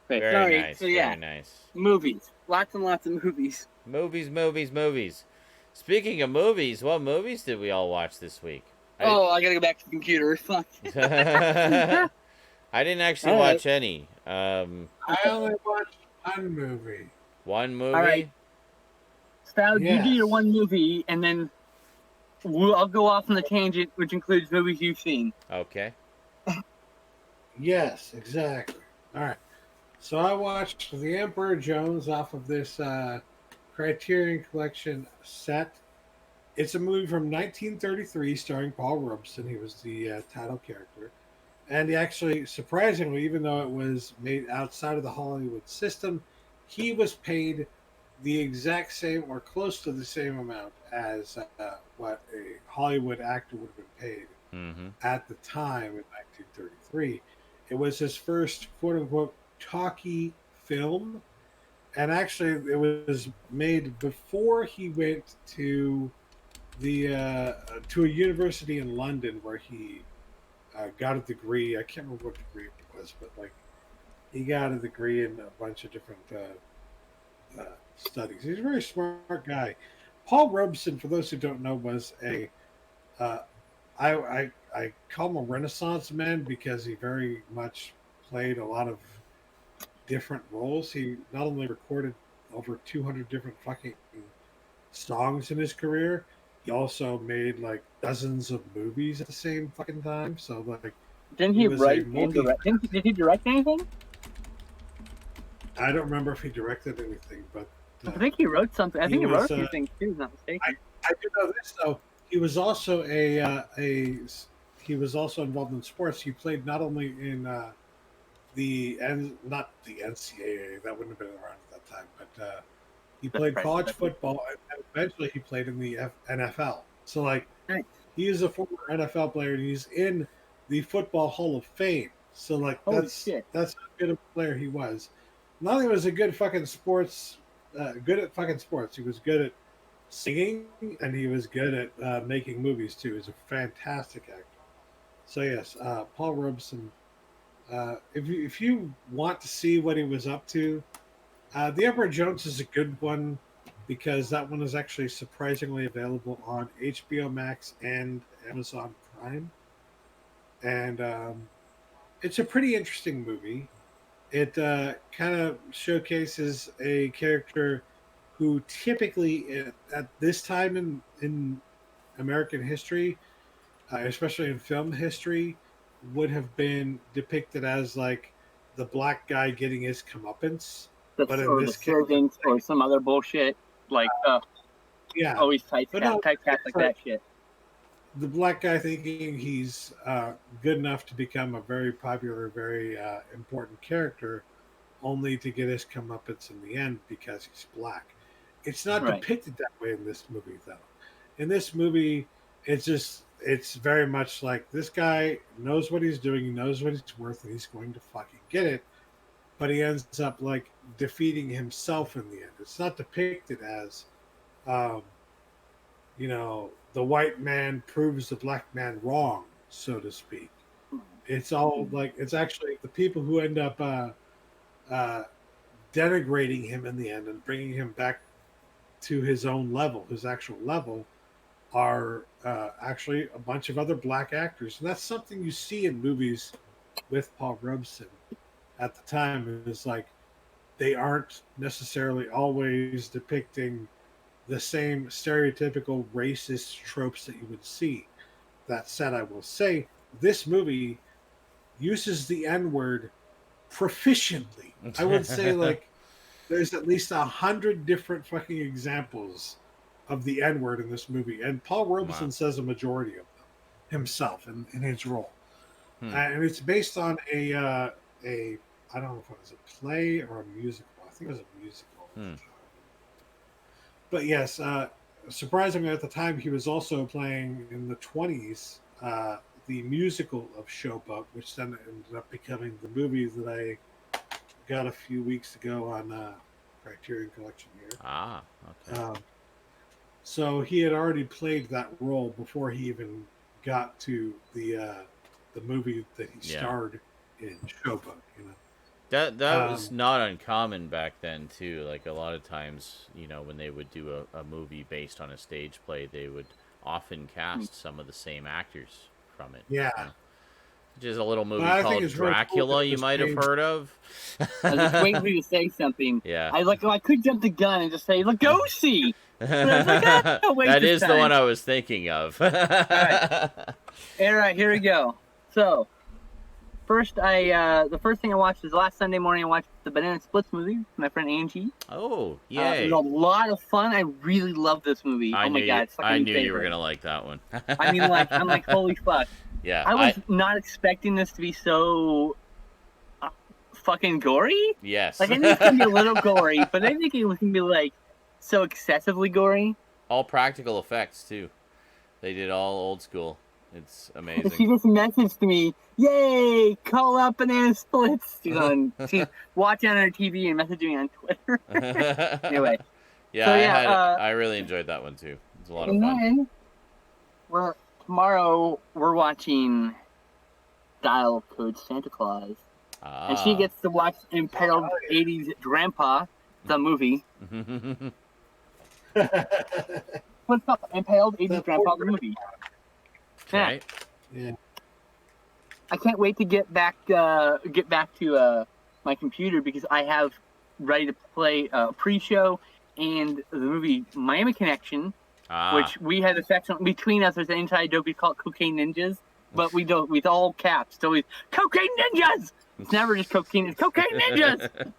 Okay, Very sorry. nice. So yeah, Very nice. movies. Lots and lots of movies. Movies. Speaking of movies, what movies did we all watch this week? I gotta go back to the computer. Fuck. I didn't actually All right. watch any. I only watched one movie. One movie. right. Stout, you do Yes. your one movie, and then I'll go off on the tangent, which includes movies you've seen. Okay. Yes, exactly. All right. So I watched The Emperor Jones off of this Criterion Collection set. It's a movie from 1933 starring Paul Robeson. He was the title character. And he actually, surprisingly, even though it was made outside of the Hollywood system, he was paid the exact same or close to the same amount as what a Hollywood actor would have been paid Mm-hmm. at the time in 1933. It was his first quote-unquote talkie film, and actually it was made before he went to the to a university in London where he got a degree. I can't remember what degree it was, but like he got a degree in a bunch of different studies. He's a very smart guy. Paul Robeson, for those who don't know, was a I call him a Renaissance man because he very much played a lot of different roles. He not only recorded over 200 different fucking songs in his career. He also made like dozens of movies at the same fucking time. So like, Didn't he he was a write and multi. direct? Did he direct anything? I don't remember if he directed anything, but I think he wrote something. I he think he wrote was, a few things too. If I'm not mistaken. I do know this though. He was also he was also involved in sports. He played not only in not the NCAA, that wouldn't have been around at that time, but he played college football, and eventually he played in the NFL. So like, Nice. he is a former NFL player, and he's in the Football Hall of Fame. So like, Holy shit. that's how good of a player he was. Not only was he good fucking sports, good at fucking sports, he was good at singing, and he was good at making movies too. He's a fantastic actor. So yes, Paul Robeson. If you want to see what he was up to, The Emperor Jones is a good one because that one is actually surprisingly available on HBO Max and Amazon Prime, and it's a pretty interesting movie. It kind of showcases a character who typically at this time in American history, especially in film history, would have been depicted as like the black guy getting his comeuppance. But in this case, servant or some other bullshit like yeah, always typecast no, like that shit. The black guy thinking he's good enough to become a very popular, very important character, only to get his comeuppance in the end because he's black. It's not depicted that way in this movie, though. In this movie, it's very much like this guy knows what he's doing, he knows what he's worth, and he's going to fucking get it. But he ends up like defeating himself in the end. It's not depicted as, the white man proves the black man wrong, so to speak. It's all like it's actually the people who end up denigrating him in the end and bringing him back to his own level, his actual level, are actually a bunch of other black actors, and that's something you see in movies with Paul Robeson at the time. Is like they aren't necessarily always depicting the same stereotypical racist tropes that you would see. That said, I will say this movie uses the N-word proficiently. I would say like there's at least 100 different fucking examples of the N-word in this movie, and Paul Robeson says a majority of them himself in his role. And it's based on a I don't know if it was a play or a musical. I think it was a musical. But yes, surprisingly at the time, he was also playing in the 20s the musical of Showboat, which then ended up becoming the movie that I got a few weeks ago on Criterion Collection here. Okay. So he had already played that role before he even got to the movie that he starred in, Showboat. That was not uncommon back then too. Like a lot of times, when they would do a movie based on a stage play, they would often cast some of the same actors from it. Yeah. Which is a little movie called Dracula, cool, you might have heard of. I was just waiting for you to say something. Yeah. I could jump the gun and just say, Lugosi! That is the one I was thinking of. All right, here we go. So, first, the first thing I watched was last Sunday morning. I watched the Banana Splits movie with my friend Angie. Oh, yay! It was a lot of fun. I really love this movie. Oh my god, it's I knew you were gonna like that one. I mean, I'm like, holy fuck. Yeah, I was not expecting this to be so fucking gory. Yes. Like I think it's gonna be a little gory, but I think it was gonna be like so excessively gory. All practical effects too. They did all old school. It's amazing. She just messaged me, "Yay! Call out Banana Splits." She's watching on her TV and messaging me on Twitter. Anyway. Yeah, I really enjoyed that one too. It's a lot of fun. Then, tomorrow we're watching Dial Code Santa Claus, and she gets to watch Impaled 80s Grandpa, the movie. What's up? Impaled 80s Grandpa, the movie. Okay. Yeah. I can't wait to get back to my computer because I have ready to play pre-show and the movie Miami Connection, which we had a section between us. There's an inside joke we call it Cocaine Ninjas, but we don't with all caps. So it's Cocaine Ninjas. It's never just cocaine. It's Cocaine Ninjas.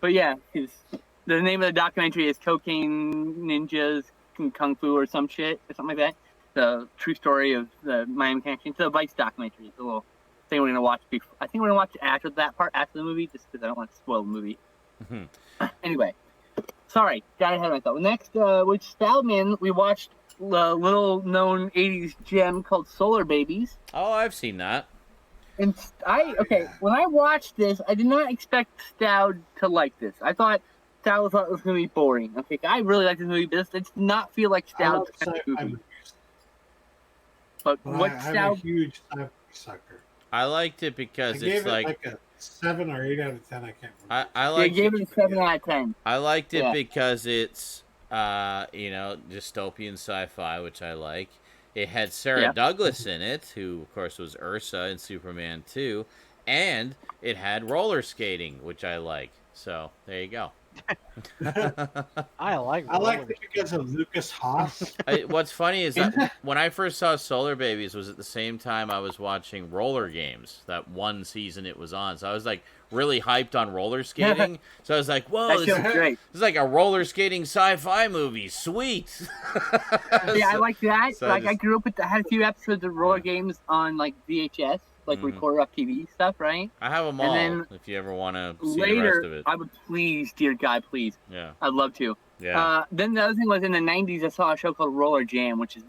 But yeah, the name of the documentary is Cocaine Ninjas Kung Fu or some shit or something like that. The true story of the Miami Connection. It's a Vice documentary. It's a little thing we're gonna watch. I think we're gonna watch after that part, after the movie, just because I don't want to spoil the movie. Anyway, sorry, got ahead of myself. Next, with Stoudman, we watched a little-known '80s gem called Solar Babies. Oh, I've seen that. And when I watched this, I did not expect Stoud to like this. I thought Stoud thought it was going to be boring. Okay, I really like this movie, but it did not feel like Stoud's kind of movie. But what I'm Stoud... a huge sci-fi sucker. I liked it because I it's gave it like a 7 or 8 out of 10. I can't remember. I liked gave it a 7 out of 10. I liked it because it's dystopian sci-fi, which I like. It had Sarah Douglas in it, who of course was Ursa in Superman 2, and it had roller skating, which I like. So there you go. I like it because of Lucas Haas. What's funny is that when I first saw Solar Babies was at the same time I was watching Roller Games, that one season it was on. So I was like really hyped on roller skating. So I was like, whoa, this is like a roller skating sci-fi movie. Sweet. I like that. So I grew up with I had a few episodes of Roller Games on like VHS. Like recorder off TV stuff, right? I have them all. And then if you ever want to see the rest of it, I would please, dear God, please. Yeah, I'd love to. Yeah. Then the other thing was in the '90s, I saw a show called Roller Jam, which is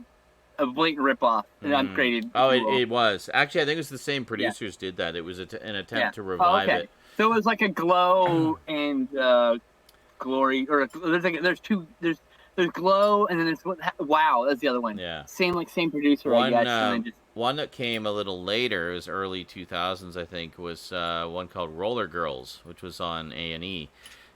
a blatant ripoff and upgraded. Oh, it was actually. I think it was the same producers did that. It was an attempt to revive it. So it was like a Glow and Glory, or there's Glow and then there's Wow. That's the other one. Yeah. Same producer, I guess. And then just, one that came a little later, it was early 2000s, I think, was one called Roller Girls, which was on A&E.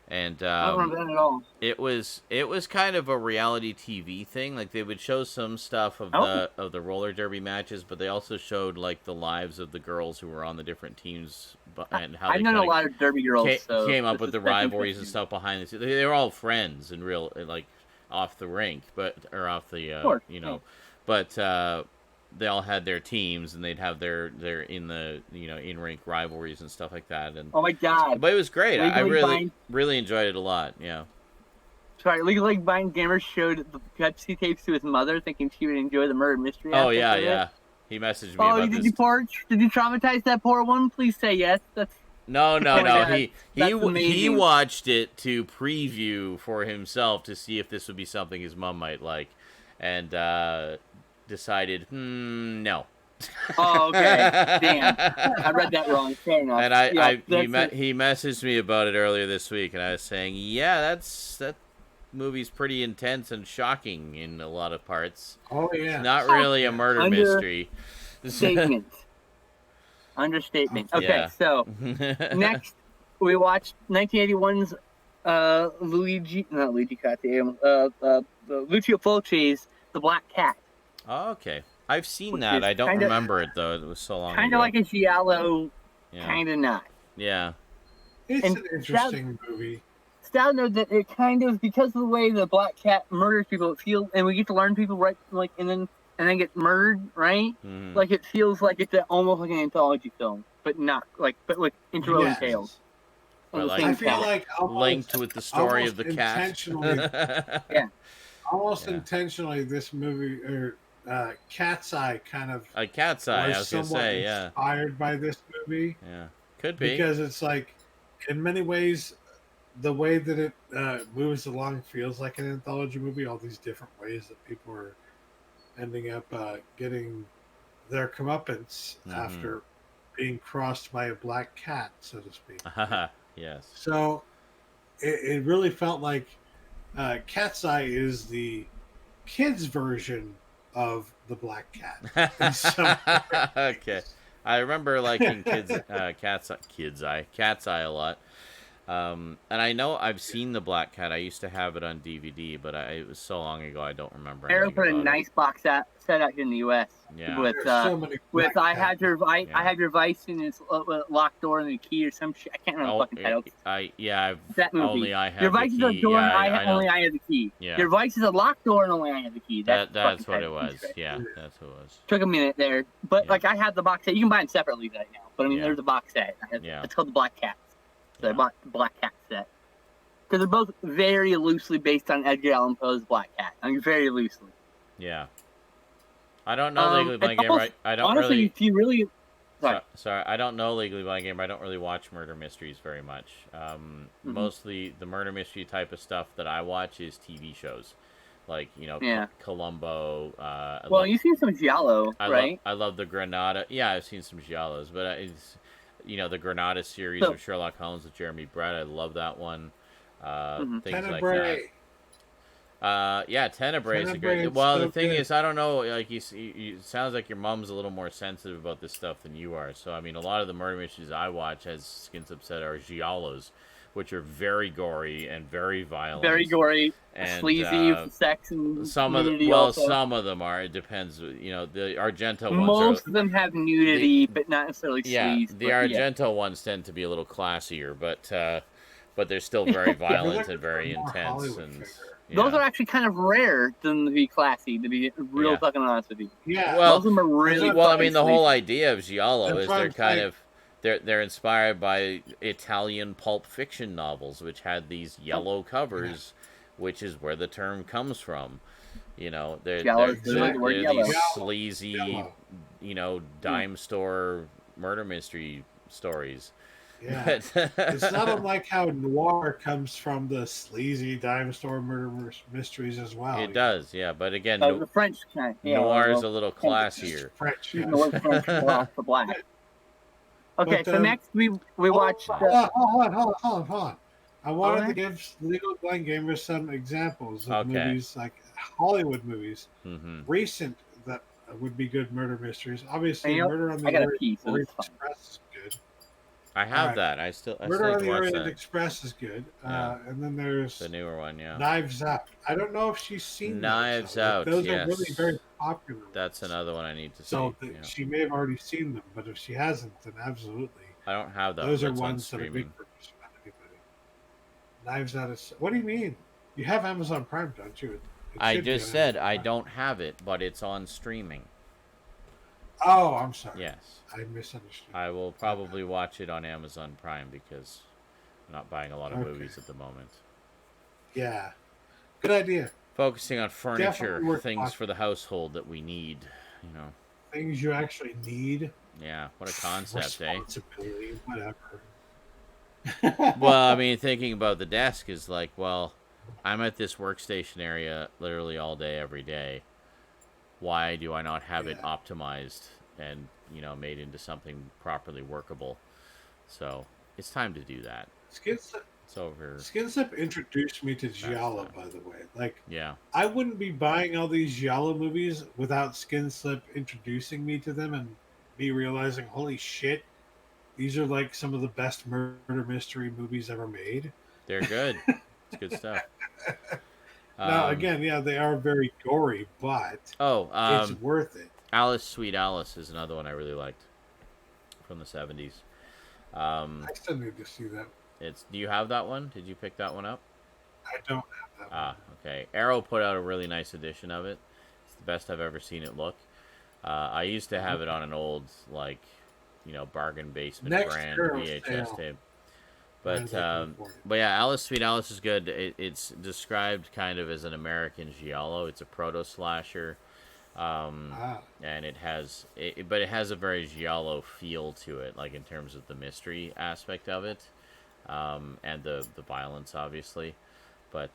And I don't remember that at all. It was kind of a reality TV thing. Like they would show some stuff of the roller derby matches, but they also showed like the lives of the girls who were on the different teams and how I've known a lot of derby girls came up with the rivalries and stuff behind the scenes. They were all friends in real like off the rink, or off the but. They all had their teams, and they'd have their in the in-rink rivalries and stuff like that. And oh my God! But it was great. I really enjoyed it a lot. Yeah. Sorry, Legally Blind Gamer showed the Pepsi tapes to his mother, thinking she would enjoy the murder mystery. Oh yeah. He messaged me about this. Did you traumatize that poor one? Please say yes. That's no. He watched it to preview for himself to see if this would be something his mom might like, and decided, no. Oh, okay. Damn. I read that wrong. Fair enough. And he messaged me about it earlier this week, and I was saying, yeah, that movie's pretty intense and shocking in a lot of parts. Oh, yeah. It's not really a murder mystery. Understatement. Okay, so next we watched 1981's Lucio Fulci's The Black Cat. Oh, okay. I've seen that. I don't remember it, though. It was so long ago. Kind of like a giallo, kind of not. Yeah. It's an interesting movie. Stout knows that it kind of, because of the way the Black Cat murders people, it feels, and we get to learn people and then get murdered, right? Mm-hmm. Like it feels like it's almost like an anthology film, but not but with interwoven tales. I feel like linked with the story of the cat. Almost intentionally, this movie Cat's Eye kind of Cat's Eye. I was gonna say, inspired by this movie. Yeah, could be because it's like, in many ways, the way that it moves along feels like an anthology movie. All these different ways that people are ending up getting their comeuppance after being crossed by a black cat, so to speak. Yes. So it really felt like Cat's Eye is the kids' version of the Black Cat. Okay, I remember liking Cat's Eye a lot. And I know I've seen the Black Cat. I used to have it on DVD, but it was so long ago I don't remember Arrow anything put a about nice box set out here in the U.S. Yeah. with There's so many with Black I Cat had your movies. I had your vice and its locked door and the key or some shit. I can't remember the fucking title. That movie. only I have Your the vice is a key. door Yeah, and only I have the key. Yeah. Your vice is a locked door and only I have the key. That's fucking what it title. was. Yeah, that's what it was. Took a minute there, but Yeah. like I have the box set. You can buy them separately right now, but I mean Yeah. there's a box set. Yeah. It's called the Black Cat. So I Yeah. bought the Black Cat set because they're both very loosely based on Edgar Allan Poe's Black Cat. I mean very loosely. Yeah. I don't know Legally Blind it's Gamer. almost- I don't honestly, really. if you really Sorry, I don't know Legally Blind Gamer. I don't really watch murder mysteries very much. Mostly the murder mystery type of stuff that I watch is TV shows, like Columbo. you've seen some Giallo, right? I love the Granada. Yeah, I've seen some Giallos, but it's the Granada series of Sherlock Holmes with Jeremy Brett. I love that one. Things like that. Tenebrae is a good. Well, the thing is, I don't know. Like it sounds like your mom's a little more sensitive about this stuff than you are. So I mean, a lot of the murder mysteries I watch, as Skinslip said, are giallos, which are very gory and very violent. Very gory, and sleazy, sex and some nudity. Some of them are. It depends. The Argento ones. Most of them have nudity, but not necessarily sleaze. The Argento ones tend to be a little classier, but they're still very violent and very intense and. Yeah. Those are actually kind of rare to be classy, to be real fucking honest with you. Yeah. Well, most of them are really I mean, the whole idea of giallo That's is what they're I'm kind saying. of they're inspired by Italian pulp fiction novels, which had these yellow covers, which is where the term comes from. They're these sleazy, dime store murder mystery stories. Yeah, it's not unlike how noir comes from the sleazy dime store murder mysteries as well. It does, yeah. But again, the French kind. Noir is a little classier. French. Noir French for black. Okay, so next we watched. Hold on. I wanted to give Legal Blind Gamers some examples of movies, like Hollywood movies, recent that would be good murder mysteries. Obviously, Murder on the Orient Express is good. I have that. I Murder on the watch Orient that. Express is good. And then there's the newer one, Knives Out. I don't know if she's seen Knives Out. Those yes. are really very popular. That's another one I need to see. So she may have already seen them, but if she hasn't, then absolutely. I don't have that. Those are That's ones on that are streaming. big for just about anybody. Knives Out is. What do you mean? You have Amazon Prime, don't you? I just said I don't have it, but it's on streaming. Oh, I'm sorry. Yes. I misunderstood. I will probably watch it on Amazon Prime because I'm not buying a lot of movies at the moment. Yeah. Good idea. Focusing on furniture, Definitely things for the household that we need, Things you actually need. Yeah, what a concept, eh? Responsibility, whatever. Well, I mean, thinking about the desk is like, well, I'm at this workstation area literally all day, every day. Why do I not have it optimized and, made into something properly workable? So it's time to do that. Skinslip introduced me to Giallo, by the way. Yeah. I wouldn't be buying all these Giallo movies without Skinslip introducing me to them and me realizing, holy shit, these are like some of the best murder mystery movies ever made. They're good. It's good stuff. Now, again, they are very gory, but it's worth it. Alice, Sweet Alice is another one I really liked from the 70s. I still need to see that. Do you have that one? Did you pick that one up? I don't have that one. Okay. Arrow put out a really nice edition of it. It's the best I've ever seen it look. I used to have it on an old, bargain basement brand VHS tape. But yeah, Alice, Sweet Alice is good. It's described kind of as an American giallo. It's a proto-slasher. And it has a very giallo feel to it, like in terms of the mystery aspect of it. And the violence, obviously, but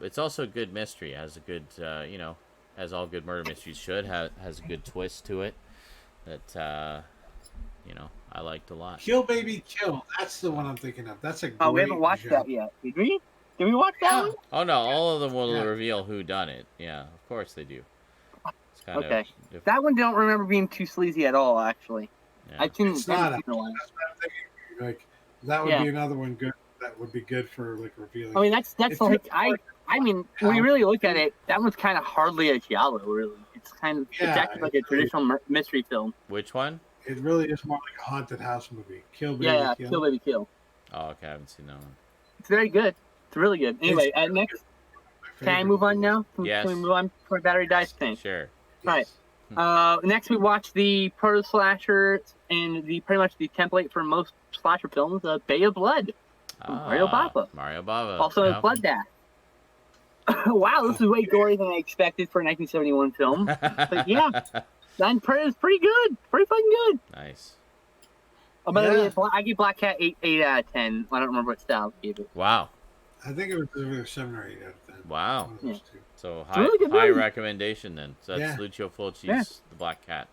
it's also a good mystery. It has a good, as all good murder mysteries should, has a good twist to it that, I liked a lot. Kill Baby Kill. That's the one I'm thinking of. That's a great we haven't watched that yet. Did we? Did we watch that one? Oh no, all of them will reveal who done it. Yeah, of course they do. It's kind of that one don't remember being too sleazy at all. Actually, yeah. I didn't. It's not. That's what I'm thinking. That would be another one good that that would be good for like revealing. I mean, that's If like you- I mean, when you really look at it, that one's kind of hardly a giallo, really. It's kind of it's Yeah, actually like a traditional mystery film. Which one? It really is more like a haunted house movie. Kill Baby Yeah, Kill. Kill Baby Kill. Oh, okay, I haven't seen that one. It's very good. It's really good. Anyway, next, can I move on now? Yes. Can we move on before battery dies? Thing. Sure. Yes. Next, we watch the proto slasher and pretty much the template for most slasher films, Bay of Blood. Mario Bava. Mario Bava. Also yeah. a Bloodbath. Wow, this is way gorier than I expected for a 1971 film. But yeah, that is pretty good. Pretty fucking good. Nice. Oh, by the Yeah. way, I give Black Cat 8 out of 10. I don't remember what style I gave it. Wow. I think it was either 7 or 8 out of 10. Wow. One of those two. So a really good high movie. recommendation then. So that's Yeah. Lucio Fulci's Yeah. The Black Cat.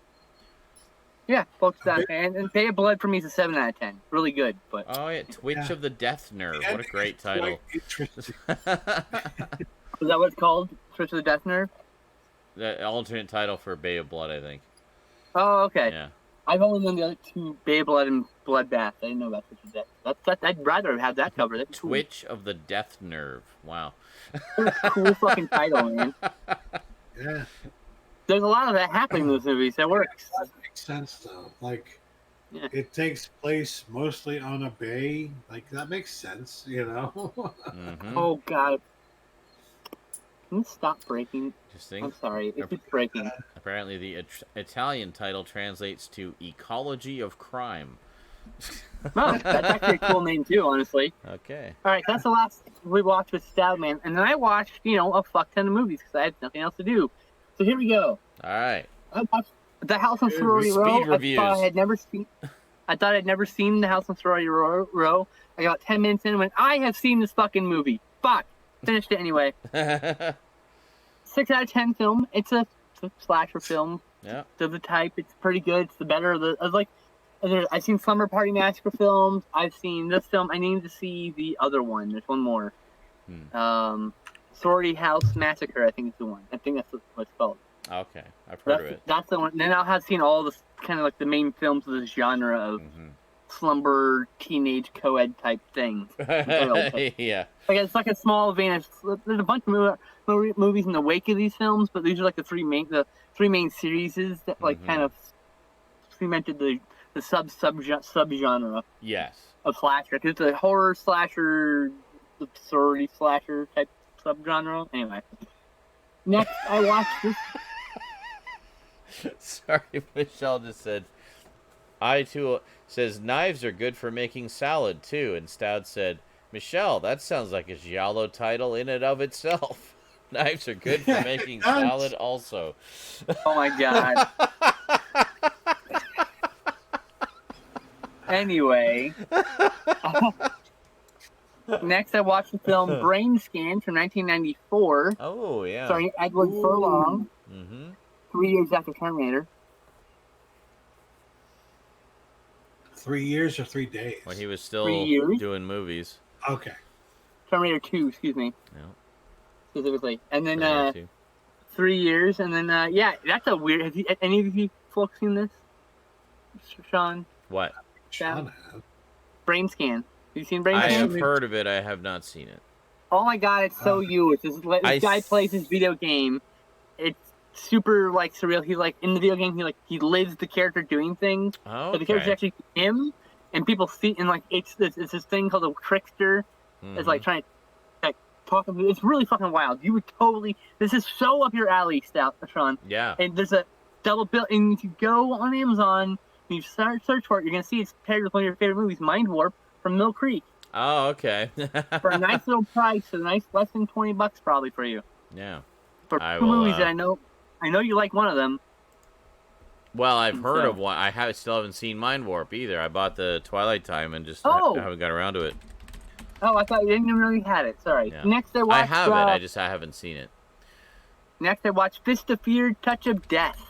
Yeah, folks, and Bay of Blood for me is a 7 out of 10. Really good, but Oh yeah, Twitch Yeah. of the Death Nerve. Yeah, What a great it's title. quite interesting. is that what it's called? Switch of the Death Nerve? The alternate title for Bay of Blood, I think. Oh, okay. Yeah. I've only known the other two, Bay of Blood and Bloodbath. I didn't know about Switch of the Death. I'd rather have that covered. That's cool. Twitch of the Death Nerve. Wow. Cool fucking title, man. Yeah. There's a lot of that happening in those movies. That works. That makes sense, though. Like, Yeah. it takes place mostly on a bay. Like, that makes sense, you know? Mm-hmm. Oh, God. Can you stop breaking? Interesting. I'm sorry. It keeps breaking. Apparently, the Italian title translates to Ecology of Crime. Oh, that's actually a cool name, too, honestly. Okay. All right, that's the last we watched with Stoudman. And then I watched, a fuck ton of movies because I had nothing else to do. So here we go. All right. I watched The House on Speed Sorority Row. reviews. I thought I'd never seen The House on Sorority Row. I got 10 minutes in and went, I have seen this fucking movie. Fuck. Finished it anyway. 6 out of 10 film. It's a slasher film. Yeah. Of the type. It's pretty good. It's the better of the. I've seen Slumber Party Massacre films. I've seen this film. I need to see the other one. There's one more. Sorority House Massacre, I think is the one. I think that's what it's called. Okay. I've heard of it. That's the one. Then I have seen all the kind of like the main films of this genre of Mm-hmm. slumber teenage co-ed type thing. Yeah. Like it's like a small vein of. There's a bunch of movies in the wake of these films, but these are like the three main series that like kind of cemented the subgenre Yes. of slasher. It's a horror slasher, sorority slasher type subgenre. Anyway, next I watched this. Sorry, Michelle just said, I too says knives are good for making salad too, and Stout said, Michelle, that sounds like a giallo title in and of itself. Knives are good for making salad also. Oh my god. Anyway, next I watched the film Brain Scan from 1994, Oh yeah. starring Edward Furlong, Mm-hmm. 3 years after Terminator. 3 years or 3 days? When he was still 3 years? doing movies. Okay. Terminator 2, excuse me, Yeah. specifically. And then Terminator 2. 3 years, and then, yeah, that's a weird... Have any of you folks seen this? Sean? What? Sean has. Brain Scan. Have you seen Brain I Scan? have heard of it. I have not seen it. Oh my god, it's so you. It's this guy plays his video game. It's super like surreal. He's like in the video game. He lives the character doing things, Oh. but the character's actually him. And people see and like it's this thing called a trickster. It's like trying to like talk. It's really fucking wild. You would totally. This is so up your alley, Sean. Yeah. And there's a double bill. And if you go on Amazon, and you start search for it, you're gonna see it's paired with one of your favorite movies, Mind Warp from Mill Creek. Oh, okay. For a nice little price, a nice less than $20 probably for you. Yeah. For I two will, movies that I know you like one of them. Well, I've heard So- of one. I still haven't seen Mind Warp either. I bought the Twilight Time and just Oh. haven't got around to it. Oh, I thought you didn't even know you had it. Sorry. Yeah. Next I watched. I have it. I haven't seen it. Next I watched Fist of Fear, Touch of Death,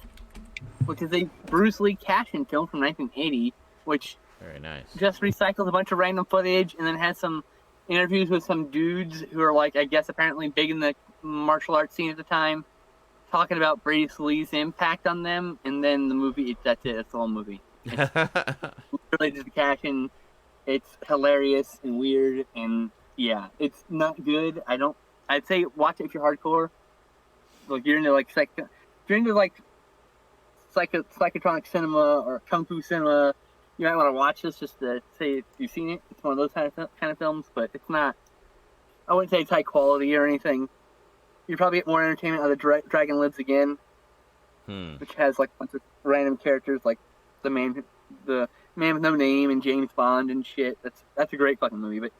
which is a Bruce Lee cash-in film from 1980, which Very nice. just recycles a bunch of random footage and then has some interviews with some dudes who are like, I guess, apparently big in the martial arts scene at the time, talking about Bruce Lee's impact on them, and then the movie, that's it. That's the whole movie. Really just a cash-in It's hilarious and weird, and yeah, it's not good. I'd say watch it if you're hardcore. Like you're into like if you're into like psychotronic cinema or kung fu cinema, you might want to watch this just to say if you've seen it. It's one of those kind of films, but it's not. I wouldn't say it's high quality or anything. You probably get more entertainment out of Dragon Lives Again, which has like a bunch of random characters like the man with no name and James Bond and shit. That's a great fucking movie. But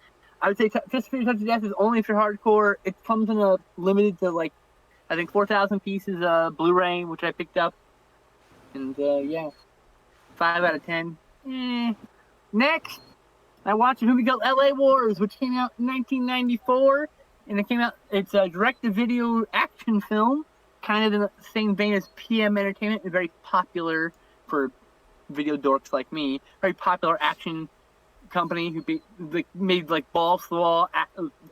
I would say Fist of Touch of Death is only if you're hardcore. It comes in a limited to like I think 4,000 pieces Blu-ray, which I picked up, and yeah, 5 out of 10. Next, I watched a movie called L.A. Wars, which came out in 1994, and it's a direct-to-video action film, kind of in the same vein as PM Entertainment, and very popular for video dorks like me. Very popular action company who made like balls to the wall,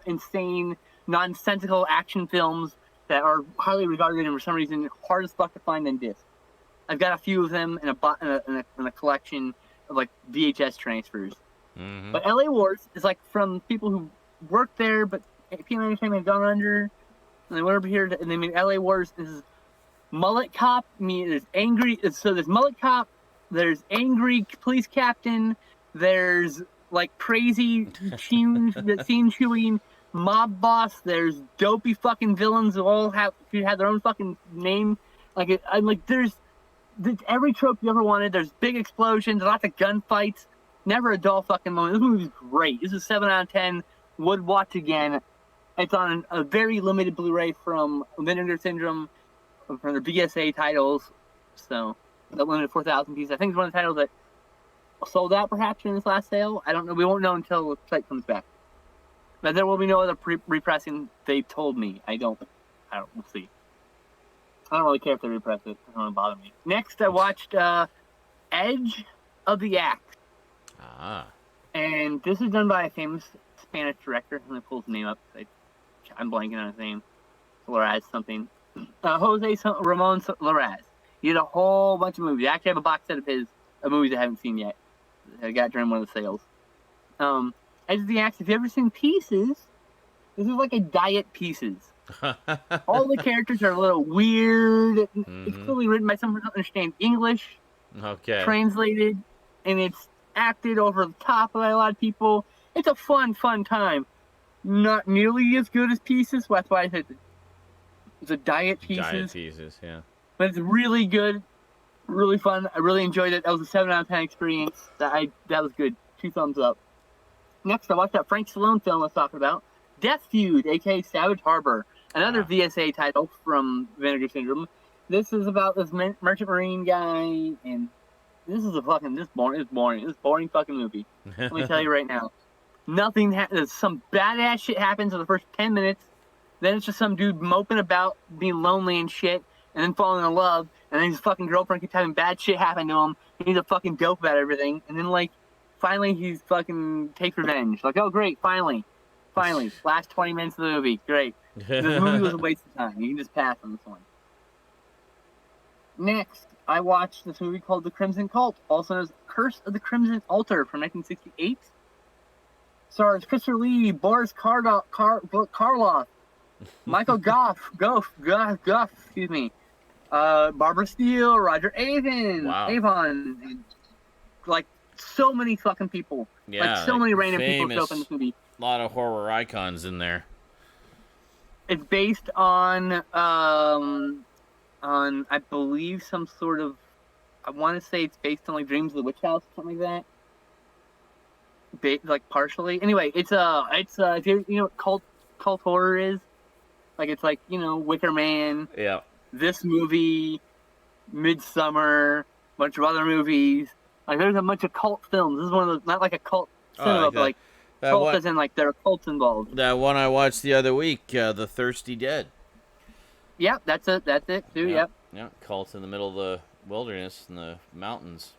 insane, nonsensical action films that are highly regarded and for some reason hard as fuck to find on disc. I've got a few of them in a collection of like VHS transfers. Mm-hmm. But LA Wars is like from people who worked there, but PM Entertainment had gone under, and they went over here and they made LA Wars. This is mullet cop. There's mullet cop. There's angry police captain. There's like crazy scene chewing mob boss. There's dopey fucking villains who all have their own fucking name. There's every trope you ever wanted. There's big explosions, lots of gunfights. Never a dull fucking moment. This movie's great. This is 7 out of 10. Would watch again. It's on a very limited Blu-ray from Vinegar Syndrome from their BSA titles. So that limited 4,000 pieces. I think it's one of the titles that sold out perhaps during this last sale. I don't know. We won't know until the site comes back. But there will be no other repressing. They told me. I don't. We'll see. I don't really care if they repress it. It doesn't bother me. Next, I watched Edge of the Axe. And this is done by a famous Spanish director. I'm going to pull his name up. I'm blanking on his name. Larraz something. Jose Ramon Larraz. He did a whole bunch of movies. I actually have a box set of his movies I haven't seen yet. I got during one of the sales. Edge of the Axe, if you've ever seen Pieces, this is like a diet Pieces. All the characters are a little weird. Mm-hmm. It's clearly written by someone who doesn't understand English. Okay. Translated, and it's acted over the top by a lot of people. It's a fun time. Not nearly as good as Pieces. That's why I said it's a diet Pieces. Diet Pieces, yeah. But it's really good, really fun. I really enjoyed it. That was a 7 out of 10 experience. That was good. 2 thumbs up. Next, I watched that Frank Stallone film I was talking about, Death Feud, aka Savage Harbor, another VSA title from Vinegar Syndrome. This is about this merchant marine guy, and this is boring fucking movie. Let me tell you right now. Some badass shit happens in the first 10 minutes, then it's just some dude moping about being lonely and shit, and then falling in love, and then his fucking girlfriend keeps having bad shit happen to him, and he's a fucking dope about everything, and then finally he's fucking takes revenge. Like, oh great, finally. Last 20 minutes of the movie, great. This movie was a waste of time. You can just pass on this one. Next, I watched this movie called The Crimson Cult, also known as Curse of the Crimson Altar from 1968. Stars Christopher Lee, Boris Karloff, Michael Goff, excuse me, Barbara Steele, Roger Avon, and, like, so many fucking people. Yeah, like so many random people show up in this movie. A lot of horror icons in there. It's based on I believe some sort of, I want to say it's based on like Dreams of the Witch House, something like that. Like partially. Anyway, it's if you know what cult horror is, like it's like, you know, Wicker Man. Yeah. This movie, Midsummer, a bunch of other movies. Like there's a bunch of cult films. This is one of those, not like a cult cinema, but like cult as in like there are cults involved. That one I watched the other week, The Thirsty Dead. Yep, that's it too. Yep. Yeah, cults in the middle of the wilderness in the mountains.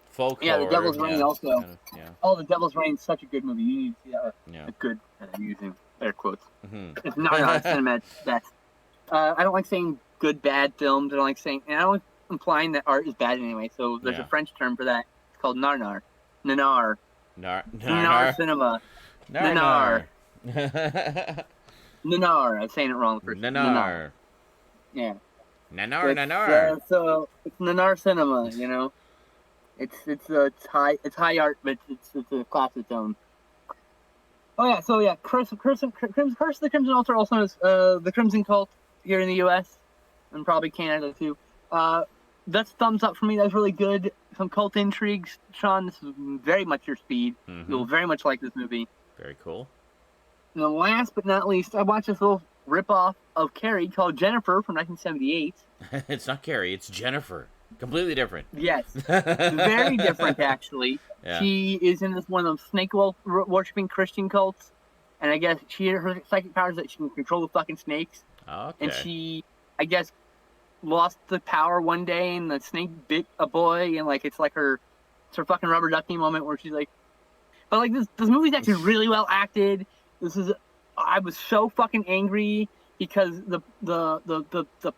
Folk horror. The Devil's Rain also. Kind of, yeah. Oh, The Devil's Rain is such a good movie. You need to see that. Yeah. A good, I'm using air quotes. Mm-hmm. It's not cinema best. I don't like saying good, bad films. I don't like saying, and I don't like implying that art is bad anyway. So there's a French term for that. It's called nanar. Nanar Cinema. Nanar. Nanar. I'm saying it wrong first. Nanar. Yeah. Nanar. So it's Nanar Cinema. You know, it's high art, but it's a class of its own. Oh yeah. So yeah, Curse of the Crimson Altar, also known as the Crimson Cult here in the U.S. and probably Canada too. That's thumbs up for me. That's really good. Some cult intrigues. Sean, this is very much your speed. Mm-hmm. You'll very much like this movie. Very cool. And then last but not least, I watched this little ripoff of Carrie called Jennifer from 1978. It's not Carrie, it's Jennifer. Completely different. Yes. Very different, actually. Yeah. She is in this one of those snake worshipping Christian cults. And I guess her psychic powers that she can control the fucking snakes. Okay. And she, I guess, lost the power one day, and the snake bit a boy, and like it's her fucking rubber ducky moment where she's like, but like this movie's actually really well acted. I was so fucking angry because the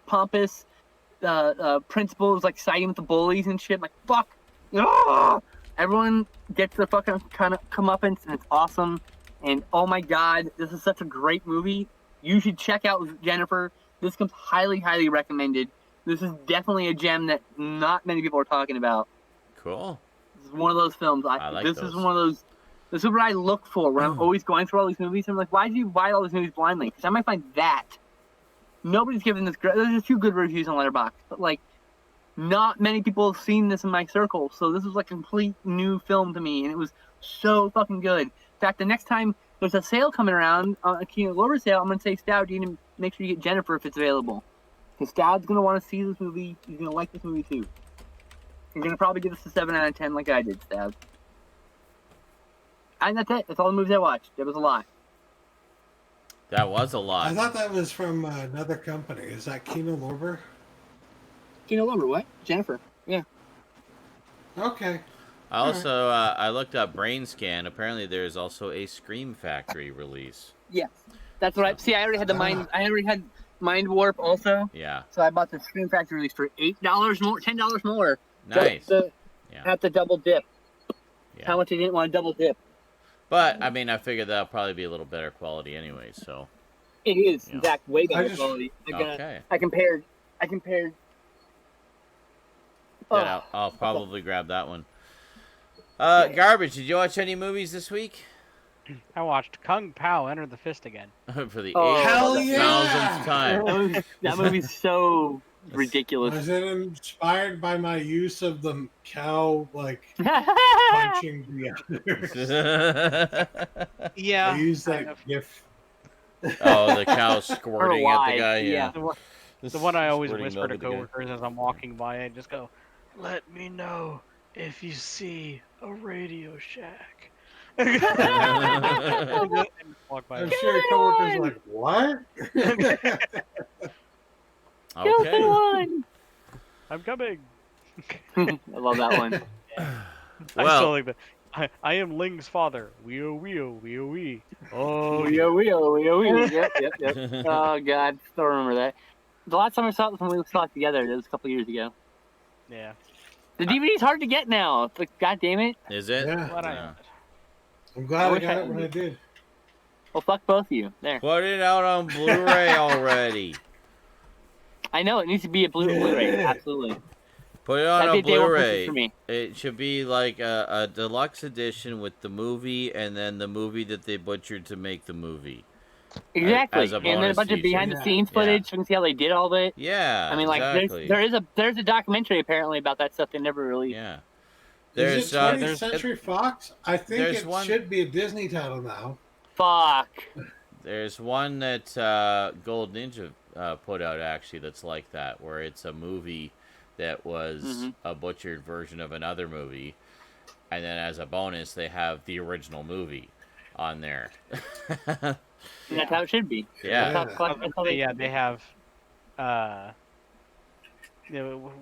pompous principal is like siding with the bullies and shit. Like fuck, everyone gets their fucking kind of comeuppance, and it's awesome. And oh my god, this is such a great movie. You should check out Jennifer. This comes highly, highly recommended. This is definitely a gem that not many people are talking about. Cool. This is one of those films. I like this those. is one of those. This is what I look for when I'm always going through all these movies. I'm like, why do you buy all these movies blindly? Because I might find that. Nobody's given this. There's a few good reviews on Letterboxd, but like, not many people have seen this in my circle. So this was like a complete new film to me, and it was so fucking good. In fact, the next time there's a sale coming around, a Kino Lorber sale, I'm gonna say, Stout, you need to make sure you get Jennifer if it's available. Because Stoud's gonna want to see this movie. He's gonna like this movie too. You're gonna probably give this a 7 out of 10 like I did, Stoud. And that's it. That's all the movies I watched. It was a lot. That was a lot. I thought that was from another company. Is that Kino Lorber? Kino Lorber, what? Jennifer. Yeah. Okay. I also I looked up Brain Scan. Apparently, there's also a Scream Factory release. Yes. That's what I see. I already had Mind Warp also. Yeah. So I bought the Scream Factory release for $8 more, $10 more. Nice. Yeah. Have to double dip. Yeah. How much I didn't want to double dip. But I mean, I figured that'll probably be a little better quality anyway. So. It is, Yeah. in fact, way better just- quality. Okay. I compared. Yeah, I'll probably grab that one. Garbage. Did you watch any movies this week? I watched Kung Pao Enter the Fist again. For the Oh, hell 8,000th yeah! time. That movie's so ridiculous. Was it inspired by my use of the cow, like, punching the others? Yeah. I used kind that of. gif. Oh, the cow squirting at the guy. Yeah. The one I always Squirting whisper milk to at the guy. coworkers as I'm walking by, I just go, "Let me know if you see a Radio Shack." And walk by. I'm sure your coworkers are like, what? Okay. I'm coming. I love that one. I Well- still like that. I am Ling's father. Wee-o, wee-o, wee-o, wee. Oh, Yep. Oh god, still remember that. The last time I saw it was when we saw it together. It was a couple years ago. yeah. The DVD's hard to get now. It's like, god damn it. Is it? Yeah. Glad I Yeah. own it. I'm glad I wish got I- it when I did. Well, fuck both of you. There. Put it out on Blu-ray already. I know it needs to be a Blu-ray. Yeah. Absolutely. Put it on That'd a be a day one purchase Blu-ray. for me. It should be like a deluxe edition with the movie and then the movie that they butchered to make the movie. Exactly. as a And then a bonus bunch of feature. behind-the-scenes Yeah. footage so you can see how they did all of it. Yeah. I mean, like, exactly. there's a documentary apparently about that stuff they never released. Yeah. Is There's it 20th Century Fox? I think there's it one- should be a Disney title now. Fuck. there's one that Gold Ninja put out actually that's like that, where it's a movie that was Mhm. a butchered version of another movie, and then as a bonus they have the original movie on there. And that's how it should be. Yeah. That's how they- Yeah, they have.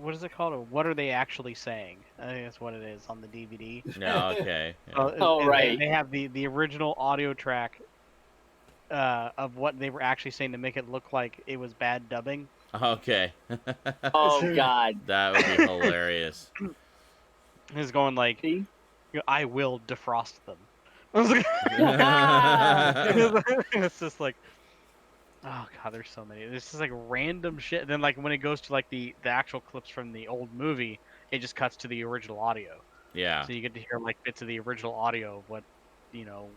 What is it called? What are they actually saying? I think that's what it is on the DVD. No, okay. Yeah. Oh, right. They have the original audio track of what they were actually saying to make it look like it was bad dubbing. Okay. Oh god. That would be hilarious. It's going like, See? I will defrost them. I was like, it's just like, oh god, there's so many. It's just like random shit. And then like when it goes to like the actual clips from the old movie, it just cuts to the original audio. Yeah. So you get to hear like bits of the original audio of what, you know.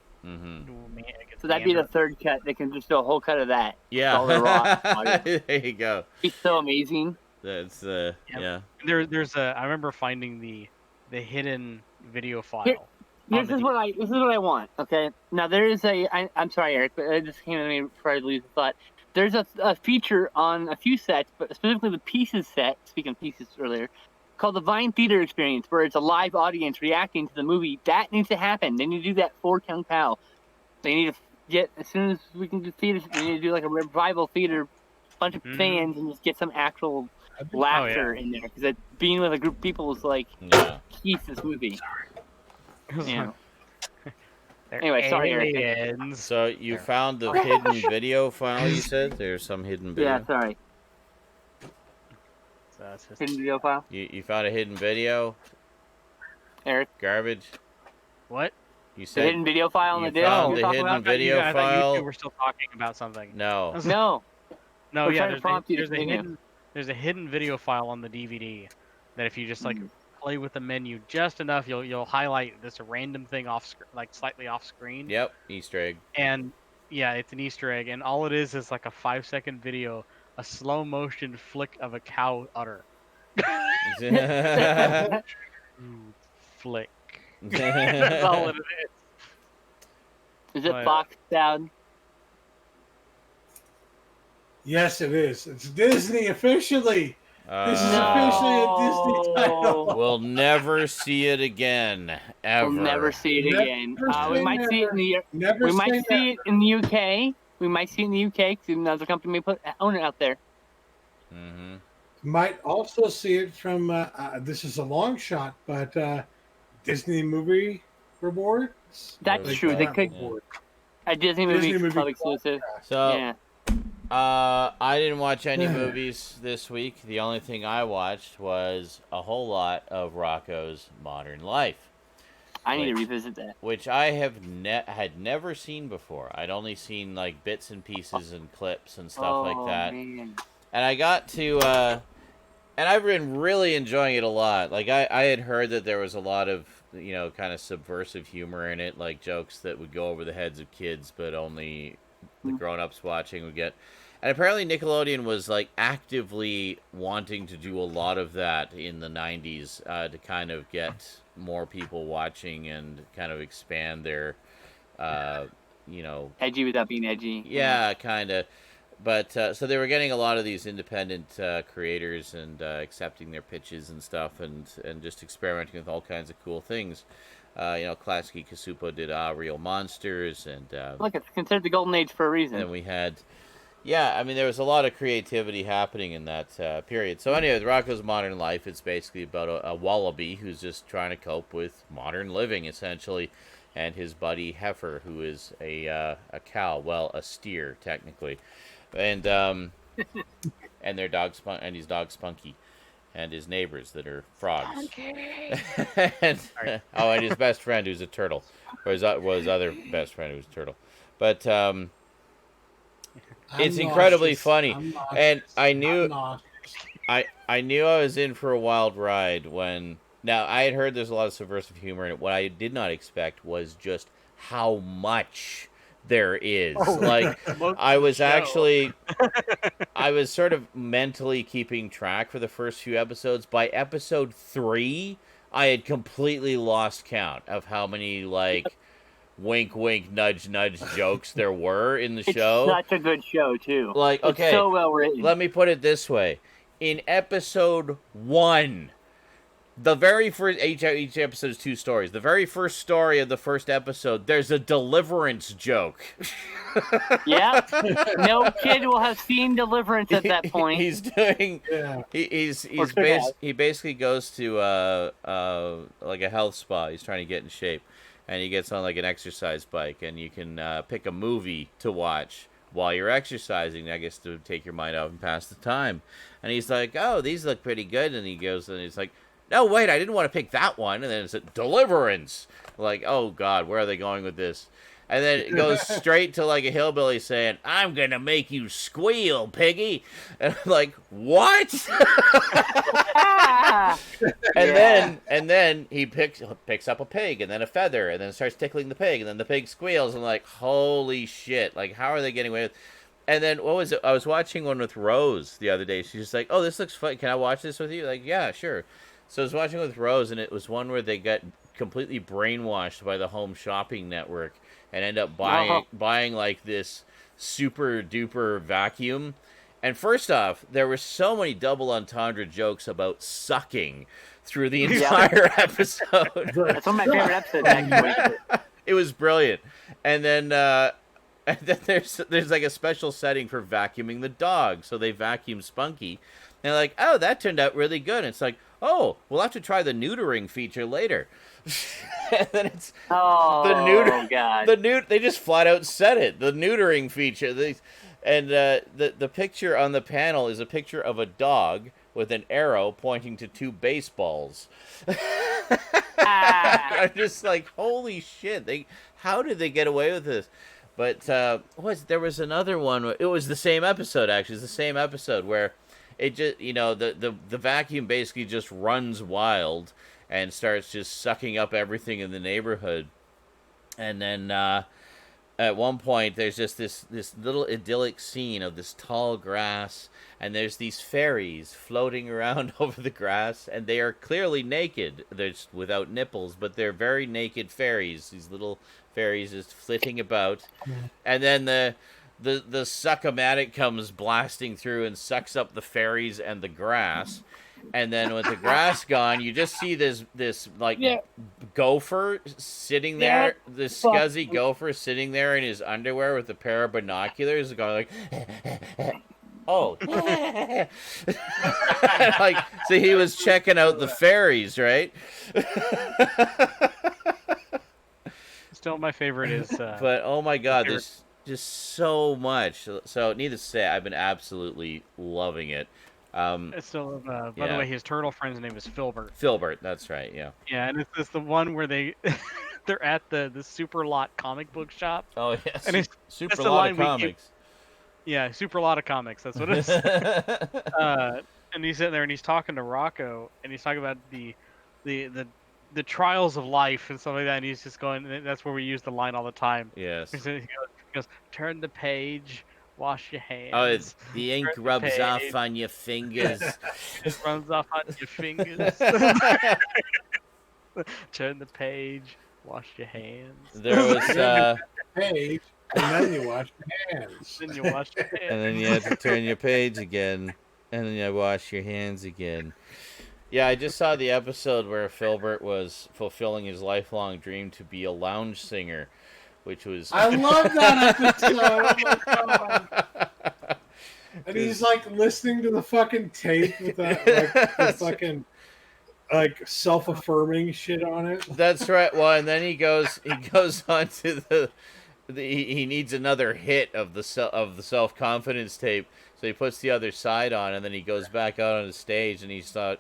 So that'd be the third cut. They can just do a whole cut of that. Yeah. All the raw audio. There you go. It's so amazing. That's yeah. There's a. I remember finding the hidden video file. This is what I want. Okay. Now there is I'm sorry, Eric, but it just came to me before I lose the thought. There's a feature on a few sets, but specifically the Pieces set. Speaking of Pieces earlier, called the Vine Theater Experience, where it's a live audience reacting to the movie. That needs to happen. They need to do that for Kung Pao. They need to get, as soon as we can do theater, they need to do like a revival theater, bunch of fans, and just get some actual laughter in there. Because being with a group of people is like key to this movie. Yeah. Anyway, sorry, Eric. So you found the hidden video file, you said? There's some hidden video? Yeah, sorry. Hidden video file? You found a hidden video? Eric? Garbage? What? You said the hidden video file on the disc? Found the hidden video I file? you were still talking about something. No. No. No, We're yeah, there's a hidden video file on the DVD that if you just like play with the menu just enough, you'll highlight this random thing off like slightly off screen. Yep, Easter egg. And yeah, it's an Easter egg, and all it is like a 5-second video, a slow motion flick of a cow udder. Flick. That's all it is. Is it box sound? Yes, it is. It's Disney officially. This is officially a Disney title. We'll never see it again, ever. We'll never see it again. We might see it in the Never it in the UK. We might see it in the UK because another company may own it out there. Mm-hmm. Might also see it from. This is a long shot, but Disney movie rewards. That's true. They could. A Disney movie club exclusive. So. Yeah. I didn't watch any movies this week. The only thing I watched was a whole lot of Rocco's Modern Life. I need to revisit that. Which I have had never seen before. I'd only seen like bits and pieces and clips and stuff like that. Man. And I got to, and I've been really enjoying it a lot. Like I had heard that there was a lot of, kind of subversive humor in it, like jokes that would go over the heads of kids, but only the grown-ups watching would get. And apparently Nickelodeon was like actively wanting to do a lot of that in the 90s to kind of get more people watching and kind of expand their, edgy without being edgy. Yeah, kind of. But so they were getting a lot of these independent creators and accepting their pitches and stuff and just experimenting with all kinds of cool things. Klasky Kasupo did Real Monsters and look, it's considered the golden age for a reason. And we had, there was a lot of creativity happening in that period. So anyway, Rocco's Modern Life, it's basically about a wallaby who's just trying to cope with modern living essentially, and his buddy Heifer, who is a cow, well, a steer technically, and and their dog and his dog Spunky. And his neighbors that are frogs. and his best friend who's a turtle. Or his other best friend who's a turtle. But it's incredibly funny. And I knew I knew I was in for a wild ride when... Now, I had heard there's a lot of subversive humor in it. What I did not expect was just how much there is. I was actually... I was sort of mentally keeping track for the first few episodes. By episode 3, I had completely lost count of how many, wink, wink, nudge, nudge jokes there were in the show. It's such a good show, too. Okay, it's so well written. Let me put it this way. In episode 1... The very first, each episode is 2 stories. The very first story of the first episode, there's a deliverance joke. Yeah. No kid will have seen Deliverance at that point. He's doing, he basically goes to like a health spa. He's trying to get in shape. And he gets on like an exercise bike. And you can pick a movie to watch while you're exercising, I guess, to take your mind out and pass the time. And he's like, oh, these look pretty good. And he goes and he's like, no, wait, I didn't want to pick that one. And then it's deliverance. Like, oh God, where are they going with this? And then it goes straight to like a hillbilly saying, I'm going to make you squeal, piggy. And I'm like, what? and then he picks up a pig and then a feather and then starts tickling the pig and then the pig squeals. And I'm like, holy shit. Like, how are they getting away with? And then what was it? I was watching one with Rose the other day. She's just like, oh, this looks fun. Can I watch this with you? Like, yeah, sure. So I was watching with Rose, and it was one where they got completely brainwashed by the Home Shopping Network and end up buying like this super duper vacuum. And first off, there were so many double entendre jokes about sucking through the entire episode. That's one of my favorite episodes, actually. It was brilliant. And then there's like a special setting for vacuuming the dog. So they vacuum Spunky. And they're like, oh, that turned out really good. And it's like, oh, we'll have to try the neutering feature later. And then it's they just flat out said it. The neutering feature. The picture on the panel is a picture of a dog with an arrow pointing to 2 baseballs. I'm just like, holy shit! How did they get away with this? But there was another one. It was the same episode actually. It's the same episode where it just the vacuum basically just runs wild and starts just sucking up everything in the neighborhood. And then at one point, there's just this little idyllic scene of this tall grass, and there's these fairies floating around over the grass, and they are clearly naked. They're just without nipples, but they're very naked fairies. These little fairies just flitting about. And then the suck-o-matic comes blasting through and sucks up the fairies and the grass. And then with the grass gone, you just see this gopher sitting there, this scuzzy gopher sitting there in his underwear with a pair of binoculars, going like, oh, like, so he was checking out the fairies, right? Still, my favorite is. But oh my God, there's just so much. So needless to say, I've been absolutely loving it. It's still, by the way, his turtle friend's name is Filbert. Filbert, that's right, yeah. Yeah, and it's the one where they're at the Super Lot comic book shop. Oh yes, and it's Super Lot of Comics. Yeah, Super Lot of Comics. That's what it is. And he's sitting there and he's talking to Rocco, and he's talking about the trials of life and stuff like that. And he's just going. That's where we use the line all the time. Yes. He goes, turn the page. Wash your hands. Oh, the ink rubs off on your fingers. It runs off on your fingers. Turn the page. Wash your hands. There was page, and then you wash your hands. Then you wash your hands. And then you have to turn your page again, and then you wash your hands again. Yeah, I just saw the episode where Filbert was fulfilling his lifelong dream to be a lounge singer. Which was I love that episode. Oh my God. And he's like listening to the fucking tape with that the fucking like self-affirming shit on it. That's right. Well, and then he goes on to he needs another hit of the self-confidence tape, so he puts the other side on, and then he goes back out on the stage, and he's thought,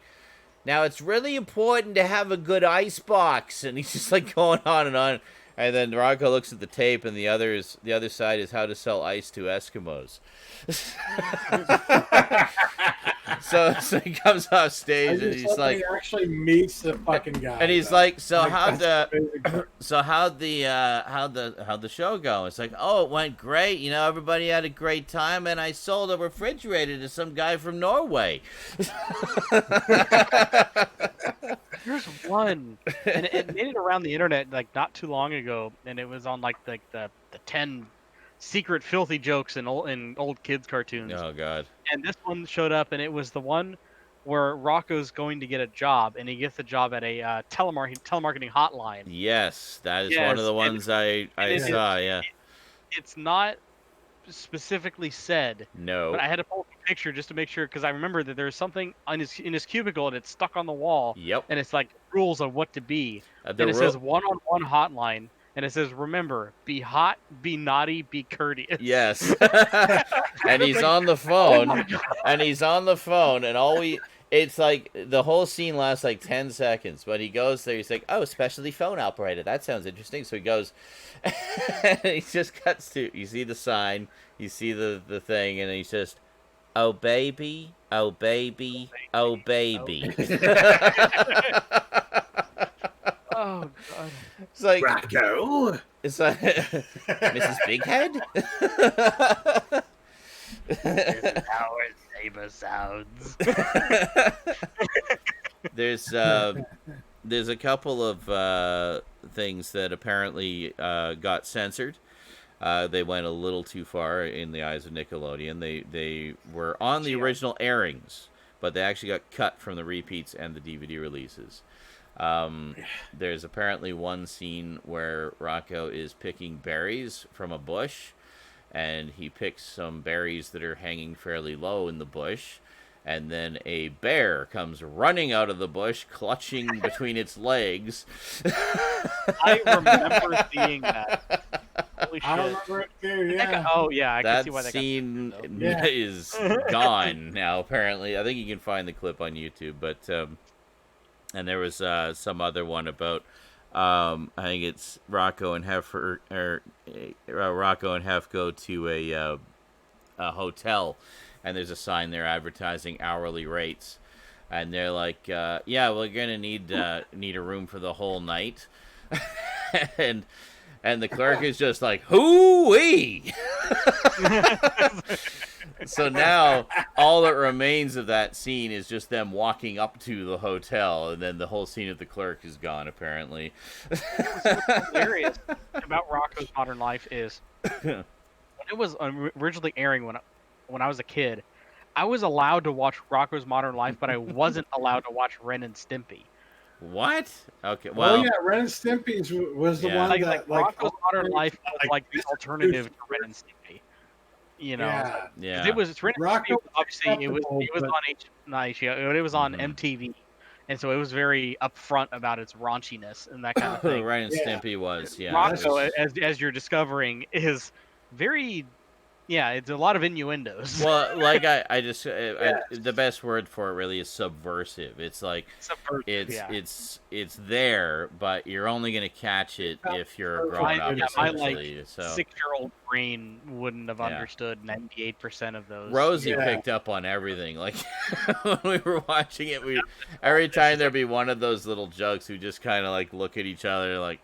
now it's really important to have a good ice box, and he's just like going on and on. And then Rocco looks at the tape, and the other side is how to sell ice to Eskimos. so he comes off stage, and he's like, he actually meets the fucking guy. And he's like, how'd the show go? It's like, oh, it went great. Everybody had a great time, and I sold a refrigerator to some guy from Norway. Here's one, and it made it around the internet like not too long ago, and it was on like the 10 secret filthy jokes in old kids cartoons. Oh God! And this one showed up, and it was the one where Rocco's going to get a job, and he gets the job at a telemarketing hotline. Yes, that is one of the ones I saw. Yeah, it's not specifically said. No. But I had to pull up a picture just to make sure, because I remember that there's something in his cubicle and it's stuck on the wall. Yep. And it's like rules on what to be. And it says one-on-one hotline. And it says, remember, be hot, be naughty, be courteous. Yes. And he's on the phone. And he's on the phone. And It's like the whole scene lasts like 10 seconds, but he goes there. He's like, "Oh, specialty phone operator. That sounds interesting." So he goes, and he just cuts to. You see the sign, you see the thing, and he's just, "Oh baby, oh baby, oh baby." Oh god. It's like Rocco. it's like Mrs. Bighead. How it saber sounds. There's a couple of things that apparently got censored. They went a little too far in the eyes of Nickelodeon. They were on the original airings, but they actually got cut from the repeats and the DVD releases. There's apparently one scene where Rocco is picking berries from a bush, and he picks some berries that are hanging fairly low in the bush, and then a bear comes running out of the bush, clutching between its legs. I remember seeing that. Holy shit. I remember it too. Yeah. I can That see why that scene Yeah. is gone now, apparently. I think you can find the clip on YouTube, but and there was some other one about I think it's Rocco and Hef go to a hotel, and there's a sign there advertising hourly rates, and they're like, "Yeah, we're gonna need a room for the whole night," and the clerk is just like, "Hoo-wee!" So now all that remains of that scene is just them walking up to the hotel, and then the whole scene of the clerk is gone, apparently. What's hilarious about Rocco's Modern Life is when it was originally airing when I was a kid, I was allowed to watch Rocco's Modern Life, but I wasn't allowed to watch Ren and Stimpy. What? Okay, well, Oh yeah, Ren and Stimpy's was the Yeah. one Like that Rocco's Modern Life was like the alternative to Ren and Stimpy. You know, Yeah. 'cause yeah. it was Ren and Rocco Stimpy, obviously it was acceptable, on it was on Mhm. MTV, and so it was very upfront about its raunchiness and that kind of thing. Ryan and Yeah. Stimpy was, yeah. Rocco, it was- as you're discovering, is very, it's a lot of innuendos. well, like I just the best word for it really is subversive. It's like Subversive, it's there, but you're only gonna catch it if you're a grown up. my Essentially, so 6-year-old brain wouldn't have Yeah. understood 98% of those. Rosie Yeah. picked up on everything. Like when we were watching it, every time there'd be one of those little jokes, we just kind of like look at each other, like,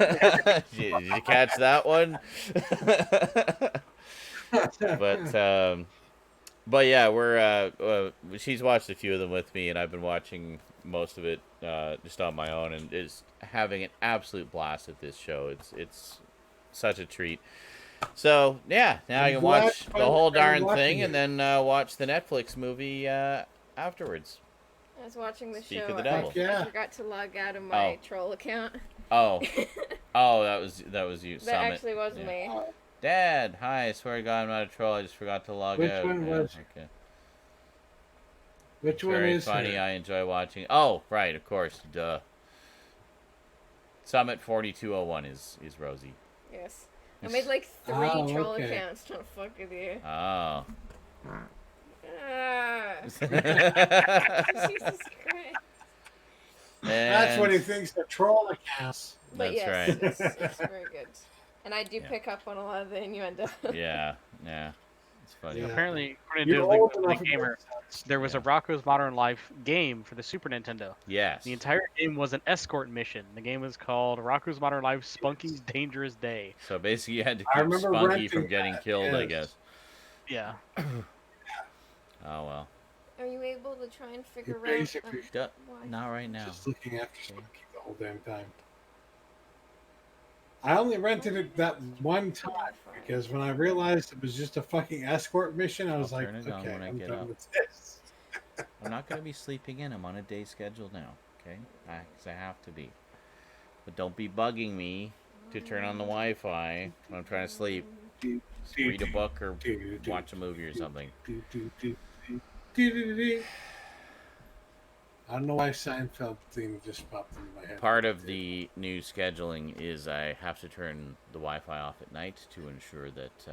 did you catch that one? But yeah, we're she's watched a few of them with me, and I've been watching most of it just on my own, and is having an absolute blast at this show. It's such a treat. So yeah, now I can watch the whole darn thing, and then watch the Netflix movie afterwards. I was watching the Speak show. of the devil. I forgot to log out of my troll account. Oh, that was you. That Summit. actually was Yeah. me. Dad, hi. I swear to God, I'm not a troll. I just forgot to log Which out. one Yeah, was- okay. Which one Very is funny. it? I enjoy watching. Oh, right, of course. Duh. Summit 4201 is Rosie. Yes. I made like 3 Oh, troll okay. accounts to fuck with you. Oh. Ah, Jesus Christ. That's what he thinks the troll accounts. But That's yes, right. it's very good. And I do pick up on a lot of the innuendo. Yeah. It's funny. Yeah. Apparently, according You're to old the enough to Gamer, make sense. there was a Rocco's Modern Life game for the Super Nintendo. Yes. The entire game was an escort mission. The game was called Rocco's Modern Life Spunky's Dangerous Day. So basically, you had to I keep remember Spunky renting from getting that, killed, I yes. guess. Yeah. Oh well. Are you able to try and figure out basically Duh, why? not right now. Just looking after Spunky the whole damn time. I only rented it that one time because when I realized it was just a fucking escort mission, I was I'll like, turn it on okay, when I I'm get done up. with this. I'm not going to be sleeping in. I'm on a day schedule now, okay? Because I have to be. But don't be bugging me to turn on the Wi-Fi when I'm trying to sleep. Just read a book or watch a movie or something. I don't know why Seinfeld theme just popped into my head. Part of the new scheduling is I have to turn the Wi-Fi off at night to ensure that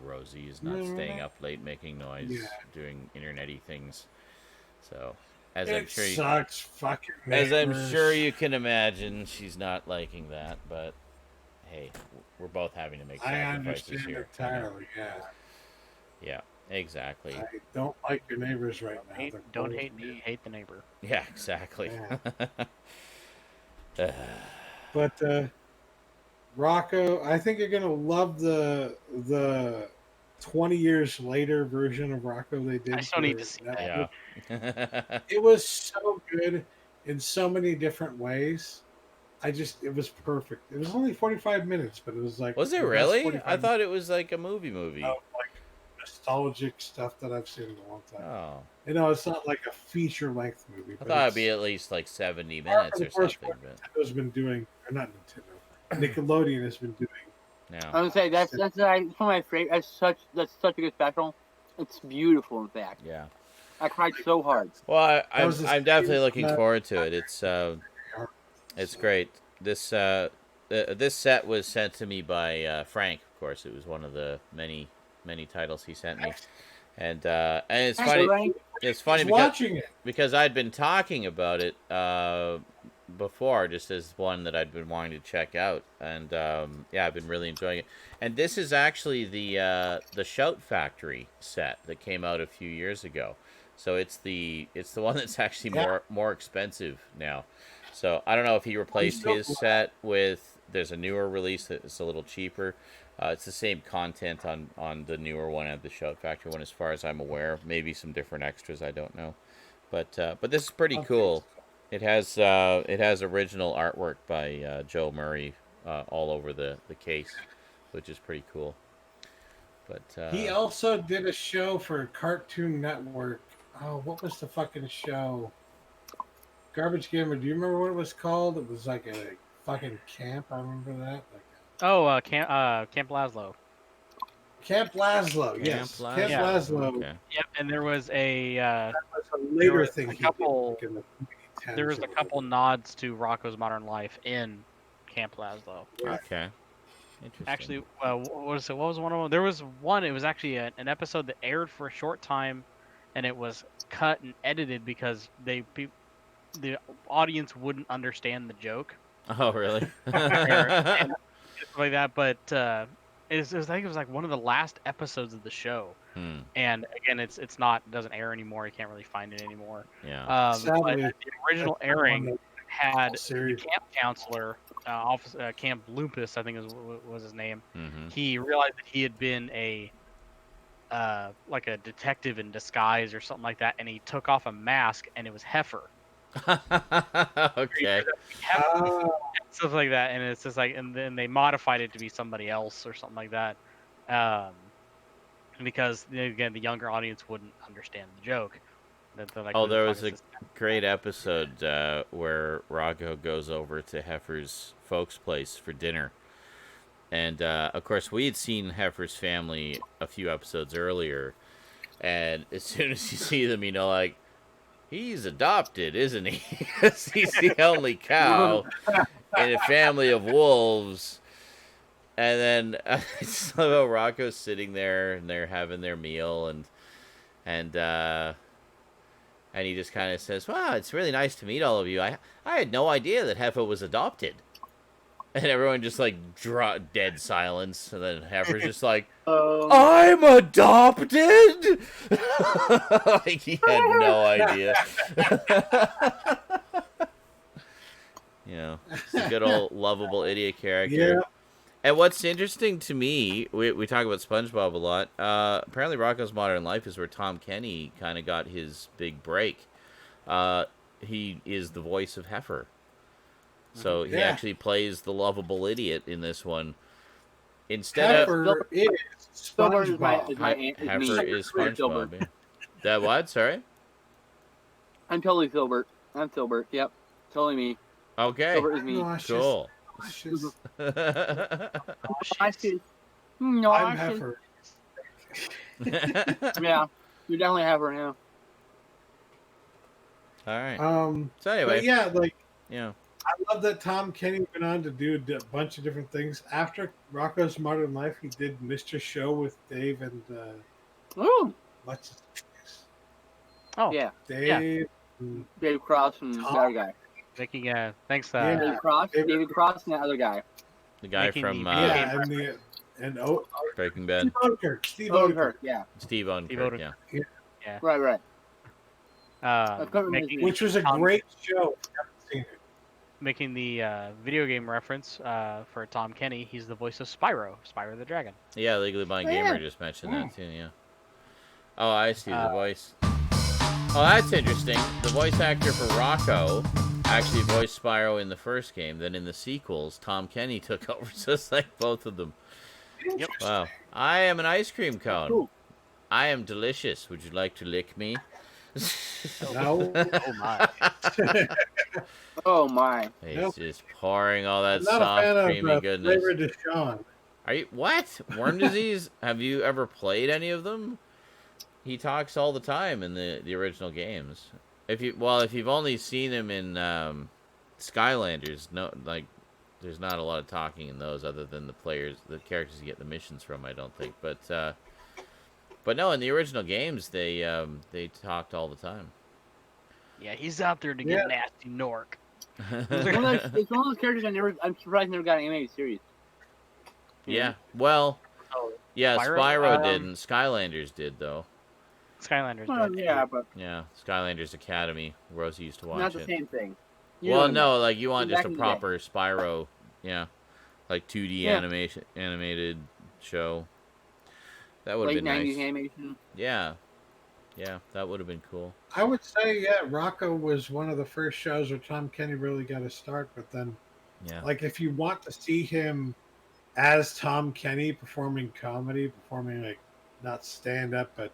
Rosie is not staying up late making noise, doing internet-y things. So, as I'm sure sucks, fucking as I'm neighbors. sure you can imagine, she's not liking that. But hey, we're both having to make I sacrifices understand here. entirely. Yeah. Yeah, exactly. I don't like your neighbors right now. Don't hate me, hate the neighbor. Yeah, exactly. Yeah. But Rocco, I think you're gonna love the 20 years later version of Rocco they did. I still need to see that. Yeah. It was so good in so many different ways. It was perfect. It was only 45 minutes, but it was like. Was it the best really? 45 I thought it was like a movie. of, like nostalgic stuff that I've seen in a long time. Oh. You know, it's not like a feature length movie. I but thought it'd it's be at least like 70 minutes or something. But Nintendo's been doing, or not Nintendo, Nickelodeon has been doing. no. I would say that's one of my favorite. That's such a good special. It's beautiful, in fact. Yeah. I cried so hard. Well, was the I'm definitely same, looking forward to it. It's great. This set was sent to me by Frank. Of course, it was one of the many titles he sent me, and it's funny. It's funny because I'd been talking about it before, just as one that I'd been wanting to check out, and yeah, I've been really enjoying it. And this is actually the Shout Factory set that came out a few years ago, so it's the one that's actually more expensive now. So I don't know if he replaced his set with. There's a newer release that's a little cheaper. It's the same content on the newer one and the Shout Factory one, as far as I'm aware. Maybe some different extras, I don't know. But this is pretty cool. It has original artwork by Joe Murray all over the case, which is pretty cool. But he also did a show for Cartoon Network. Oh, what was the fucking show? Garbage Gamer. Do you remember what it was called? It was like a fucking camp. I remember that. Camp Laszlo. Camp Laszlo. Yes, Camp Laszlo. Okay. Yep, and there was a Later thing. There was a couple nods to Rocco's Modern Life in Camp Laszlo. Okay. Interesting. Actually, what was one of them? There was one. It was actually an episode that aired for a short time, and it was cut and edited because the audience wouldn't understand the joke. Oh, really? and stuff like that. But I think it was like one of the last episodes of the show. And again, it doesn't air anymore. You can't really find it anymore. Yeah. But the original airing had the camp counselor, Camp Lupus, I think was his name. Mm-hmm. He realized that he had been like a detective in disguise or something like that, and he took off a mask, and it was Heifer. Okay. Stuff like that, and it's just like, and then they modified it to be somebody else or something like that, because again, the younger audience wouldn't understand the joke. Like, there was a great episode where Rocco goes over to Heifer's folks' place for dinner, and of course we had seen Heifer's family a few episodes earlier, and as soon as you see them, like, he's adopted, isn't he? He's the only cow in a family of wolves. And then somehow Rocco's sitting there, and they're having their meal, and he just kind of says, "Wow, it's really nice to meet all of you. I had no idea that Heifer was adopted." And everyone just like dead silence, and then Heifer's just like, "I'm adopted." Like he had no idea. It's a good old lovable idiot character. Yeah. And what's interesting to me, we talk about SpongeBob a lot. Apparently, Rocco's Modern Life is where Tom Kenny kind of got his big break. He is the voice of Heifer. So he actually plays the lovable idiot in this one. Instead Heifer is SpongeBob. Heifer is SpongeBob. Yeah. That what? Sorry? I'm totally Filbert. I'm Filbert. Yep. Totally me. Okay. Filbert is me. Cool. No, I'm Heifer. Yeah. You definitely have her now. All right. So anyway. But yeah, like, yeah. I love that Tom Kenny went on to do a bunch of different things. After Rocco's Modern Life, he did Mr. Show with Dave and Ooh, what's his face? Oh, yeah. Dave. and Dave Cross and the Tom. other guy. making thanks. Yeah. Dave Cross, David Cross, and that other guy. The guy Making from the video Yeah, game and Breaking Bad. Steve Odenkirk. Steve Odenkirk, Odenkirk. yeah. Steve Steve Odenkirk, Odenkirk. yeah. Right. Making, Which was a great show. If you haven't seen it. making the video game reference for Tom Kenny. He's the voice of Spyro the Dragon. Yeah, Legally Blind Oh, Gamer yeah. just mentioned that too, yeah. Oh, I see the voice. Oh, that's interesting. The voice actor for Rocco actually voiced Spyro in the first game. Then in the sequels, Tom Kenny took over just like both of them. Yep. Wow. I am an ice cream cone. Cool. I am delicious. Would you like to lick me? No. Oh my! Oh my. He's Nope. just pouring all that I'm not a soft, fan creamy of goodness. Flavor Deshaun. Are you what? Worm disease? Have you ever played any of them? He talks all the time in the original games. If you've only seen him in Skylanders, there's not a lot of talking in those other than the characters you get the missions from. I don't think, but no, in the original games they talked all the time. Yeah, he's out there to get nasty Nork. It's one of those characters I'm surprised never got an animated series. Yeah, well, Oh, yeah, Spyro? Spyro didn't. Skylanders did though. Skylanders. Well, did. yeah, but Yeah, Skylanders Academy. Rosie used to watch not the it. same thing. Well, no, like you want Back just a in the day. proper Spyro, yeah, like 2D Yeah. animated show. That would have Late been 90s nice. animation. Yeah, that would have been cool. I would say, yeah, Rocco was one of the first shows where Tom Kenny really got a start. But then, Yeah, like, if you want to see him as Tom Kenny performing like not stand up, but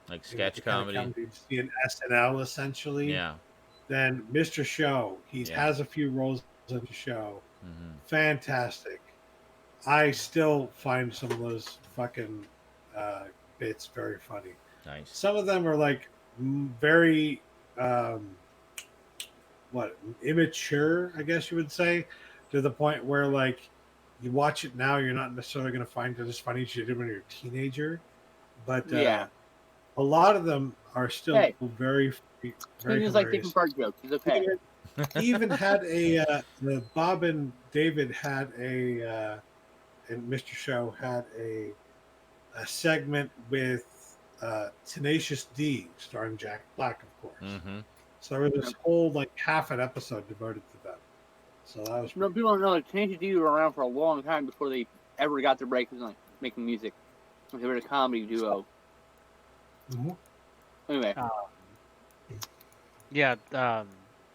like sketch the kind of comedy. you see in SNL essentially. Yeah. Then Mr. Show, he Yeah. has a few roles in the show. Hmm. Fantastic. I still find some of those fucking bits very funny. Nice. Some of them are like very immature, I guess you would say, to the point where like you watch it now, you're not necessarily going to find it as funny as you did when you're a teenager. But Yeah. a lot of them are still Hey. very, very It's like hilarious. different part jokes. It's okay. He even had the Bob and David had and Mr. Show had a segment with Tenacious D, starring Jack Black, of course. Mm-hmm. So there was this whole like half an episode devoted to them. So that was No, people don't know that Tenacious D were around for a long time before they ever got their break as like making music. They were a comedy duo. Mhm. Anyway, Yeah,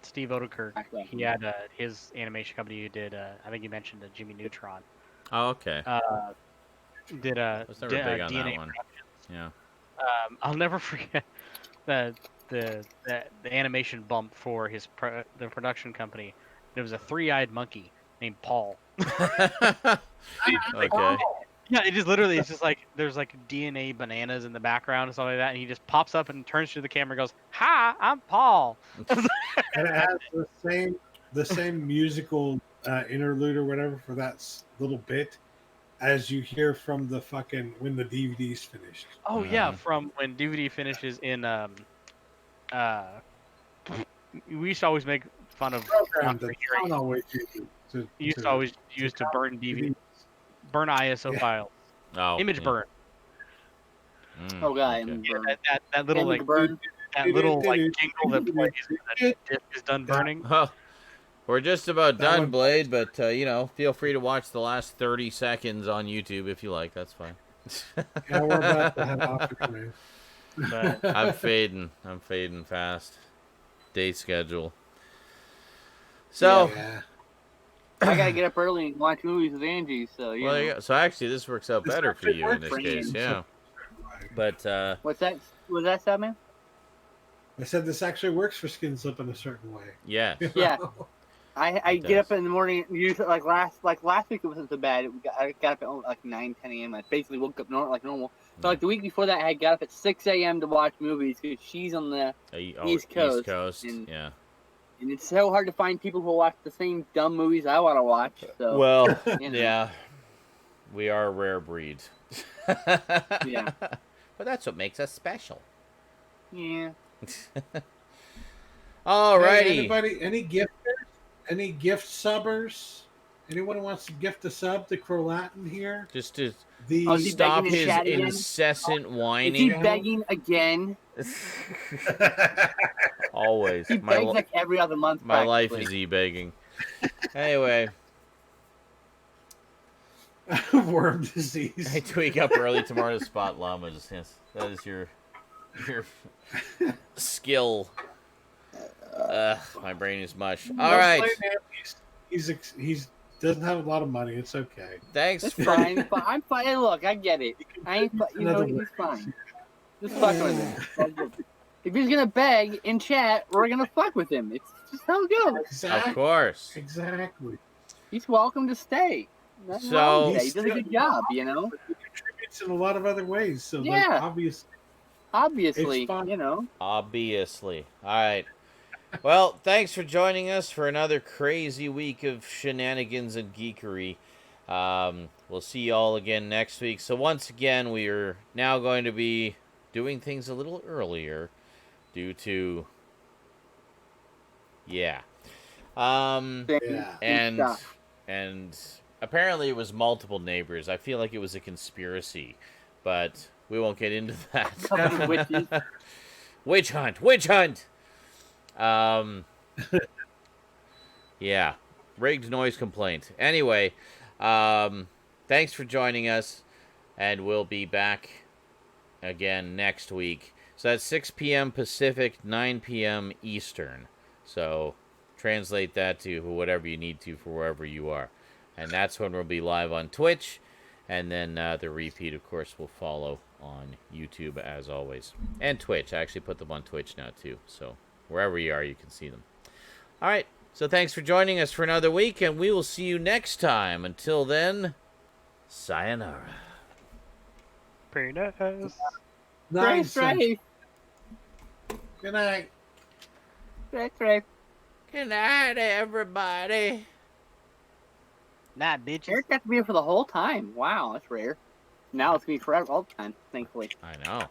Steve Odenkirk. back then. He had his animation company who did. I think you mentioned Jimmy Neutron. Oh, okay. Did I was never big on DNA that one. Yeah. I'll never forget the animation bump for the production company. There was a 3-eyed monkey named Paul. Okay. Yeah, it just literally it's just like there's like DNA bananas in the background and stuff like that, and he just pops up and turns to the camera and goes, "Hi, I'm Paul." And it has the same musical interlude or whatever for that little bit as you hear from the fucking when the DVD's finished. Oh yeah, from when DVD finishes in we used to always make fun of Program that hearing. don't always use You used to always use to burn DVD, burn ISO Yeah. files, Oh. image yeah. burn. Mm, Oh god, okay. and Yeah, burn. that little like And burn. that little like jingle that plays when the disc is done burning. Well, we're just about That done, one- Blade, but feel free to watch the last 30 seconds on YouTube if you like. That's fine. Yeah, we're about to have opportunity. But I'm fading fast. Day schedule. So, Yeah. I gotta get up early and watch movies with Angie, so you well, know. there you go. So actually, this works out This better for actually you in works this for case, you. yeah. But What's that? Was that Stoudman? I said this actually works for Skinslip in a certain way. yeah, Yeah. I It get up does. in the morning. Usually, like last week, it wasn't so bad. I got up at like 9, 10 a.m. I basically woke up like normal. But like the week before that, I got up at 6 a.m. to watch movies because she's on the East Coast, and- yeah. And it's so hard to find people who watch the same dumb movies I want to watch. So, Well, you know. yeah, we are a rare breed. Yeah. But that's what makes us special. Yeah. Alrighty. Hey, anybody, any gifters? Any gift subbers? Anyone who wants to gift a sub to Crolatin here? Just to Oh, is he stop begging in his chat again? incessant Is he whining. begging again? Always. He begs like every other month. My life practically. is e-begging. Anyway, Worm disease. I wake up early tomorrow to spot llamas. Yes, that is your skill. My brain is mush. All Don't right. blame him. He's doesn't have a lot of money. It's okay. Thanks It's for fine. I'm fine. Hey, look, I get it. I ain't. You know, Another he's way. fine. Just fucking with him. If he's gonna beg in chat, we're gonna fuck with him. It's just how it goes. Exactly. Of course. Exactly. He's welcome to stay. Nothing So- wrong with that. He does a good job, you know. He contributes in a lot of other ways. So, Yeah. like, obviously, Obviously, It's fine. you know. Obviously. All right. Well, thanks for joining us for another crazy week of shenanigans and geekery. We'll see you all again next week. So once again, we are now going to be doing things a little earlier due to, yeah. Yeah. And apparently it was multiple neighbors. I feel like it was a conspiracy, but we won't get into that. Witches. Witch hunt. Witch hunt. Yeah, rigged noise complaint. Anyway, thanks for joining us, and we'll be back again next week. So that's 6 p.m. Pacific, 9 p.m. Eastern. So translate that to whatever you need to for wherever you are. And that's when we'll be live on Twitch, and then the repeat, of course, will follow on YouTube as always. And Twitch. I actually put them on Twitch now, too. So wherever you are, you can see them. All right. So thanks for joining us for another week, and we will see you next time. Until then, sayonara. Very nice. Nice. Right. Good night. Right. Good night, everybody. Nah, bitches. Eric got to be here for the whole time. Wow, that's rare. Now it's gonna be forever all the time, thankfully. I know.